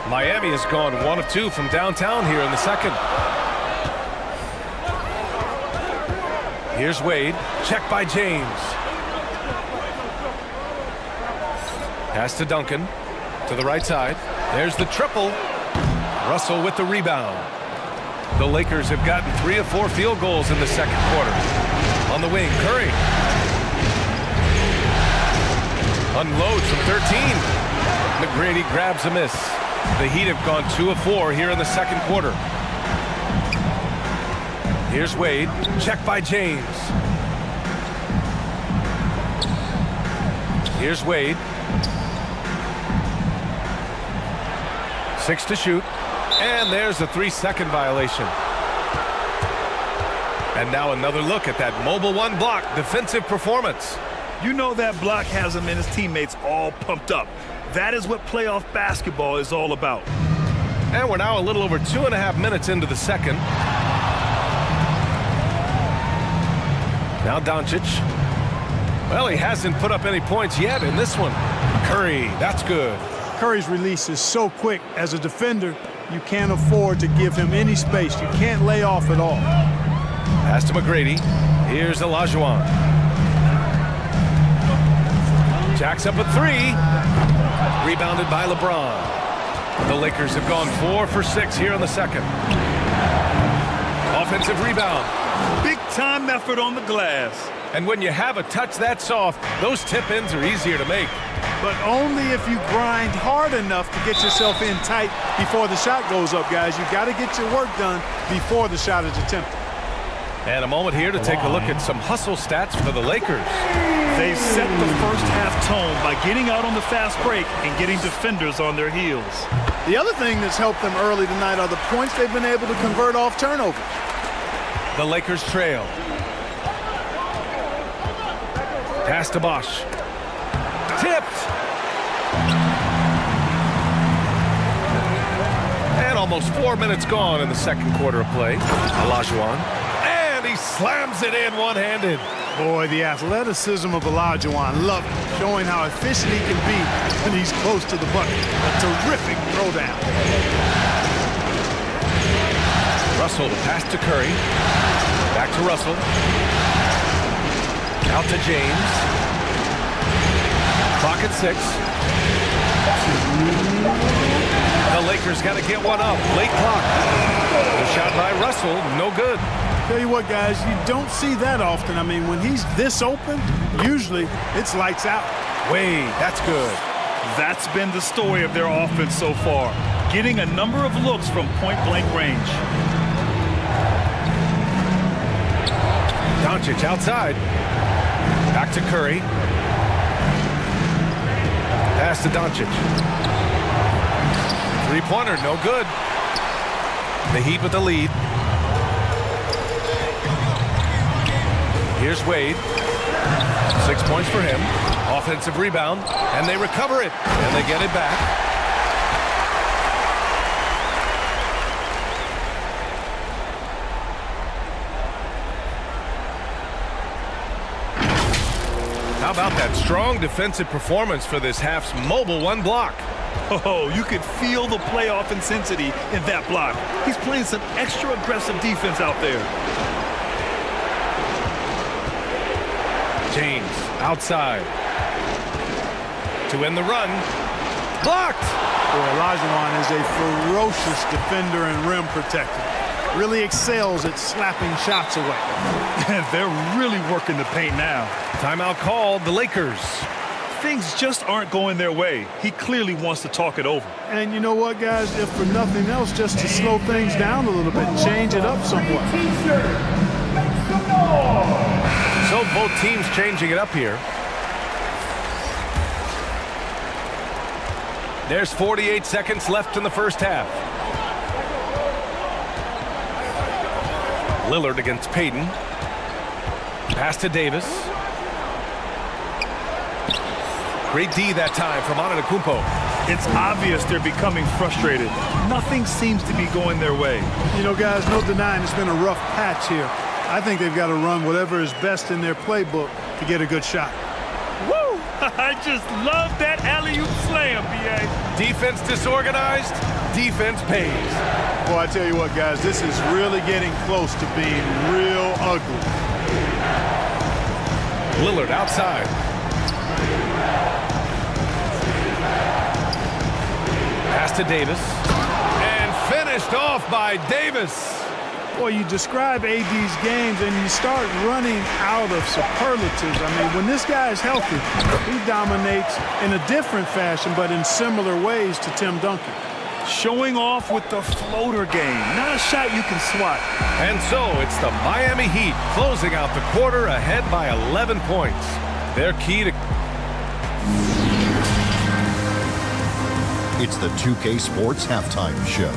Miami has gone 1 of 2 from downtown here in the second. Here's Wade. Check by James. Pass to Duncan. To the right side. There's the triple. Russell with the rebound. The Lakers have gotten 3 of 4 field goals in the second quarter. On the wing, Curry. Unloads from 13. McGrady grabs a miss. The Heat have gone 2 of 4 here in the second quarter. Here's Wade. Check by James. Here's Wade. 6 to shoot. And there's a 3-second violation. And now another look at that mobile 1 block defensive performance. You know that block has him and his teammates all pumped up. That is what playoff basketball is all about. And we're now a little over 2.5 minutes into the second. Now Doncic. Well, he hasn't put up any points yet in this one. Curry, that's good. Curry's release is so quick. As a defender, you can't afford to give him any space. You can't lay off at all. Pass to McGrady. Here's Olajuwon. Jacks up a 3. Rebounded by LeBron. The Lakers have gone 4 for 6 here in the second. Offensive rebound. Big time effort on the glass. And when you have a touch that soft, those tip-ins are easier to make. But only if you grind hard enough to get yourself in tight before the shot goes up, guys. You've got to get your work done before the shot is attempted. And a moment here to take a look at some hustle stats for the Lakers. They set the first half tone by getting out on the fast break and getting defenders on their heels. The other thing that's helped them early tonight are the points they've been able to convert off turnovers. The Lakers trail. Pass to Bosch. Tipped. And almost 4 minutes gone in the second quarter of play. Olajuwon. And he slams it in one-handed. Boy, the athleticism of Olajuwon, love it, showing how efficient he can be when he's close to the bucket. A terrific throwdown. Russell, the pass to Curry. Back to Russell. Out to James. Clock at 6. The Lakers got to get one up. Late clock. The shot by Russell, no good. Tell you what, guys, you don't see that often. I mean, when he's this open, usually it's lights out. Wade, that's good. That's been the story of their offense so far, getting a number of looks from point-blank range. Doncic outside. Back to Curry. Pass to Doncic. Three-pointer, no good. The Heat with the lead. Here's Wade. 6 points for him. Offensive rebound, and they recover it, and they get it back. How about that strong defensive performance for this half's mobile one block? Oh, you could feel the playoff intensity in that block. He's playing some extra aggressive defense out there. James outside to end the run. Blocked. Boy, Olajuwon is a ferocious defender and rim protector. Really excels at slapping shots away. And they're really working the paint now. Timeout called, the Lakers. Things just aren't going their way. He clearly wants to talk it over. And you know what, guys? If for nothing else, just to slow things down a little bit, change it up somewhat. So both teams changing it up here. There's 48 seconds left in the first half. Lillard against Payton. Pass to Davis. Great D that time from Antetokounmpo. It's obvious they're becoming frustrated. Nothing seems to be going their way. You know, guys, no denying it's been a rough patch here. I think they've got to run whatever is best in their playbook to get a good shot. Woo! I just love that alley-oop slam, B.A. Defense disorganized, defense pays. Well, I tell you what, guys, this is really getting close to being real ugly. Lillard outside. Pass to Davis. And finished off by Davis. Boy, you describe AD's games and you start running out of superlatives. I mean, when this guy is healthy, he dominates in a different fashion, but in similar ways to Tim Duncan. Showing off with the floater game. Not a shot you can swat. And so it's the Miami Heat closing out the quarter ahead by 11 points. Their key to... It's the 2K Sports Halftime Show.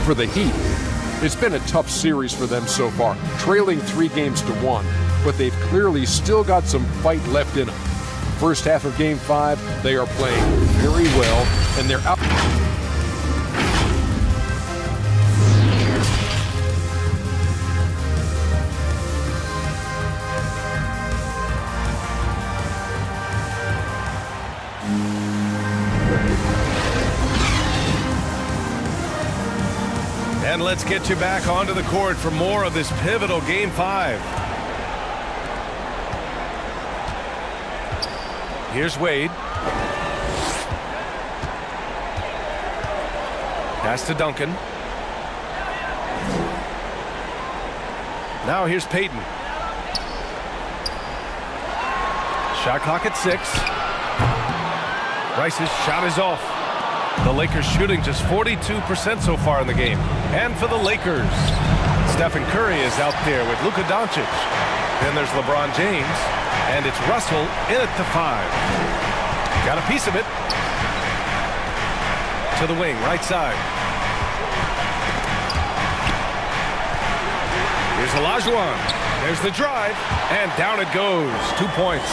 For the Heat, it's been a tough series for them so far, trailing 3 games to 1, but they've clearly still got some fight left in them. First half of Game 5, they are playing very well, and they're out. And let's get you back onto the court for more of this pivotal Game 5. Here's Wade. Pass to Duncan. Now here's Payton. Shot clock at 6. Rice's shot is off. The Lakers shooting just 42% so far in the game. And for the Lakers, Stephen Curry is out there with Luka Doncic. Then there's LeBron James. And it's Russell in at the 5. Got a piece of it. To the wing, right side. Olajuwon. There's the drive, and down it goes. 2 points.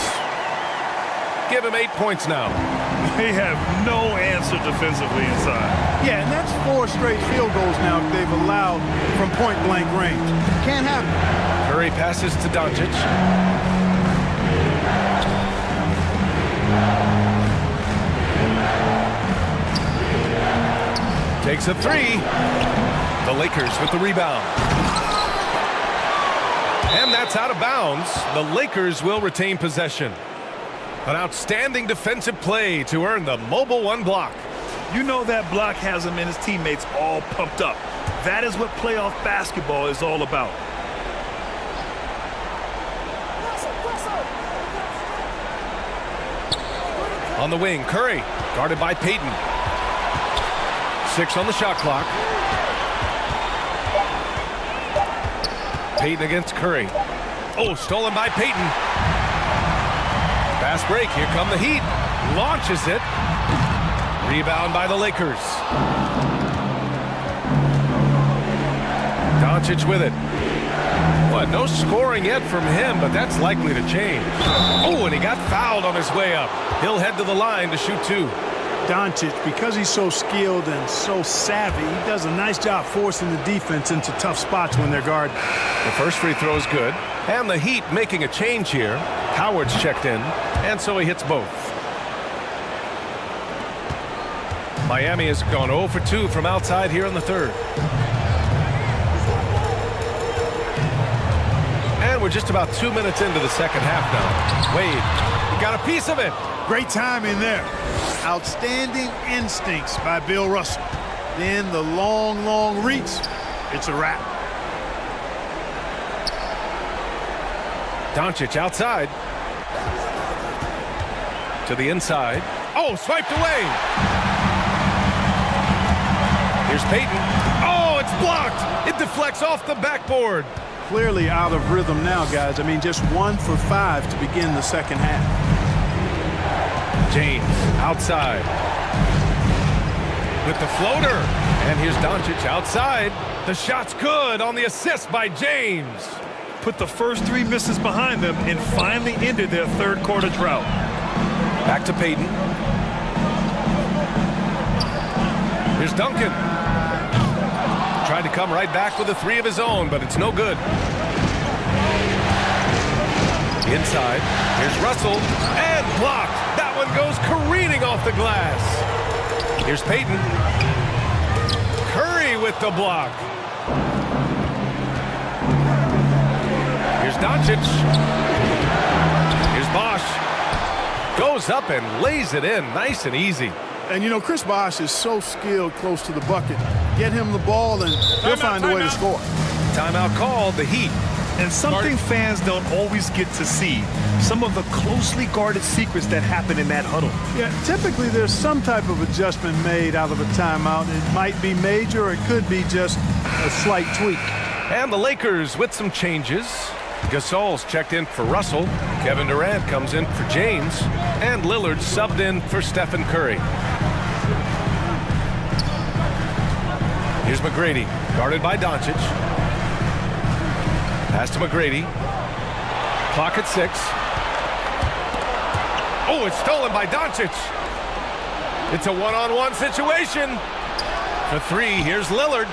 Give him 8 points now. They have no answer defensively inside. Yeah, and that's 4 straight field goals now they've allowed from point-blank range. Can't happen. Curry passes to Doncic. Takes a 3. The Lakers with the rebound. And that's out of bounds. The Lakers will retain possession. An outstanding defensive play to earn the mobile 1 block. You know that block has him and his teammates all pumped up. That is what playoff basketball is all about. On the wing, Curry, guarded by Payton. 6 on the shot clock. Payton against Curry. Oh, stolen by Payton. Fast break. Here come the Heat. Launches it. Rebound by the Lakers. Doncic with it. What? No scoring yet from him, but that's likely to change. Oh, and he got fouled on his way up. He'll head to the line to shoot 2. Doncic, because he's so skilled and so savvy, he does a nice job forcing the defense into tough spots when they're guarded. The first free throw is good. And the Heat making a change here. Howard's checked in, and so he hits both. Miami has gone 0 for 2 from outside here in the third. And we're just about 2 minutes into the second half now. Wade, you got a piece of it. Great timing there. Outstanding instincts by Bill Russell. Then the long reach. It's a wrap. Doncic outside. To the inside. Oh, swiped away. Here's Payton. Oh, it's blocked. It deflects off the backboard. Clearly out of rhythm now, guys. I mean, just 1 for 5 to begin the second half. James outside. With the floater. And here's Doncic outside. The shot's good on the assist by James. Put the first 3 misses behind them and finally ended their third quarter drought. Back to Payton. Here's Duncan. Tried to come right back with a 3 of his own, but it's no good. Inside. Here's Russell. And blocked. That one goes careening off the glass. Here's Payton. Curry with the block. Here's Doncic. Here's Bosh. Goes up and lays it in nice and easy. And, you know, Chris Bosh is so skilled close to the bucket. Get him the ball, and he'll find a way to score. Timeout called, the Heat. And something fans don't always get to see, some of the closely guarded secrets that happen in that huddle. Yeah, typically there's some type of adjustment made out of a timeout. It might be major, or it could be just a slight tweak. And the Lakers with some changes. Gasol's checked in for Russell. Kevin Durant comes in for James. And Lillard subbed in for Stephen Curry. Here's McGrady, guarded by Doncic. Pass to McGrady. Clock at 6. Oh, it's stolen by Doncic. It's a one-on-one situation. For 3, here's Lillard.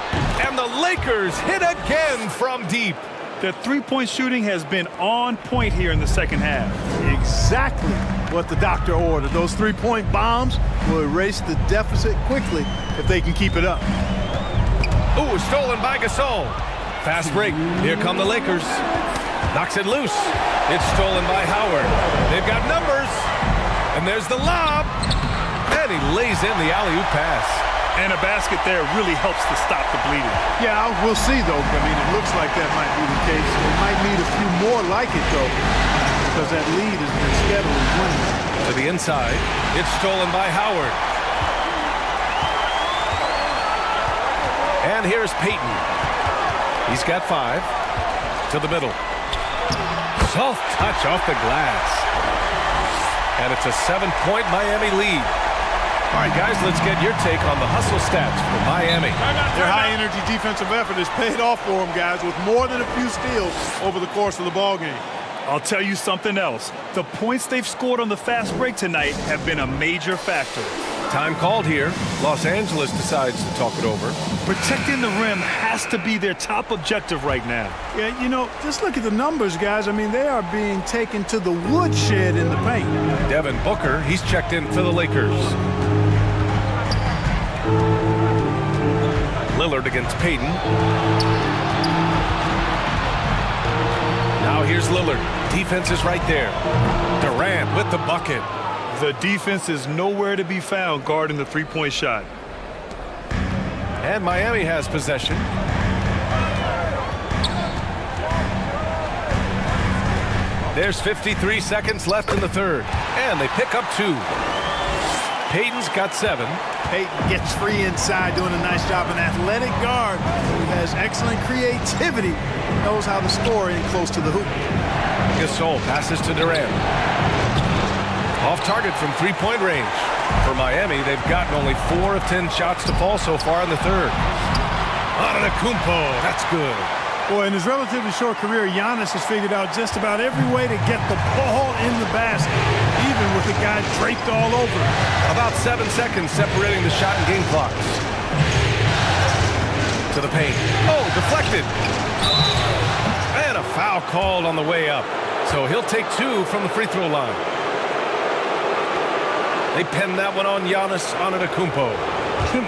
And the Lakers hit again from deep. The three-point shooting has been on point here in the second half. Exactly what the doctor ordered. Those 3-point bombs will erase the deficit quickly if they can keep it up. Ooh, stolen by Gasol. Fast break. Here come the Lakers. Knocks it loose. It's stolen by Howard. They've got numbers. And there's the lob. And he lays in the alley-oop pass. And a basket there really helps to stop the bleeding. Yeah, we'll see, though. I mean, it looks like that might be the case. It might need a few more like it, though, because that lead has been steadily winning. To the inside. It's stolen by Howard. And here's Payton. He's got 5. To the middle. Soft touch off the glass. And it's a 7-point Miami lead. All right, guys, let's get your take on the hustle stats for Miami. Their high-energy defensive effort has paid off for them, guys, with more than a few steals over the course of the ball game. I'll tell you something else. The points they've scored on the fast break tonight have been a major factor. Time called here. Los Angeles decides to talk it over. Protecting the rim has to be their top objective right now. Yeah, you know, just look at the numbers, guys. I mean, they are being taken to the woodshed in the paint. Devin Booker, he's checked in for the Lakers. Lillard against Payton. Now here's Lillard. Defense is right there. Durant with the bucket. The defense is nowhere to be found guarding the three-point shot. And Miami has possession. There's 53 seconds left in the third. And they pick up 2. Payton's got 7. Payton gets free inside, doing a nice job. An athletic guard who has excellent creativity, knows how to score in close to the hoop. Gasol passes to Durant. Off target from three-point range. For Miami, they've gotten only 4 of 10 shots to fall so far in the third. Antetokounmpo, that's good. Boy, in his relatively short career, Giannis has figured out just about every way to get the ball in the basket, even with the guy draped all over him. About 7 seconds separating the shot and game clocks. To the paint. Oh, deflected. And a foul called on the way up. So he'll take 2 from the free throw line. They pinned that one on Giannis Antetokounmpo.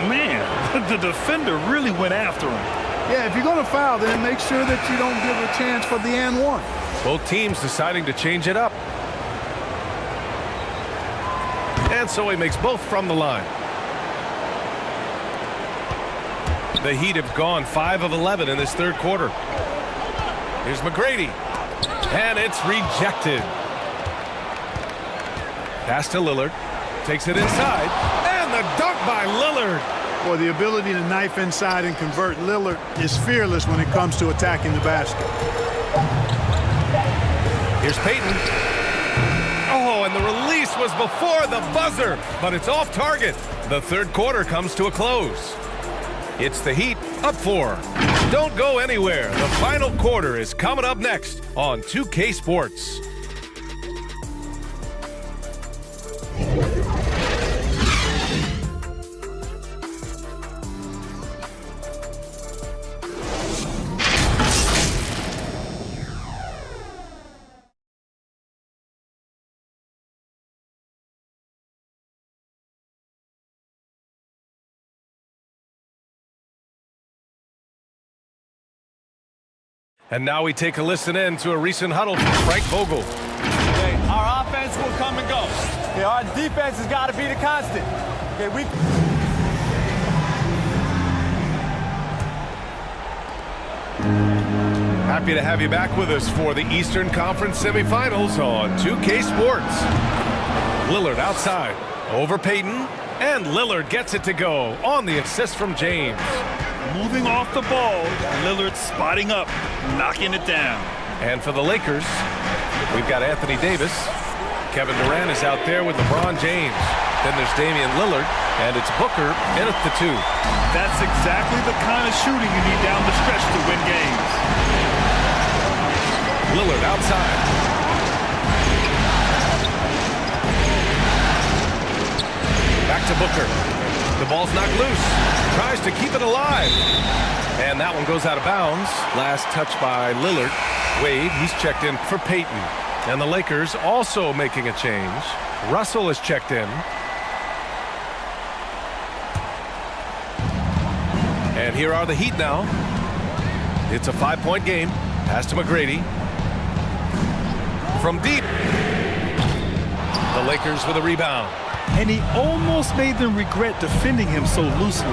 Man, the defender really went after him. Yeah, if you're going to foul, then make sure that you don't give a chance for the and one. Both teams deciding to change it up. And so he makes both from the line. The Heat have gone 5 of 11 in this third quarter. Here's McGrady. And it's rejected. Pass to Lillard. Takes it inside. And the dunk by Lillard. Boy, the ability to knife inside and convert Lillard is fearless when it comes to attacking the basket. Here's Payton. Oh, and the release was before the buzzer, but it's off target. The third quarter comes to a close. It's the Heat up 4. Don't go anywhere. The final quarter is coming up next on 2K Sports. And now we take a listen in to a recent huddle from Frank Vogel. Okay, our offense will come and go. Okay, our defense has got to be the constant. Okay, Happy to have you back with us for the Eastern Conference semifinals on 2K Sports. Lillard outside, over Payton, and Lillard gets it to go on the assist from James. Moving off the ball, Lillard spotting up, knocking it down. And for the Lakers, we've got Anthony Davis. Kevin Durant is out there with LeBron James. Then there's Damian Lillard, and it's Booker in at the 2. That's exactly the kind of shooting you need down the stretch to win games. Lillard outside. Back to Booker. The ball's knocked loose. Tries to keep it alive. And that one goes out of bounds. Last touch by Lillard. Wade, he's checked in for Payton. And the Lakers also making a change. Russell is checked in. And here are the Heat now. It's a 5-point game. Pass to McGrady. From deep. The Lakers with a rebound. And he almost made them regret defending him so loosely.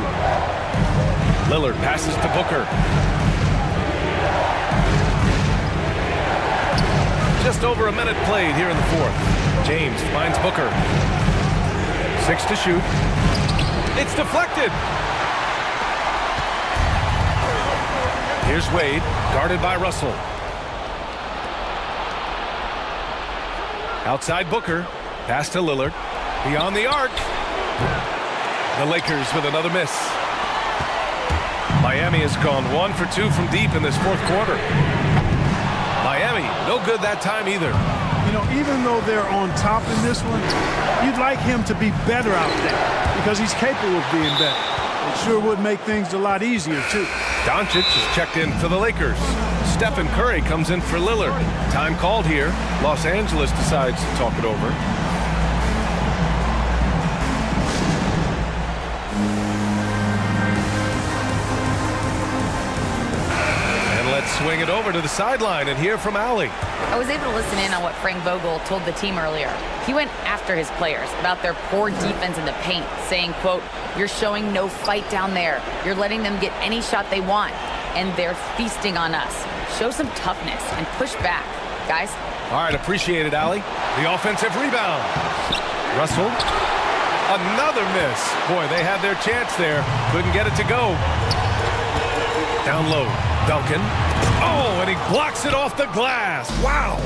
Lillard passes to Booker. Just over a minute played here in the fourth. James finds Booker. 6 to shoot. It's deflected. Here's Wade, guarded by Russell. Outside Booker. Pass to Lillard. Beyond the arc. The Lakers with another miss. Miami has gone 1 for 2 from deep in this fourth quarter. Miami, no good that time either. You know, even though they're on top in this one, you'd like him to be better out there because he's capable of being better. It sure would make things a lot easier, too. Duncan is checked in for the Lakers. Stephen Curry comes in for Lillard. Time called here. Los Angeles decides to talk it over. And let's swing it over to the sideline and hear from Allie. I was able to listen in on what Frank Vogel told the team earlier. He went after his players about their poor defense in the paint, saying, quote, "You're showing no fight down there. You're letting them get any shot they want, and they're feasting on us. Show some toughness and push back, guys." All right, appreciate it, Allie. The offensive rebound. Russell. Another miss. Boy, they had their chance there. Couldn't get it to go. Down low. Duncan. Oh, and he blocks it off the glass. Wow.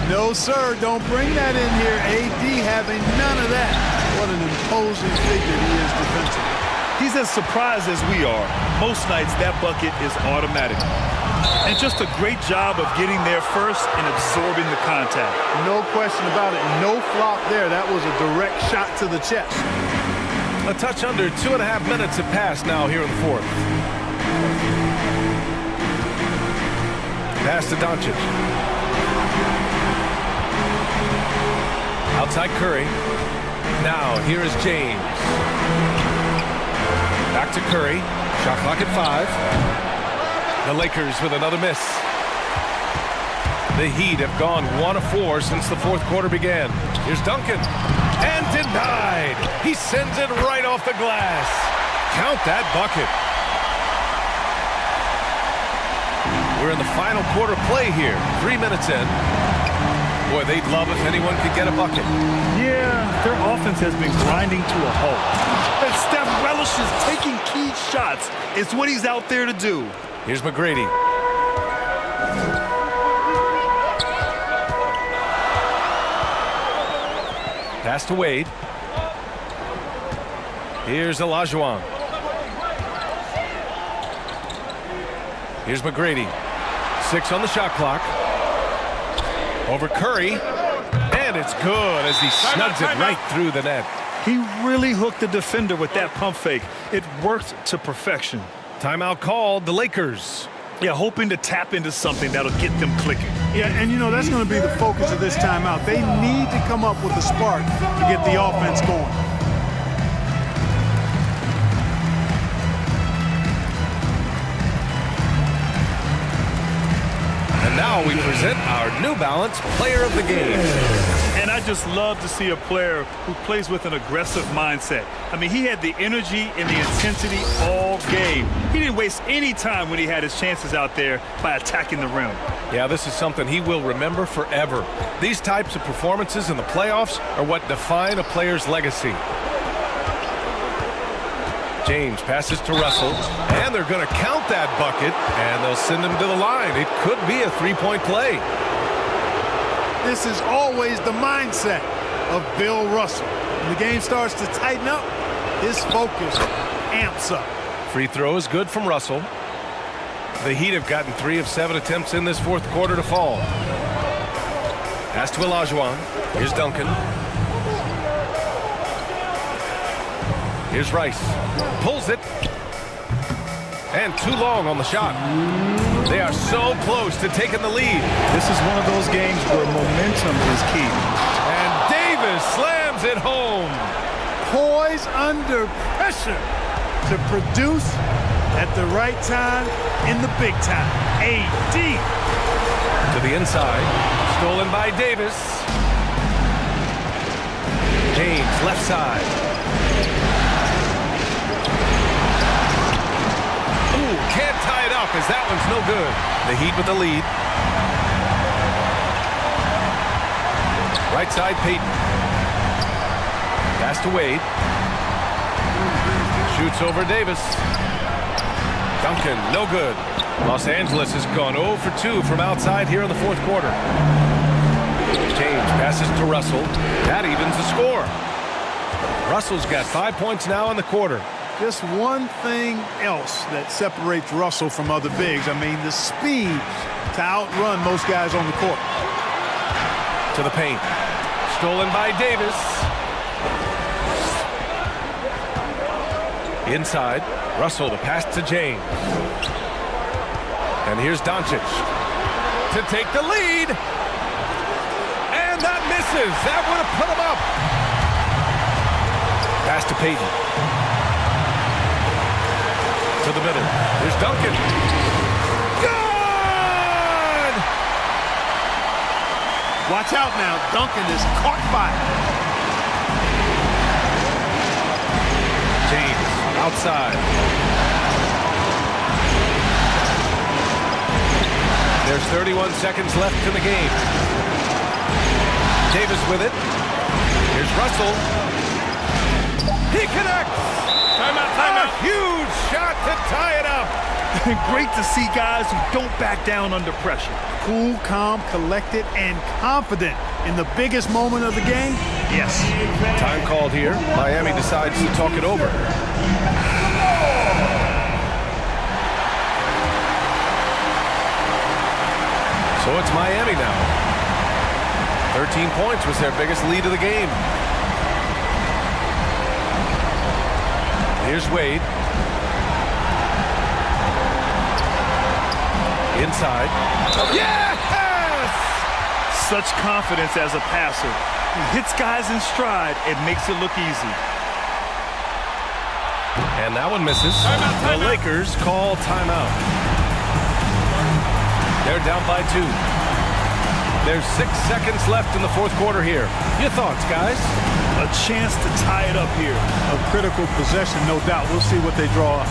No, sir. Don't bring that in here. AD having none of that. What an imposing figure he is defensively. He's as surprised as we are. Most nights, that bucket is automatic. And just a great job of getting there first and absorbing the contact. No question about it. No flop there. That was a direct shot to the chest. A touch under 2.5 minutes have passed now here in the fourth. Pass to Duncan. Outside Curry. Now here is James. Back to Curry. Shot clock at 5. The Lakers with another miss. The Heat have gone 1 of 4 since the fourth quarter began. Here's Duncan. And denied. He sends it right off the glass. Count that bucket. We're in the final quarter play here. 3 minutes in. Boy, they'd love if anyone could get a bucket. Yeah, their offense has been grinding to a halt. And Steph relishes taking key shots. It's what he's out there to do. Here's McGrady. Pass to Wade. Here's Olajuwon. Here's McGrady. 6 on the shot clock. Over Curry. And it's good as he snugs it right through the net. He really hooked the defender with that pump fake. It worked to perfection. Timeout called, the Lakers. Yeah, hoping to tap into something that'll get them clicking. Yeah, and you know, that's going to be the focus of this timeout. They need to come up with a spark to get the offense going. And now we present our New Balance Player of the Game. And I just love to see a player who plays with an aggressive mindset. I mean, he had the energy and the intensity all game. He didn't waste any time when he had his chances out there by attacking the rim. Yeah, this is something he will remember forever. These types of performances in the playoffs are what define a player's legacy. James passes to Russell, and they're going to count that bucket, and they'll send him to the line. It could be a three-point play. This is always the mindset of Bill Russell. When the game starts to tighten up, his focus amps up. Free throw is good from Russell. The Heat have gotten 3 of 7 attempts in this fourth quarter to fall. Pass to Olajuwon. Here's Duncan. Here's Rice. Pulls it. And too long on the shot. They are so close to taking the lead. This is one of those games where momentum is key. And Davis slams it home. Poise under pressure to produce at the right time in the big time. AD. To the inside. Stolen by Davis. James, left side. Can't tie it up as that one's no good. The Heat with the lead. Right side, Payton. Pass to Wade. Shoots over Davis. Duncan, no good. Los Angeles has gone 0 for 2 from outside here in the fourth quarter. James passes to Russell. That evens the score. Russell's got 5 points now in the quarter. Just one thing else that separates Russell from other bigs. I mean, the speed to outrun most guys on the court. To the paint. Stolen by Davis. Inside. Russell, the pass to James. And here's Duncan to take the lead. And that misses. That would have put him up. Pass to Payton. To the middle. Here's Duncan. Good! Watch out now. Duncan is caught fire. James outside. There's 31 seconds left in the game. Davis with it. Here's Russell. He connects. Timeout, timeout. A huge shot to tie it up. Great to see guys who don't back down under pressure. Cool, calm, collected, and confident in the biggest moment of the game. Yes. Time called here. Miami decides to talk it over. So it's Miami now. 13 points was their biggest lead of the game. Here's Wade. Inside. Yes! Such confidence as a passer. He hits guys in stride. It makes it look easy. And that one misses. The Lakers call timeout. They're down by 2. There's 6 seconds left in the fourth quarter here. Your thoughts, guys? A chance to tie it up here. A critical possession, no doubt. We'll see what they draw up.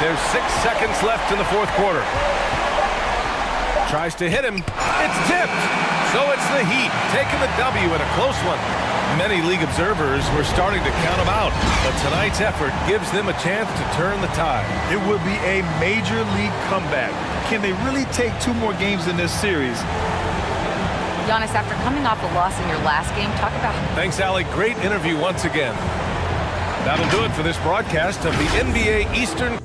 There's 6 seconds left in the fourth quarter. Tries to hit him. It's tipped. So it's the Heat taking the W in a close one. Many league observers were starting to count them out, but tonight's effort gives them a chance to turn the tide. It would be a major league comeback. Can they really take 2 more games in this series? Giannis, after coming off a loss in your last game, talk about... Thanks, Allie. Great interview once again. That'll do it for this broadcast of the NBA Eastern